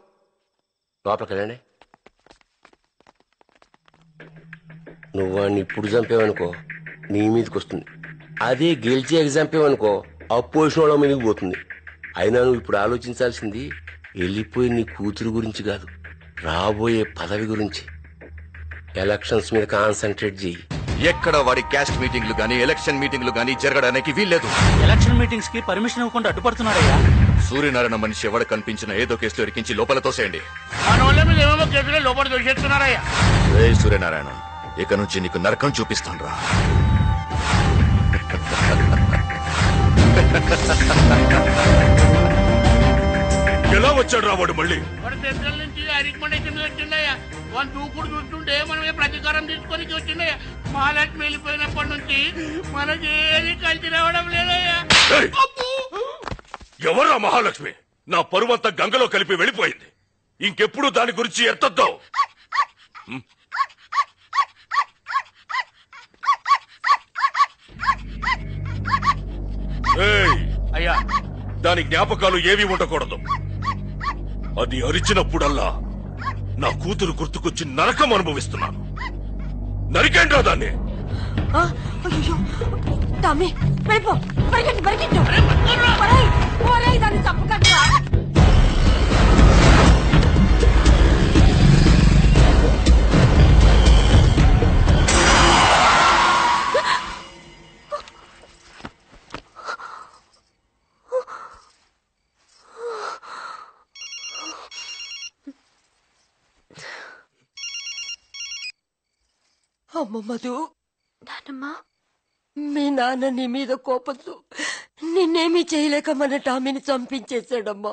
లోపలికి వెళ్ళండి. నువ్వు వాడిని ఇప్పుడు చంపేవనుకో నీ మీదకి వస్తుంది. అదే గెలిచి చంపేవనుకో అపోజిషన్ వాళ్ళ మీదకి పోతుంది. అయినా నువ్వు ఇప్పుడు ఆలోచించాల్సింది వెళ్ళిపోయి నీ కూతురు గురించి కాదు, రాబోయే పదవి గురించి. ఎలక్షన్స్ మీద కాన్సన్ట్రేట్ చేయి. ఎక్కడ వాడి క్యాస్ట్ మీటింగ్లు గానీ ఎలక్షన్ మీటింగ్లు గానీ జరగడానికి వీల్లేదు. ఎలక్షన్ మీటింగ్స్ కి పర్మిషన్ ఇవ్వకుండా అడ్డుపడుతున్నాడయ్యా. సూర్యనారాయణ మనిషి ఎవడ కనిపించిన ఏదో కేసులో ఇరికించి లోపల తోసేయండి. లోపల దొరికేస్తున్నారయ్యా. సూర్యనారాయణ, ఇక నుంచి నీకు నరకం చూపిస్తాను రా. ఎలా వచ్చాడు రా వాడు? మళ్ళీ సెంట్రల్ నుంచి రికమెండేషన్ వచ్చిందయ్యా. వాళ్ళు దూకుడు చూస్తుంటే మనమే ప్రతీకారం తీసుకొని వచ్చిందయ్యా. మహాలక్ష్మి వెళ్ళిపోయినప్పటి నుంచి మనకి ఏది కలిసి రావడం లేదయ్యా. ఎవరా మహాలక్ష్మి? నా పరువంతా గంగలో కలిపి వెళ్ళిపోయింది. ఇంకెప్పుడు దాని గురించి ఎత్తద్దు. అయ్యా, దాని జ్ఞాపకాలు ఏవి ఉండకూడదు. అది అరిచినప్పుడల్లా నా కూతురు గుర్తుకొచ్చి నరకం అనుభవిస్తున్నాను. నరికేంట్రా దాన్ని? టామీ, వెళ్ళిపో. పరిగెట్టు, పరిగెట్టు. ఒరేయ్, ఒరేయ్, దాన్ని చంపకట్రా. అమ్మ మధు, నాన్నమ్మా, మీ నాన్న నీ మీద కోపంతో నిన్నేమీ చేయలేక మన టామీని చంపించేశాడమ్మా.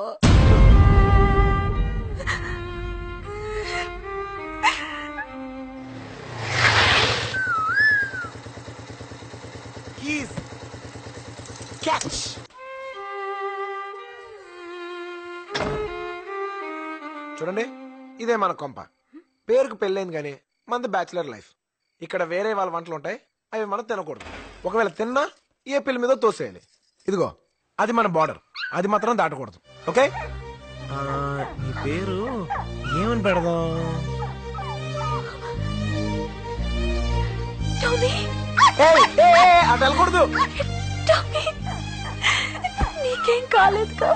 చూడండి, ఇదే మన కొంప. పేరుకు పెళ్ళైంది కానీ మనది బ్యాచులర్ లైఫ్. ఇక్కడ వేరే వాళ్ళ వంటలు ఉంటాయి, అవి మనం తినకూడదు. ఒకవేళ తిన్నా ఏ పిల్ల మీద తోసేయాలి. ఇదిగో అది మన బార్డర్, అది మాత్రం దాటకూడదు. ఓకే? నీ పేరు ఏమని పెడదాం? అటు వెళ్ళకూడదు. నీకేం కాలేదు.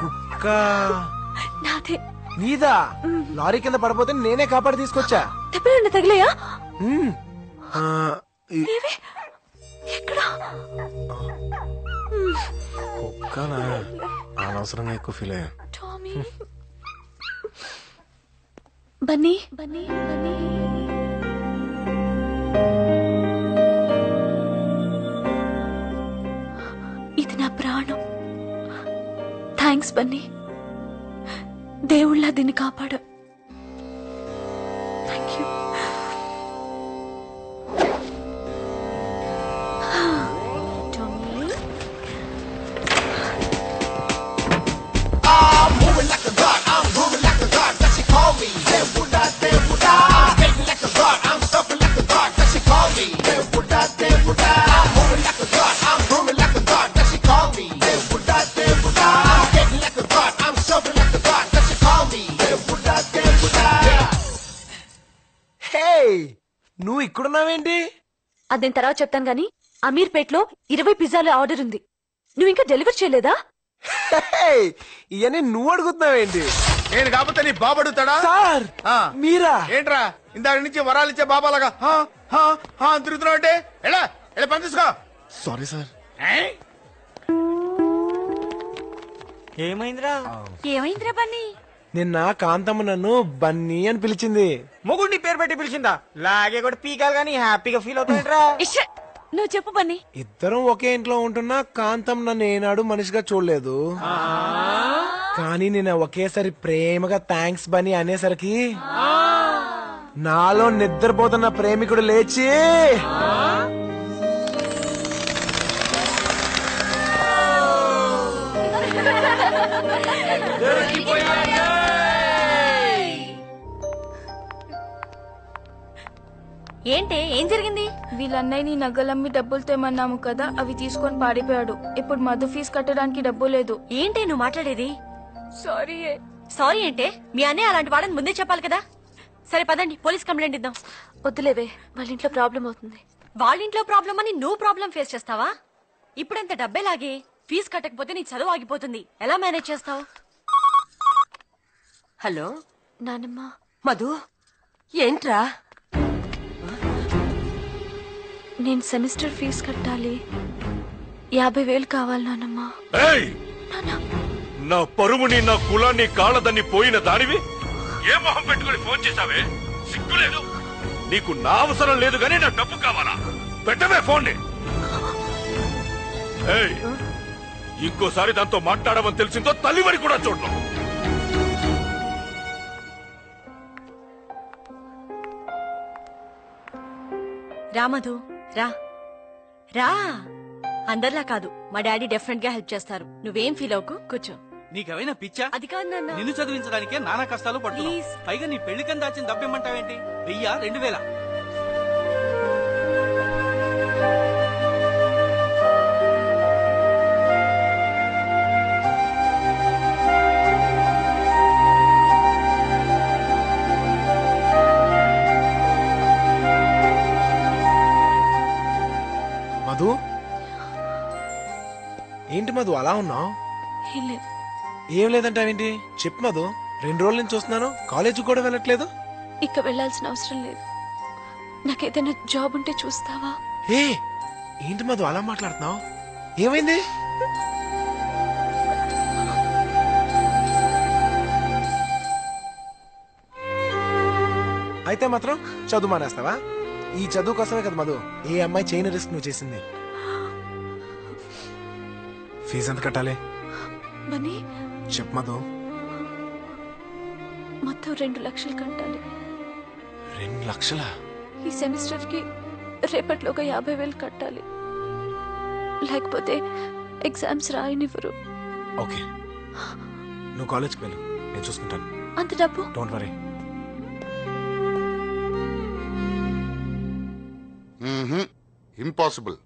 కుక్క నాదే. నీదా? లారీ కింద పడిపోతే నేనే కాపాడి తీసుకొచ్చా. దెబ్బలు తగిలేయా? కుక్కనా? అనవసరంగా ఎక్కువ ఫీల్ అయ్యా. బన్నీ, బన్నీ, బన్నీ. ఇది నా ప్రాణం. థ్యాంక్స్ బన్నీ. దేవుళ్ళ దీన్ని కాపాడు. Thank you. నువ్వు ఇక్కడున్నావేంటి? అది నేను తర్వాత చెప్తాను గానీ అమీర్పేట్లో 20 పిజ్జాల ఆర్డర్ ఉంది. నువ్వు ఇంకా డెలివరీ చేయలేదా? ఇవన్నీ నువ్వు అడుగుతున్నావేంటి? నేను కాకపోతే నీ బాబు అడుగుతాడా? సార్ మీరా? ఏంట్రా ఇందాక నుంచి వరాలు ఇచ్చే బాబాలాగా తిరుగుతున్నావు అంటే? ఎలా ఎలా పని తీసుకో. Sorry sir. ఏమైందిరా? ఏమైందిరా బన్నీ? నిన్న కాంతమ్మ నన్ను బన్నీ అని పిలిచింది. మొగుడిని పేరు పెట్టి పిలిచిందా? లాగే కూడా పీకాలు గానీ హ్యాపీగా ఫీల్ అవుతాయంట్రా. నువ్వు చెప్పు బన్నీ. ఇద్దరం ఒకే ఇంట్లో ఉంటున్నా కాంతం నన్ను ఏనాడు మనిషిగా చూడలేదు. కానీ నేను ఒకేసారి ప్రేమగా థ్యాంక్స్ బన్నీ అనేసరికి నాలో నిద్రపోతున్న ప్రేమికుడు లేచి ఏంటి ఏం జరిగింది? వీళ్ళన్నయ్యని నగలమ్మి డబ్బులు తెమ్మన్నాము కదా, అవి తీసుకొని పారిపోయాడు. ఇప్పుడు మధు ఫీజు కట్టడానికి డబ్బు లేదు. ఏంటి నువ్వు మాట్లాడేది? సారీ. సారీ ఏంటే? మీ అన్నయ్య అలాంటి వాడని ముందే చెప్పాలి కదా. సరే పదండి పోలీస్ కంప్లైంట్ ఇద్దాం. వద్దులేవే, వాళ్ళ ఇంట్లో ప్రాబ్లం అవుతుంది. వాళ్ళ ఇంట్లో ప్రాబ్లం అని నువ్వు ప్రాబ్లం ఫేస్ చేస్తావా? ఇప్పుడంత డబ్బే లాగే ఫీజు కట్టకపోతే నీ చదువు ఆగిపోతుంది. ఎలా మేనేజ్ చేస్తావు? హలో నానమ్మ. మధు ఏంట్రా? నేను సెమిస్టర్ ఫీజు కట్టాలి. 50,000 కావాలి నానమ్మ. నా పరువుని నా కులాన్ని కాళ్ళదని పోయిన దానివి ఏ మొహం పెట్టుకుని ఫోన్ చేశావే? సిగ్గులేదు నీకు? నా అవసరం లేదు గానీ నా డబ్బు కావాలా? పెట్టవే ఫోన్. ఇంకోసారి దాంతో మాట్లాడమని తెలిసిందో తల్లివరి కూడా చూడను. రామధు రా రా. అందరిలా కాదు, మా డాడీ డెఫినెట్ గా హెల్ప్ చేస్తారు. నువ్వేం ఫీల్ అవ్వకు, కూర్చో. నీకేమైనా పిచ్చా? అది కాదు నాన్న. నిన్ను చదివించడానికే నానా కష్టాలు పడుతున్నావు. పైగా నీ పెళ్లికని దాచిన డబ్బేమంటావేంటి? 1000, 2000? మధు ఏంటి మధు అలా ఉన్నావు? ఏం లేదంటావేంటి? చెప్పు మధు. 2 రోజుల నుంచి చూస్తున్నాను, కాలేజీ కూడా వెళ్ళట్లేదు. ఇక వెళ్లాల్సిన అవసరం లేదు. నాకేదైనా జాబ్ ఉంటే చూస్తావా? ఏంటి మధు అలా మాట్లాడుతున్నావు? ఏమైంది? అయితే మాత్రం చదువు మానేస్తావా? ఈ చదువు కోసమే కదా మధు ఏ అమ్మాయి చేయని రిస్క్ నువ్వు చేసింది. ఫీజు ఎంత కట్టాలి? మనీ చెప్పు మధు. మొత్తం 2 లక్షలు కట్టాలి. 2 లక్షలా? ఈ సెమిస్టర్ కి రేపట్లోగా 50,000 కట్టాలి. లేకపోతే ఎగ్జామ్స్ రాయనివ్వరు. ఓకే, నువ్వు కాలేజ్కి వెళ్ళు, నేను చూసుకుంటాను. అంత డబ్బు? Don't worry. ఇంపాసిబుల్,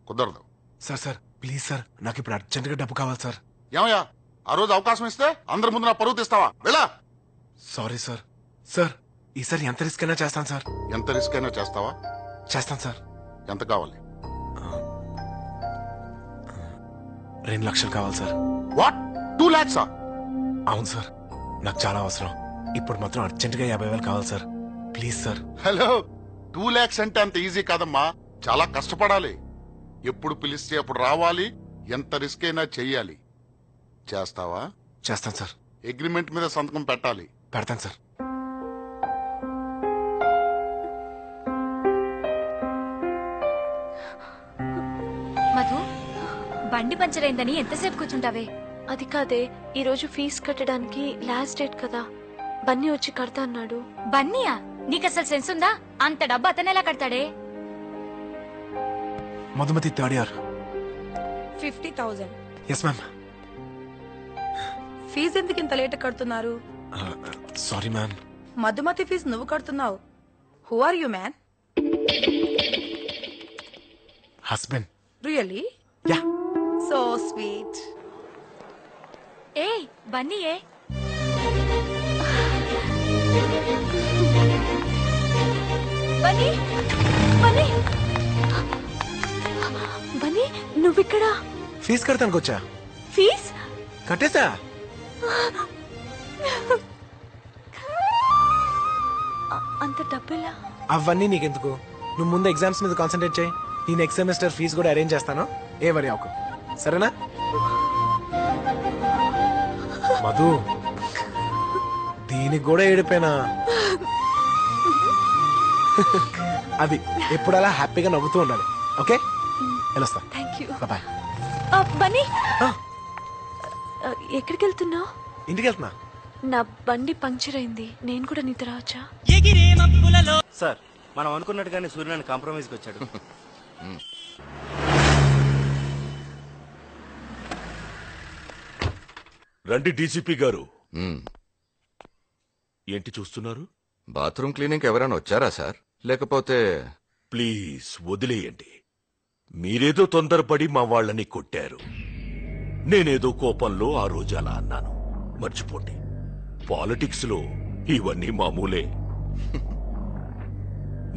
కుదరదు. సార్ ప్లీజ్ సార్, నాకు ఇప్పుడు అర్జెంట్ గా డబ్బు కావాలి సార్. ఏమయ్యా, ఆ రోజు అవకాశం ఇస్తే అందరి ముందు నా పరువు తీస్తావా? వెళ్ళా. Sorry sir. సార్ ఈసారి ఎంత రిస్క్ అయినా చేస్తాను సార్. ఎంత రిస్క్ అయినా చేస్తావా? చేస్తాను సార్. ఎంత కావాలి? 2 లక్షలు కావాలి సార్. What, 2 lakhs? అవును సార్, నాకు చాలా అవసరం. ఇప్పుడు మాత్రం అర్జెంట్ గా 50,000 కావాలి sir. Please sir. Hello, 2 lakhs అంటే అంత ఈజీ కాదమ్మా, చాలా కష్టపడాలి. ఎప్పుడు పిలిస్తే అప్పుడు రావాలి, ఎంత రిస్క్ అయినా చెయ్యాలి. చేస్తావా? చేస్తాను సార్. అగ్రిమెంట్ మీద సంతకం పెట్టాలి. పెడతాను సార్. మధు, బండి పంచర్ అయిందని ఎంతసేపు కూర్చుంటావే? అది కాదే, ఈ రోజు ఫీజు కట్టడానికి లాస్ట్ డేట్ కదా. బన్నీ వచ్చి కడతా అన్నాడు. బన్నీయా? నీకు అసలు సెన్స్ ఉందా? అంత డబ్బు అతను ఎలా కడతాడే? Madhumati 3rd year. 50,000. Yes ma'am. Fee ఎందుకు ఇంత లేట్ కడుతున్నారు? Sorry ma'am. మధుమతి ఫీజు నువ్వు కడుతున్నావు. Who are you man? Husband. Really? Yeah. So sweet. ఏ బన్నీయే? బన్నీ బన్నీ బన్నీ బన్నీ నువ్విక్కడా? ఫీజు కడతానికి వచ్చా. ఫీజ్ కట్టేసా. అంత డబ్బులా? అవన్నీ నీకెందుకు, నువ్వు ముందు ఎగ్జామ్స్ మీద కాన్సన్ట్రేట్ చేయి. ఈ నెక్స్ట్ సెమిస్టర్ ఫీజు కూడా అరేంజ్ చేస్తాను, ఏ వరి అవకు, సరేనా? మధు, దీనికి కూడా ఏడిపోయినా. అది ఎప్పుడు అలా హ్యాపీగా నవ్వుతూ ఉండాలి. ఓకే, వెళ్ళొస్తా. Thank you. బాయ్. బన్నీ ఎక్కడికి వెళ్తున్నావు? ఇంటికి వెళ్తున్నా. నా బండి పంక్చర్ అయింది, నేను కూడా నీతో రావచ్చా? సార్, మనం అనుకున్నట్టుగానే సూర్యనారాయణ కాంప్రమైజ్కి వచ్చాడు. రండి డీసీపీ గారు. ఏంటి చూస్తున్నారు? బాత్రూమ్ క్లీనింగ్ ఎవరైనా వచ్చారా సార్? లేకపోతే ప్లీజ్ వదిలేయండి. మీరేదో తొందరపడి మా వాళ్ళని కొట్టారు. నేనేదో కోపంలో ఆ రోజు అలా అన్నాను, మర్చిపోండి. పాలిటిక్స్ లో ఇవన్నీ మామూలే.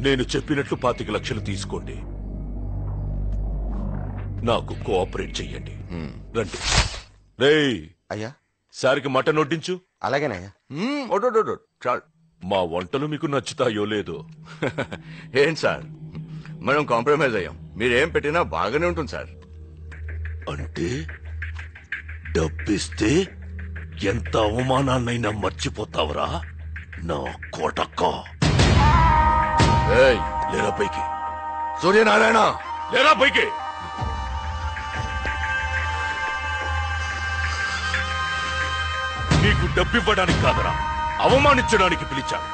నేను చెప్పినట్లు 25 లక్షలు తీసుకోండి, నాకు కోఆపరేట్ చెయ్యండి. రండి. రేయ్ అయ్యా, సార్కి మటన్ వడ్డించు. అలాగేనయ్యా. చాలు. మా వంటలు మీకు నచ్చుతాయో లేదో. ఏం సార్, మనం కాంప్రమైజ్ అయ్యాం. మీరేం పెట్టినా బాగానే ఉంటుంది సార్. అంటే డబ్బిస్తే ఎంత అవమానాన్నైనా మర్చిపోతావరా నా కోటక్క? లేరా పైకి. సూర్యనారాయణ, లేరా పైకి. నీకు డబ్బివ్వడానికి కాదరా, అవమానించడానికి పిలిచాను.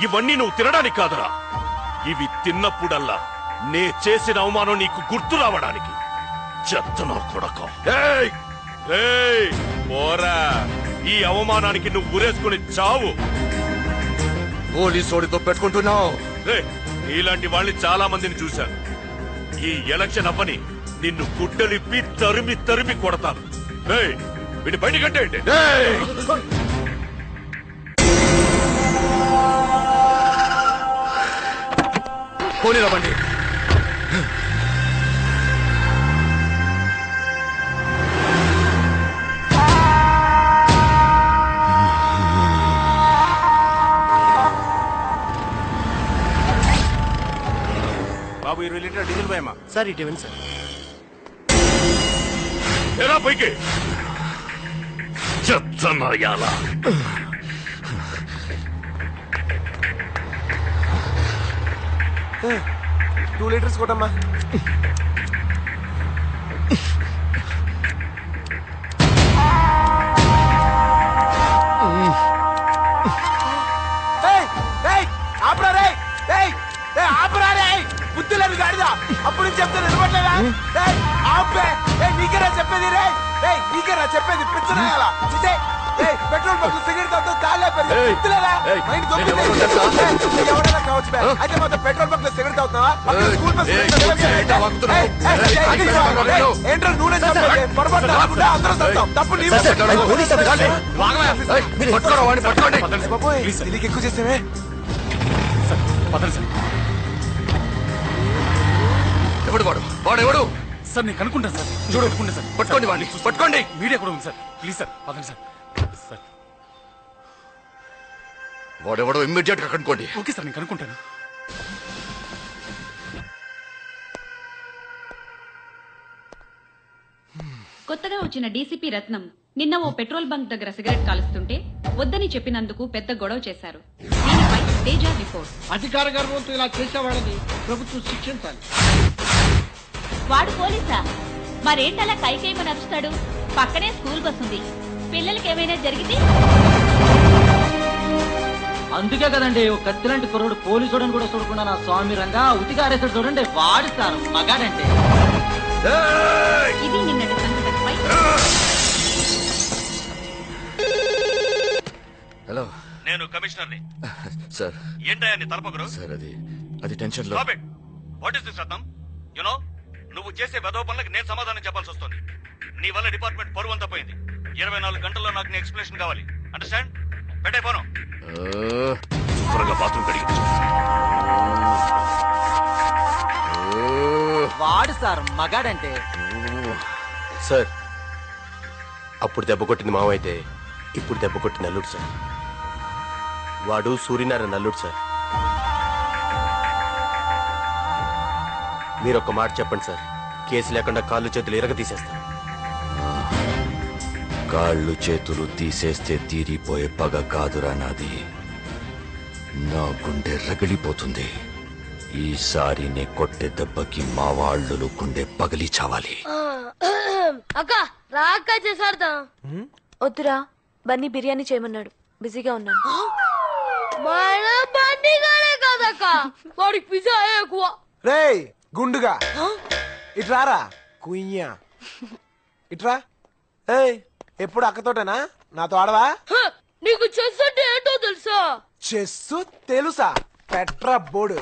ఇవన్నీ నువ్వు తినడానికి కాదరా, ఇవి తిన్నప్పుడల్లా నే చేసిన అవమానం నీకు గుర్తు రావడానికి. చెత్త నా కొడక. పోరా, ఈ అవమానానికి నువ్వు ఉరేసుకుని చావు. పోలీసోడితో పెట్టుకుంటున్నావు. ఇలాంటి వాళ్ళని చాలా మందిని చూశాను. ఈ ఎలక్షన్ అవ్వని నిన్ను గుడ్డలిప్పి తరిమి తరిమి కొడతాను. వీడి బయట కట్టేయండి. పోనీరా బండి. బాబు 20 లీటర్ డీజిల్ పోయమ్మా. సార్ ఇటు ఇవ్వండి సార్. ఎలా పైకి చెత్తనాయాల. 2 లీటర్స్ కొట్టమ్మా. బుద్ధి లేదు గాడిదా, అప్పుడు చెప్తే నిలబడలేదా? ఆపే, నీకేనా చెప్పేది? రే నీకేనా చెప్పేది? పిచ్చనాయాలా? పెట్రోల్ బంక్ సిగరెట్ తాగుతూ కాలే ఎవరైనా కావచ్చు. అయితే మాత్రం పెట్రోల్ బంక్ లో సిగరెట్ తాగుతావా? స్కూల్ బస్ ఏంట్రా నూనె పొరపాటు అందరూ చదువుతాం. తప్పు నీ నీకు ఎక్కువ చేసేవే. ఎవడు వాడు? వాడెవడు సార్? నేను కనుక్కుంటాను సార్. చూడకుండా సార్. పట్టుకోండి వాడిని, పట్టుకోండి. మీడియా కూడా ఉంది సార్. ప్లీజ్ సార్, పదండి సార్. వాడెవడో ఇమ్మీడియట్ గా కనుక్కోండి. ఓకే సార్, నేను కనుక్కుంటాను. కొత్తగా వచ్చిన డీసీపీ రత్నం నిన్న ఓ పెట్రోల్ బంక్ దగ్గర సిగరెట్ కాలుస్తుంటే వద్దని చెప్పినందుకు పెద్ద గొడవ చేశారు. దీనిపై తేజ రిపోర్ట్. అధికార గర్వంతో ఇలా చేసేవాళ్ళని ప్రభుత్వం శిక్షించాలి. వాడు పోలీసా? మరేంటలా కైకేయమని నడుస్తాడు? పక్కనే స్కూల్ బస్ ఉంది. పిల్లలకి ఏమైనా జరిగింది? అందుకే కదండి ఒక కత్తిలాంటి కుర్రోడు పోలీసుడని కూడా చూడకుండా నా స్వామి రంగా ఉతిగా ఆరేసాడు. చూడండి, వాడుతారు మగాడంటే. ఇది నిన్నటి సంఘటనపై. హలో, నేను కమిషనర్ని. సార్ ఏంటయ్యా నీ తలపగురు? సార్ అది టెన్షన్ లో. What is this Ratnam? You know నువ్వు చేసే వెధవ పనులకు నేను సమాధానం చెప్పాల్సి వస్తుంది. నీ వల్ల డిపార్ట్మెంట్ పరువు అంతా పోయింది. 24 గంటల్లో నాకు నీ ఎక్స్ప్లెనేషన్ కావాలి. అండర్స్టాండ్? పెట్టే పోను. త్వరగా బాత్రూమ్ కడిగి సార్ మగాడంటే. సార్ అప్పుడు దెబ్బ కొట్టింది మావ అయితే ఇప్పుడు దెబ్బ కొట్టింది అల్లుడు సార్. వాడు సూర్యనారాయణ అల్లుడు సార్. మీరు ఒక్క మాట చెప్పండి సార్, కేసు లేకుండా కాళ్ళు చేతులు ఎరగ తీసేస్తాను. కాళ్ళు చేతులు తీసేస్తే తీరిపోయే పగ కాదురా నాది, నా గుండె రగిలిపోతుంది. ఈసారి నే కొట్టే దెబ్బకి మా వాళ్ళు గుండె పగిలి చావాలి. అక్క రా అక్క చేసాడదాం. వద్దురా, బన్నీ బిర్యానీ చేయమన్నాడు, బిజీగా ఉన్నాను. మన బండిగానే కాదక్క, వాడికి పిజ్జా ఎక్కువ. రేయ్ గుండుగా ఇట్రారా కుయ్యా ఇట్రా. ఏయ్ ఎప్పుడు అక్కతోటేనా, నాతో ఆడవా? నీకు చెస్ అంటే ఏంటో తెలుసా? చెస్సు తెలుసా? Petra board.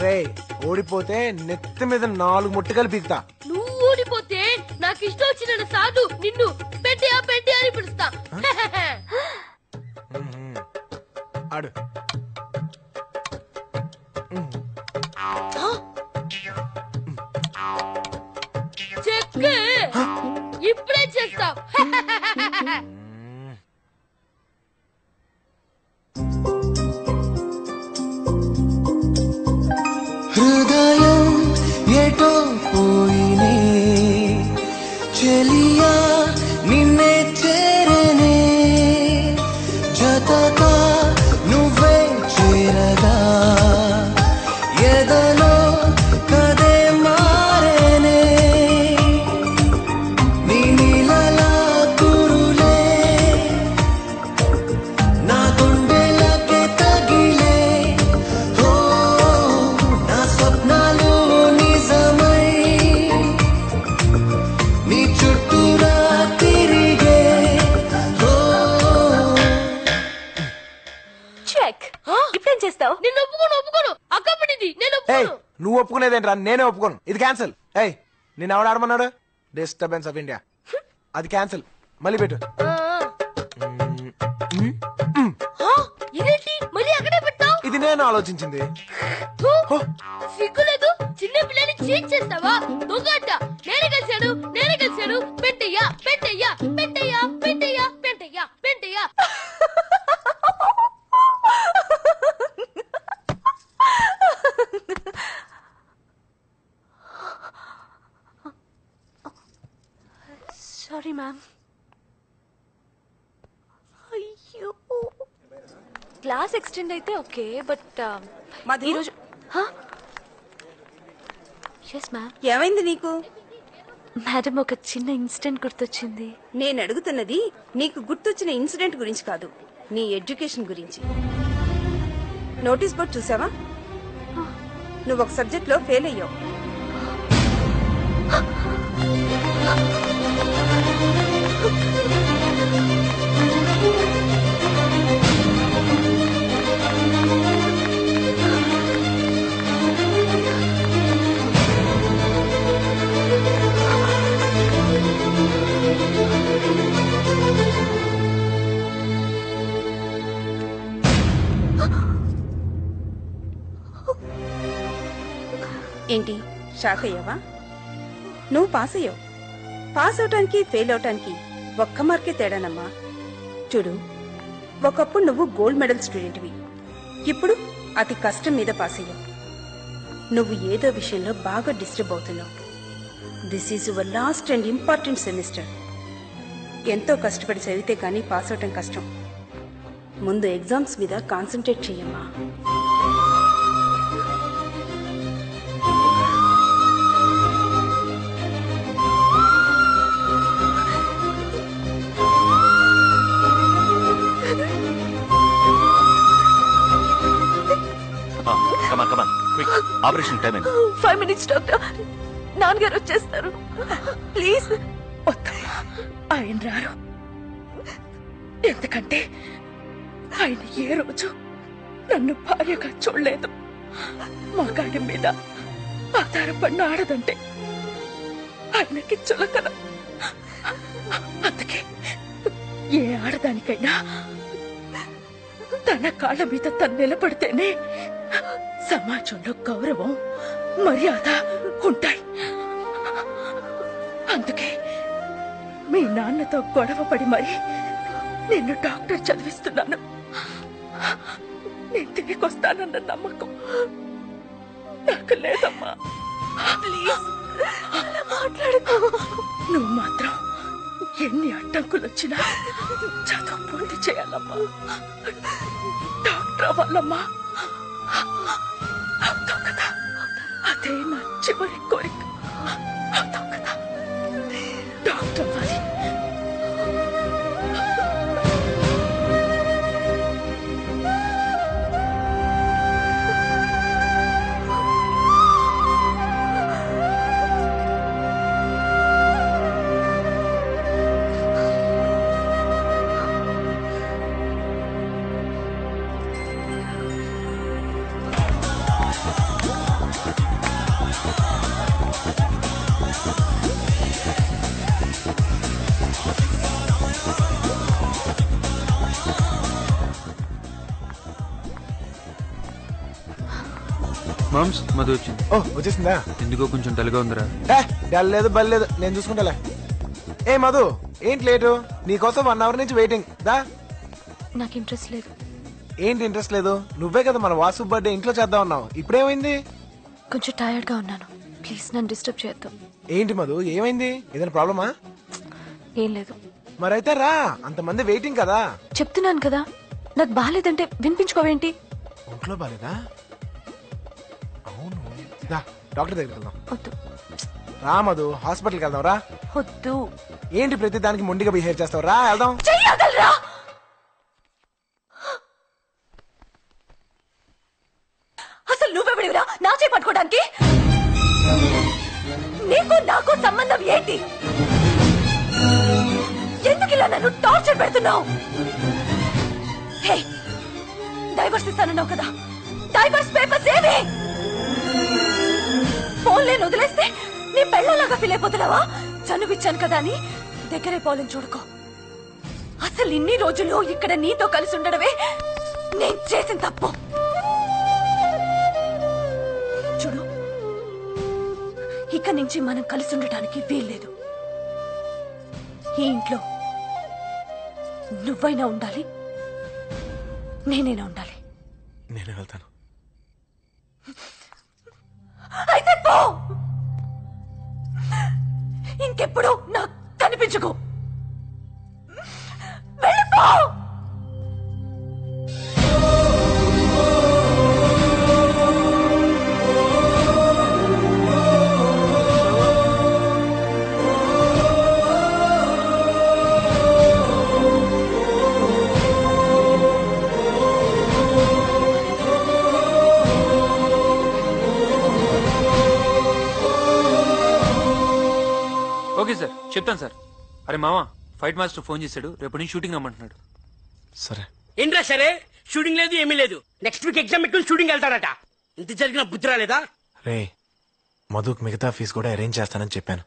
రేయ్ ఓడిపోతే నెత్తి మీద 4 ముట్టకలు పీకుతా. నువ్వు ఓడిపోతే నాకు ఇష్టం వచ్చిన సాధు నిన్ను పెట్టియా పెట్టి అని పిలుస్తా. ఆడు చెక్కే ఇప్పుడే చేస్తావు. హృదయం ఎటో పోయినే చెలియా నిన్నే చేరనే జతగా నువ్వే చేరగా ఎదలో కదే మారేనే నీ నీలలా కురులే నా గుండెలకే తగిలే ఓ నా స్వప్నాలు నిజమై నీ చుట్టూరా తిరిగే ఓ. చెక్ ఇప్పుడేం చేస్తావు? నేను ఒప్పుకోను అక్క పడింది, నేను ఒప్పుకోను. నువ్వు ఒప్పుకునేదేంట్రా, నేనే ఒప్పుకోను. ఇది క్యాన్సిల్. ఏయ్ నేను ఎవడు ఆడమన్నాడు? Disturbance of India. అది క్యాన్సిల్, మళ్ళీ పెట్టు. ఇదేంటి మళ్ళీ అక్కడే పెట్టావు? ఇది నేను ఆలోచించింది. సిగ్గులేదు, చిన్న పిల్లని చీట్ చేస్తావా? దొంగట. నేనే కలిశాను పెట్టయ్యా పెట్టయ్యా పెట్టయ్యా పెట్టయ్యా పెట్టయ్యా పెట్టయ్యా. Sorry ma'am. అయ్యో క్లాస్ ఎక్స్టెండ్ అయితే ఓకే, బట్ ఈరోజు ఎస్ మ్యామ్. ఏమైంది నీకు? మేడం ఒక చిన్న ఇన్సిడెంట్ గుర్తొచ్చింది. నేను అడుగుతున్నది నీకు గుర్తొచ్చిన ఇన్సిడెంట్ గురించి కాదు, నీ ఎడ్యుకేషన్ గురించి. నోటీస్ బోర్డ్ చూసావా? నువ్వు ఒక సబ్జెక్ట్ లో ఫెయిల్ అయ్యావు. ఏంటి షాక్ అయ్యావా? నువ్వు పాస్ అయ్యావు. పాస్ అవటానికి ఫెయిల్ అవటానికి ఒక్క మార్కే తేడానమ్మా. చూడు, ఒకప్పుడు నువ్వు గోల్డ్ మెడల్ స్టూడెంట్వి, ఇప్పుడు అతి కష్టం మీద పాస్ అయ్యావు. నువ్వు ఏదో విషయంలో బాగా డిస్టర్బ్ అవుతున్నావు. This is your last and important semester. ఎంతో కష్టపడి చదివితే కానీ పాస్ అవటం కష్టం. ముందు ఎగ్జామ్స్ మీద కాన్సన్ట్రేట్ చెయ్యమ్మా. Operation time 5 minutes doctor. నాన్నగారు వచ్చేస్తారు, ప్లీజ్. ఆయన రారు, ఎందుకంటే ఆయన ఏ రోజు నన్ను భార్యగా చూడలేదు. మగాడి మీద ఆధారపడిన ఆడదంటే ఆయనకి చులకన. అందుకే ఏ ఆడదానికైనా తన కాళ్ళ మీద తను నిలబడితేనే సమాజంలో గౌరవం మర్యాద ఉంటాయి. అందుకే మీ నాన్నతో గొడవపడి మరి నిన్ను డాక్టర్ చదివిస్తున్నాను. నేను తిరిగి వస్తానన్న నమ్మకం నాకు లేదమ్మా. ప్లీజ్ మాట్లాడుకో. నువ్వు మాత్రం ఎన్ని అడ్డంకులు వచ్చినా చదువు పూర్తి చేయాలమ్మా. డాక్టర్ అవ్వాలమ్మా. అవుతావు కదా, అదే నా చివరి కోరిక. అవుతావు కదా, డాక్టర్ అవ్వాలి. మామ్స్ మధు వచ్చింది. ఓ వచ్చేసిందా? ఎందుకో కొంచెం డల్గా ఉందిరా. డల్ లేదు బల్లేదు, నేను చూసుకుంటాలే. ఏ మధు ఏంటి లేటు? నీకోసం 1 hour నుంచి వెయిటింగ్. దా. నాకు ఇంట్రెస్ట్ లేదు. ఏంటి ఇంట్రెస్ట్ లేదు? నువ్వే కదా మన వాసు బర్త్డే ఇంట్లో చేద్దాం అన్నావు. ఇప్పుడేమైంది? కొంచెం టైర్డ్ గా ఉన్నాను. ప్లీజ్ నన్ను డిస్టర్బ్ చేయొద్దు. ఏంటి మధు ఏమైంది? ఏదైనా ప్రాబ్లమా? ఏం లేదు. మరైతే రా, అంతమంది వెయిటింగ్ కదా. చెప్తున్నాను కదా, నాకు బాగాలేదంటే వినిపించుకోవేంటి? ఒంట్లో బాగాలేదా? అవును, డాక్టర్ దగ్గరికి వెళ్దాం. వద్దు. రా మధు, హాస్పిటల్కి వెళ్దాం. రా. వద్దు. ఏంటి ప్రతి దానికి మొండిగా బిహేవ్ చేస్తావు? రా వెళ్దాం. అసలు నువ్వెవడివిరా నా చేయి పట్టుకోవడానికి? నీకు నాకు సంబంధం ఏంటి? ఎందుకు ఇలా నన్ను టార్చర్ పెడుతున్నావు? హే, డైవర్స్ ఇస్తానన్నావు కదా, డైవర్స్ పేపర్స్ ఏవి? ఫోన్ లేని వదిలేస్తే నీ పెళ్ళలాగా ఫీల్ అయిపోతున్నావా? చనువిచ్చాను కదా అని దగ్గరే పోలని చూడుకో. అసలు ఇన్ని రోజులు ఇక్కడ నీతో కలిసి ఉండడమే నేను చేసిన తప్పు. చూడు, ఇక నుంచి మనం కలిసి ఉండటానికి వీల్లేదు. ఈ ఇంట్లో నువ్వైనా ఉండాలి, నేనైనా ఉండాలి. నేను వెళ్తాను. అయితే పో. ఇంకెప్పుడు నాకు కనిపించుకో. వెళ్ళిపో. ఓకే సార్, చెప్తాను సార్. అరే మామా, ఫైట్ మాస్టర్ ఫోన్ చేశాడు, రేపు నుంచి షూటింగ్ రమ్మంటున్నాడు. సరే. ఏంట్రా సరే? షూటింగ్ లేదు ఏమీ లేదు. నెక్స్ట్ వీక్ ఎగ్జామ్ పెట్టుకుని షూటింగ్ వెళ్తాడట. ఇంత జరిగిన బుద్ధి రాలేదా? రే, మధుకు మిగతా ఫీజు కూడా అరేంజ్ చేస్తానని చెప్పాను.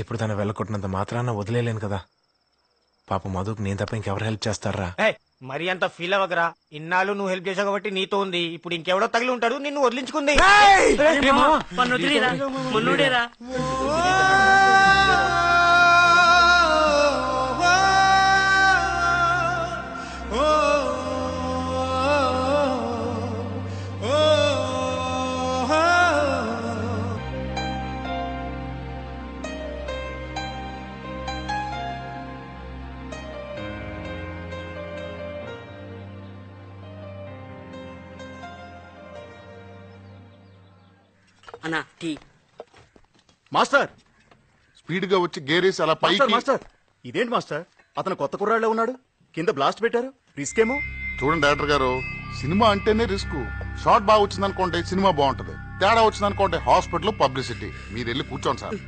ఇప్పుడు తను వెళ్ళకొట్టినంత మాత్రాన వదిలేలేను కదా. పాప మధుకు నేను తప్ప ఇంకెవరు హెల్ప్ చేస్తారా? మరి అంత ఫీల్ అవ్వకరా. ఇన్నాళ్ళు నువ్వు హెల్ప్ చేసావు కాబట్టి నీతో ఉంది. ఇప్పుడు ఇంకెవడో తగిలి ఉంటాడు, నిన్ను వదిలించుకుంది. మొన్నోడేరా. అన్నా టీ. మాస్టర్ స్పీడ్ గా వచ్చి గేరేసి అలా పైకి. మాస్టర్ ఇదేంటి మాస్టర్, అతను కొత్త కుర్రాళ్ళే ఉన్నాడు. కింద బ్లాస్ట్ పెట్టారు, రిస్క్ ఏమో. చూడండి డైరెక్టర్ గారు, సినిమా అంటేనే రిస్క్. షార్ట్ బాగా వచ్చిందనుకోండి సినిమా బాగుంటది, తేడా వచ్చిందనుకోండి హాస్పిటల్ పబ్లిసిటీ. మీరు వెళ్ళి కూర్చోండి సార్.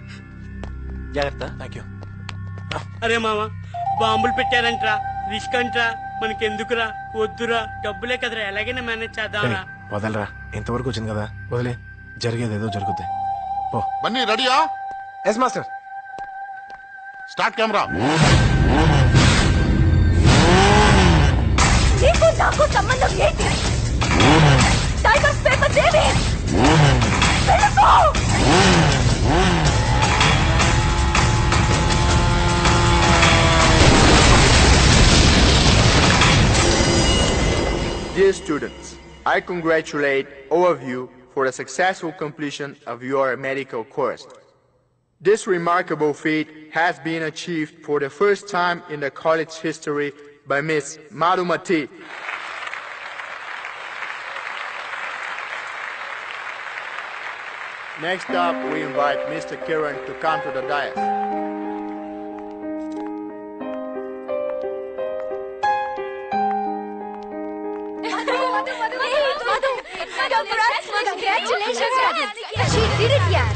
జాగ్రత్త. Thank you. అరే మామ, బాంబులు పెట్టారంట్రా, రిస్క్ అంట్రా. మనకెందుకురా? వద్దురా, డబ్బులే కదరా, ఎలాగైనా మేనేజ్ చేద్దాంరా. వదలరా, ఇంతవరకు వచ్చింది కదా, వదిలే. జరిగేది ఏదో జరుగుద్ది. ఓ బన్నీ రెడీయా? Yes master. Start camera. నీకు నాకు సంబంధం ఏంటి? డైవర్స్ పేపర్స్ ఏవి? Dear students, I congratulate all of you for the successful completion of your medical course. This remarkable feat has been achieved for the first time in the college history by Miss Madhumati. Next up, we invite Mr. Kiran to come to the dais. Congratulations, she did it, yaar.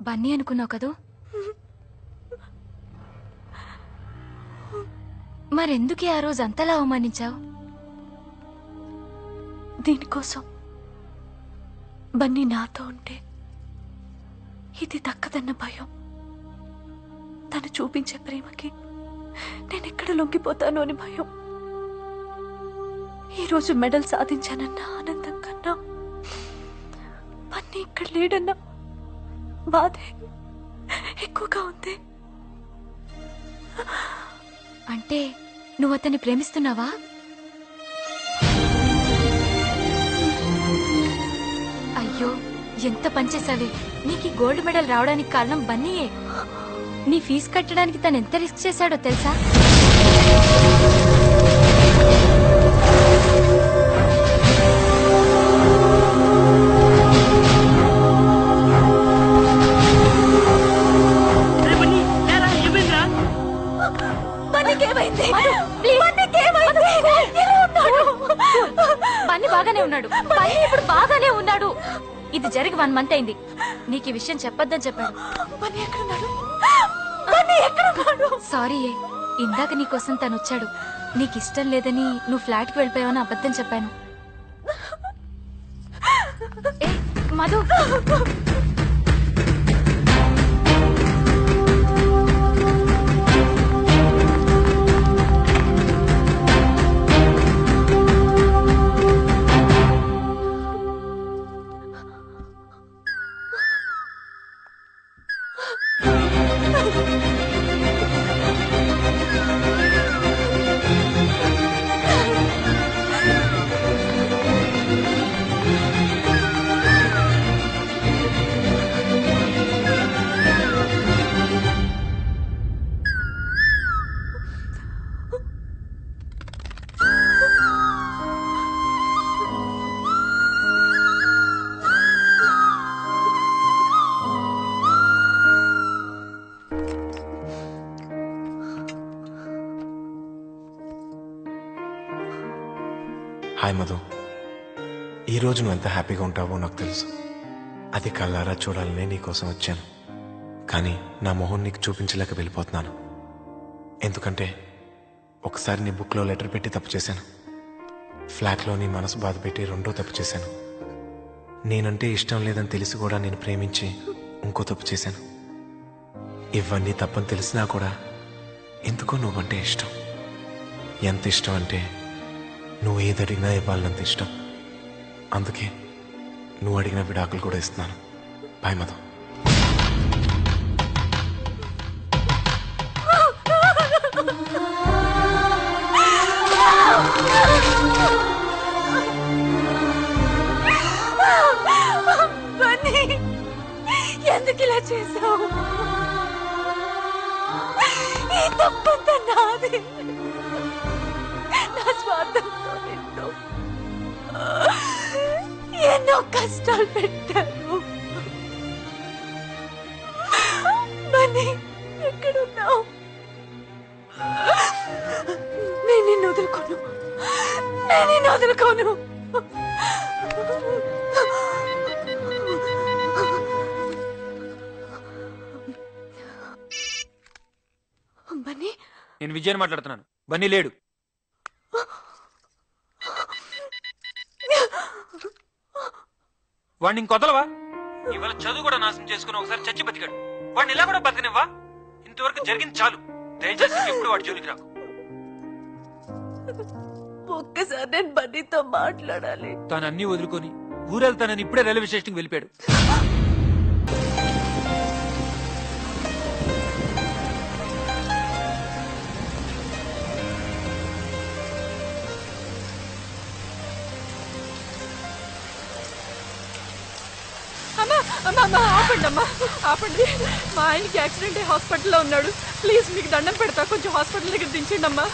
Bunny అనుకున్నావు కదూ? మరెందుకే ఆ రోజు అంతలా అవమానించావు? దీనికోసం బన్నీ నాతో ఉంటే ఇది దక్కదన్న భయం, తను చూపించే ప్రేమకి నేనెక్కడ లొంగిపోతాను అని భయం. ఈరోజు మెడల్ సాధించానన్న ఆనందం కన్నా బన్నీ ఇక్కడ లేడన్న బాధే ఎక్కువగా ఉంది. అంటే నువ్వు అతన్ని ప్రేమిస్తున్నావా? అయ్యో, ఎంత పనిచేసావే. నీకు గోల్డ్ మెడల్ రావడానికి కారణం బన్నీయే. నీ ఫీజు కట్టడానికి తను ఎంత రిస్క్ చేశాడో తెలుసా? బన్నీ బాగానే ఉన్నాడు. బన్నీ ఇప్పుడు బాగానే ఉన్నాడు. ఇది జరిగి 1 month అయింది. నీకు ఈ విషయం చెప్పొద్దని చెప్పాడు. సారీ, ఇందాక నీకోసం తను వచ్చాడు. నీకు ఇష్టం లేదని నువ్వు ఫ్లాట్ కి వెళ్ళిపోయావని అబద్ధం చెప్పాను. మధు, హాయ్ మధు, ఈరోజు నువ్వు ఎంత హ్యాపీగా ఉంటావో నాకు తెలుసు. అది కళ్ళారా చూడాలనే నీకోసం వచ్చాను. కానీ నా మొహం నీకు చూపించలేక వెళ్ళిపోతున్నాను. ఎందుకంటే ఒకసారి నీ బుక్లో లెటర్ పెట్టి తప్పు చేశాను. ఫ్లాట్లో నీ మనసు బాధ పెట్టి రెండో తప్పు చేశాను. నేనంటే ఇష్టం లేదని తెలిసి కూడా నేను ప్రేమించి ఇంకో తప్పు చేశాను. ఇవన్నీ తప్పని తెలిసినా కూడా ఎందుకో నువ్వంటే ఇష్టం. ఎంత ఇష్టం అంటే నువ్వు ఏది అడిగినా ఇవ్వాలన్నంత ఇష్టం. అందుకే నువ్వు అడిగిన విడాకులు కూడా ఇస్తున్నాను. బాయ్ మధు. ఎందుకు ఇలా చేసావు? ఈ తప్పంతా నాది. నా స్వార్థంతో ఎన్నో కష్టాలు పెట్టాను. బన్నీ, ఎక్కడున్నావు? నేను నిన్ను వదులుకోను. నేను నిన్ను వదులుకోను. బన్నీ, నేను విజయన్ మాట్లాడుతున్నాను. బన్నీ లేడు. వాడిని ఇంకొదలవా? ఇవాళ చదువు కూడా నాశనం చేసుకుని ఒకసారి చచ్చి బతికాడు. వాడిని ఇలా కూడా బతికనివ్వా? ఇంతవరకు జరిగింది చాలు. దయచేసి ఎప్పుడు వాడి జోలికి రాకు. ఒక్కసారి నేను బన్నీతో మాట్లాడాలి. తాను అన్ని వదులుకొని ఊరెళ్తానని ఇప్పుడే రైల్వే స్టేషన్కి వెళ్ళిపోయాడు. అమ్మా ఆపండి అమ్మా ఆపండి. మా ఆయనకి యాక్సిడెంట్ అయ్యి హాస్పిటల్లో ఉన్నాడు. ప్లీజ్ మీకు దండం పెడతా, కొంచెం హాస్పిటల్ దగ్గర దించండి అమ్మా.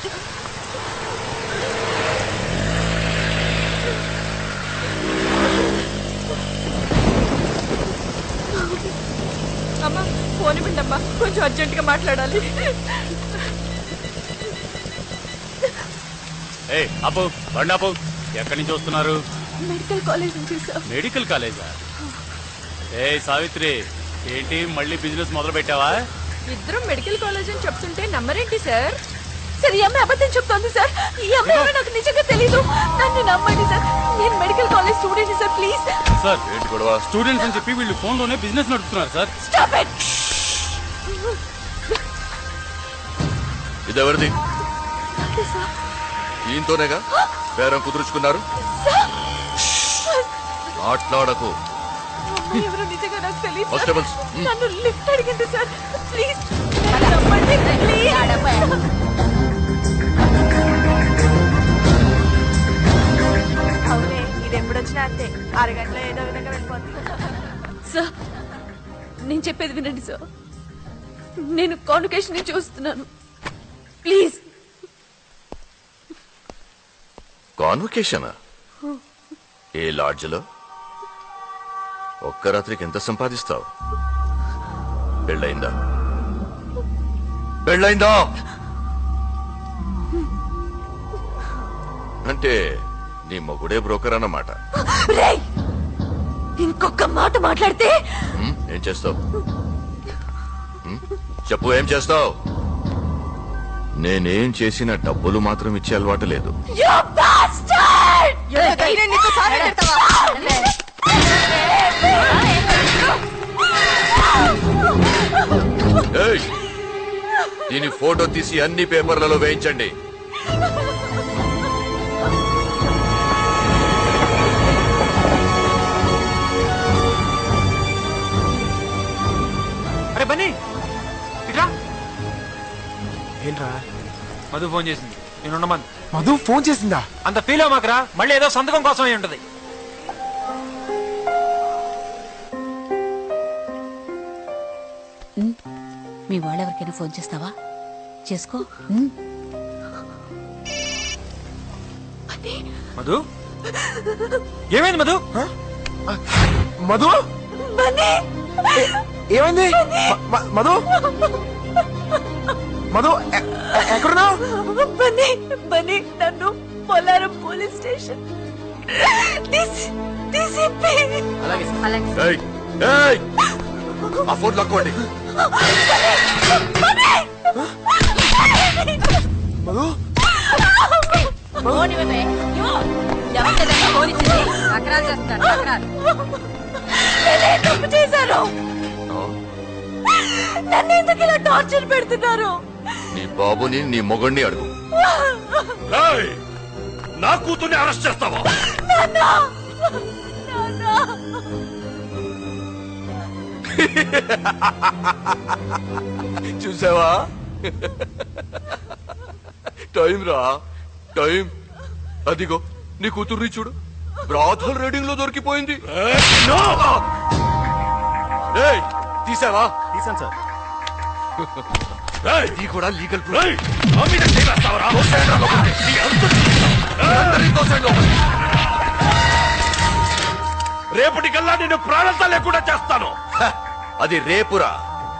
అమ్మా ఫోన్ ఇవ్వండి అమ్మా, కొంచెం అర్జెంటుగా మాట్లాడాలి. అప్పు బండాపు ఎక్కడి నుంచి వస్తున్నారు? మెడికల్ కాలేజ్ నుంచి సార్. మెడికల్ కాలేజా? సావిత్రి, ఏంటి మళ్ళీ బిజినెస్ మొదలు పెట్టావా? ఇద్దరం మెడికల్ కాలేజ్ అని చెప్తుంటే నమ్మరేంటి సార్? సార్ ఈ అమ్మాయి అబద్ధం చెప్తోంది సార్. ఈ అమ్మాయి నాకు నిజంగా తెలీదు, నన్ను నమ్మండి సార్. నేను medical college student sir, please sir. ఏంటి గొడవ? స్టూడెంట్స్ అని చెప్పి వీళ్ళు ఫోన్ లోనే బిజినెస్ నడుపుతున్నారు సార్. Stop it. ఇదెవరిది? ఈయనతోనేగా బేరం కుదుర్చుకున్నారు. మాట్లాడకు. ఎవరు నిజంగా నాకు తెలియదు. కానిస్టేబుల్స్, నన్ను లిఫ్ట్ అడిగింది సార్, ప్లీజ్ నమ్మండి ప్లీజ్. అవునే, ఇది ఎప్పుడొచ్చినా అంతే, అరగంటలో ఏదో విధంగా వెళ్ళిపోతుంది. సార్ నేను చెప్పేది వినండి సార్. నేను కాన్వకేషన్ ని చూస్తున్నాను, ప్లీజ్. కాన్వకేషనా? ఏ లాడ్జ్లో? ఒక్క రాత్రికి ఎంత సంపాదిస్తావు? పెళ్ళయిందా? పెళ్ళయిందా? అంటే నీ మొగుడే బ్రోకర్ అన్నమాట. ఇంకొక మాట మాట్లాడితే ఏం చేస్తావు? చెప్పు, ఏం చేస్తావు? నేనేం చేసిన డబ్బులు మాత్రం ఇచ్చే అలవాటు లేదు. దీని ఫోటో తీసి అన్ని పేపర్లలో వేయించండి. అరే బన్నీ, ఇట్రా. ఏంట్రా? మధు ఫోన్ చేసింది, నేను ఉండమని. మధు ఫోన్ చేసిందా? అంత ఫీల్ అవ్వమాకరా, మళ్ళీ ఏదో సంతకం కోసం అయి ఉంటది. మీ వాళ్ళెవరికైనా ఫోన్ చేస్తావా? చేసుకో. మధు, ఏమైంది మధు? మధు ఏమైంది? మధు మధు ఎక్కడున్నావు? బన్నీ బన్నీ, నన్ను పోలారం పోలీస్ స్టేషన్ ఆ ఫోన్ లాక్కోండి. మధు తప్పు చేశారు. నన్ను ఎందుకు ఇలా టార్చర్ పెడుతున్నారు? నీ బాబుని నీ మొగుడిని అడుగు. నా కూతుర్ని అరెస్ట్ చేస్తావా? చూసావా? టైం రా, టైం. అదిగో నీ కూతుర్ని చూడు, బ్రాథల్ రీడింగ్ లో దొరికిపోయింది. తీసావా? తీసాను సార్. ఇది కూడా లీగల్ రేపటికల్లా నేను ప్రాణంతా లేకుండా చేస్తాను. అది రేపురా,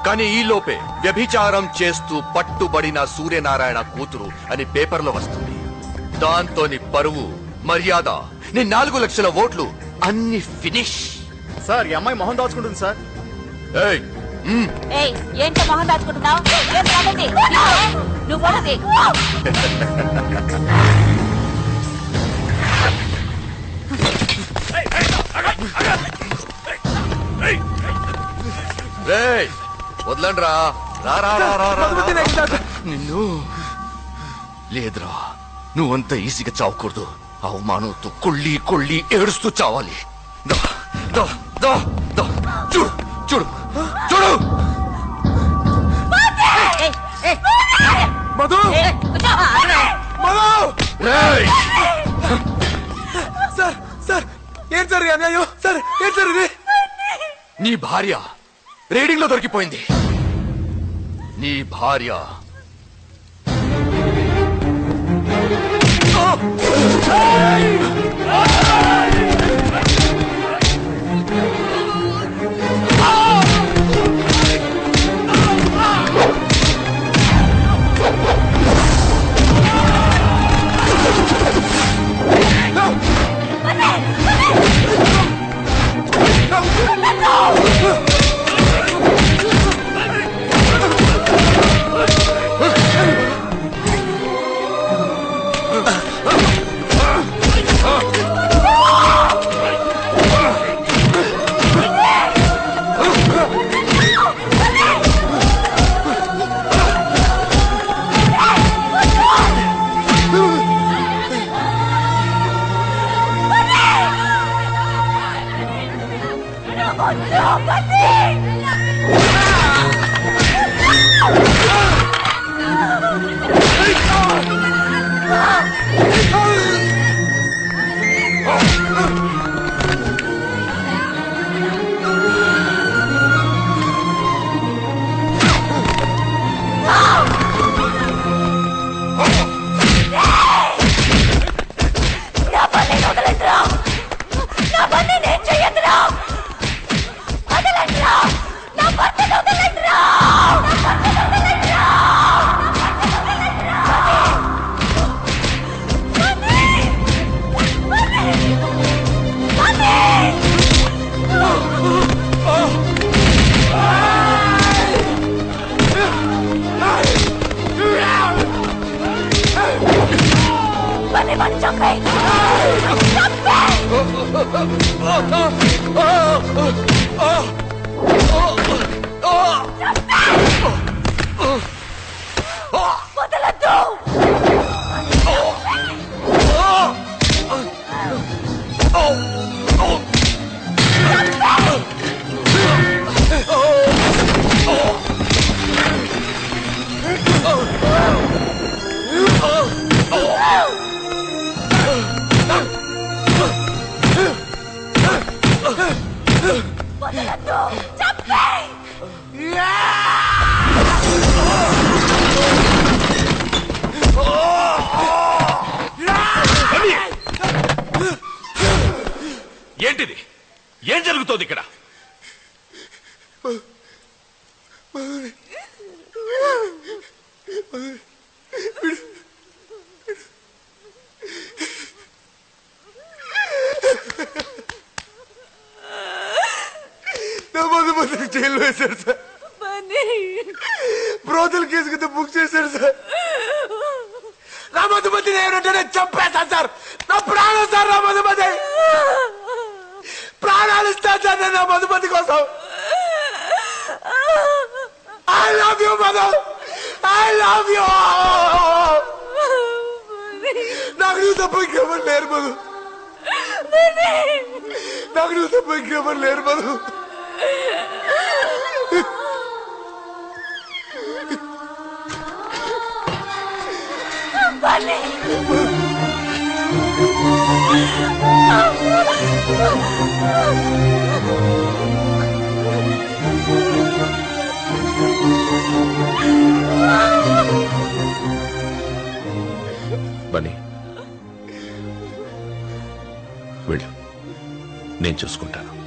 కానీ ఈ లోపే వ్యభిచారం చేస్తూ పట్టుబడిన సూర్యనారాయణ కూతురు అని పేపర్లో వస్తుంది. దాంతో నీ పరువు, మర్యాద, నీ 4 లక్షల ఓట్లు అన్ని ఫినిష్. సార్ ఈ అమ్మాయి మొహం దాచుకుంటుంది సార్. ఏంటో మొహం దాచుకుంటున్నావు? నువ్వు వదలండి రా. నిన్ను లేదురా, నువ్వంత ఈజీగా చావకూడదు. అవమానంతో కొళ్ళి కొళ్ళి ఏడుస్తూ చావాలి. చూడు చూడు చూడు మధు మధు సార్ సార్ ఏం సార్ అన్యాయం సార్ ఏం సార్ ఇది నీ భార్య రేడింగ్ లో దొరికిపోయింది నీ భార్య ఏంటిది ఏం జరుగుతోంది ఇక్కడ మధుమతిని జైల్లో వేశారు సార్ బ్రోతల్ కేసు కింద బుక్ చేశారు సార్ నా మధుమతిని ఏమంటే చంపేస్తాను సార్ నా ప్రాణం సార్ నా మధుమతి ప్రాణాలు ఇస్తాను సార్ నేను నా మధుమతి కోసం I love you Madhu I love you నాకు నువ్వు తప్ప ఇంకెవరు లేరు మధు నాకు నువ్వు తప్ప ఇంకెవరు లేరు మధు బన్నీ వెళ్ళు నేను చూసుకుంటాను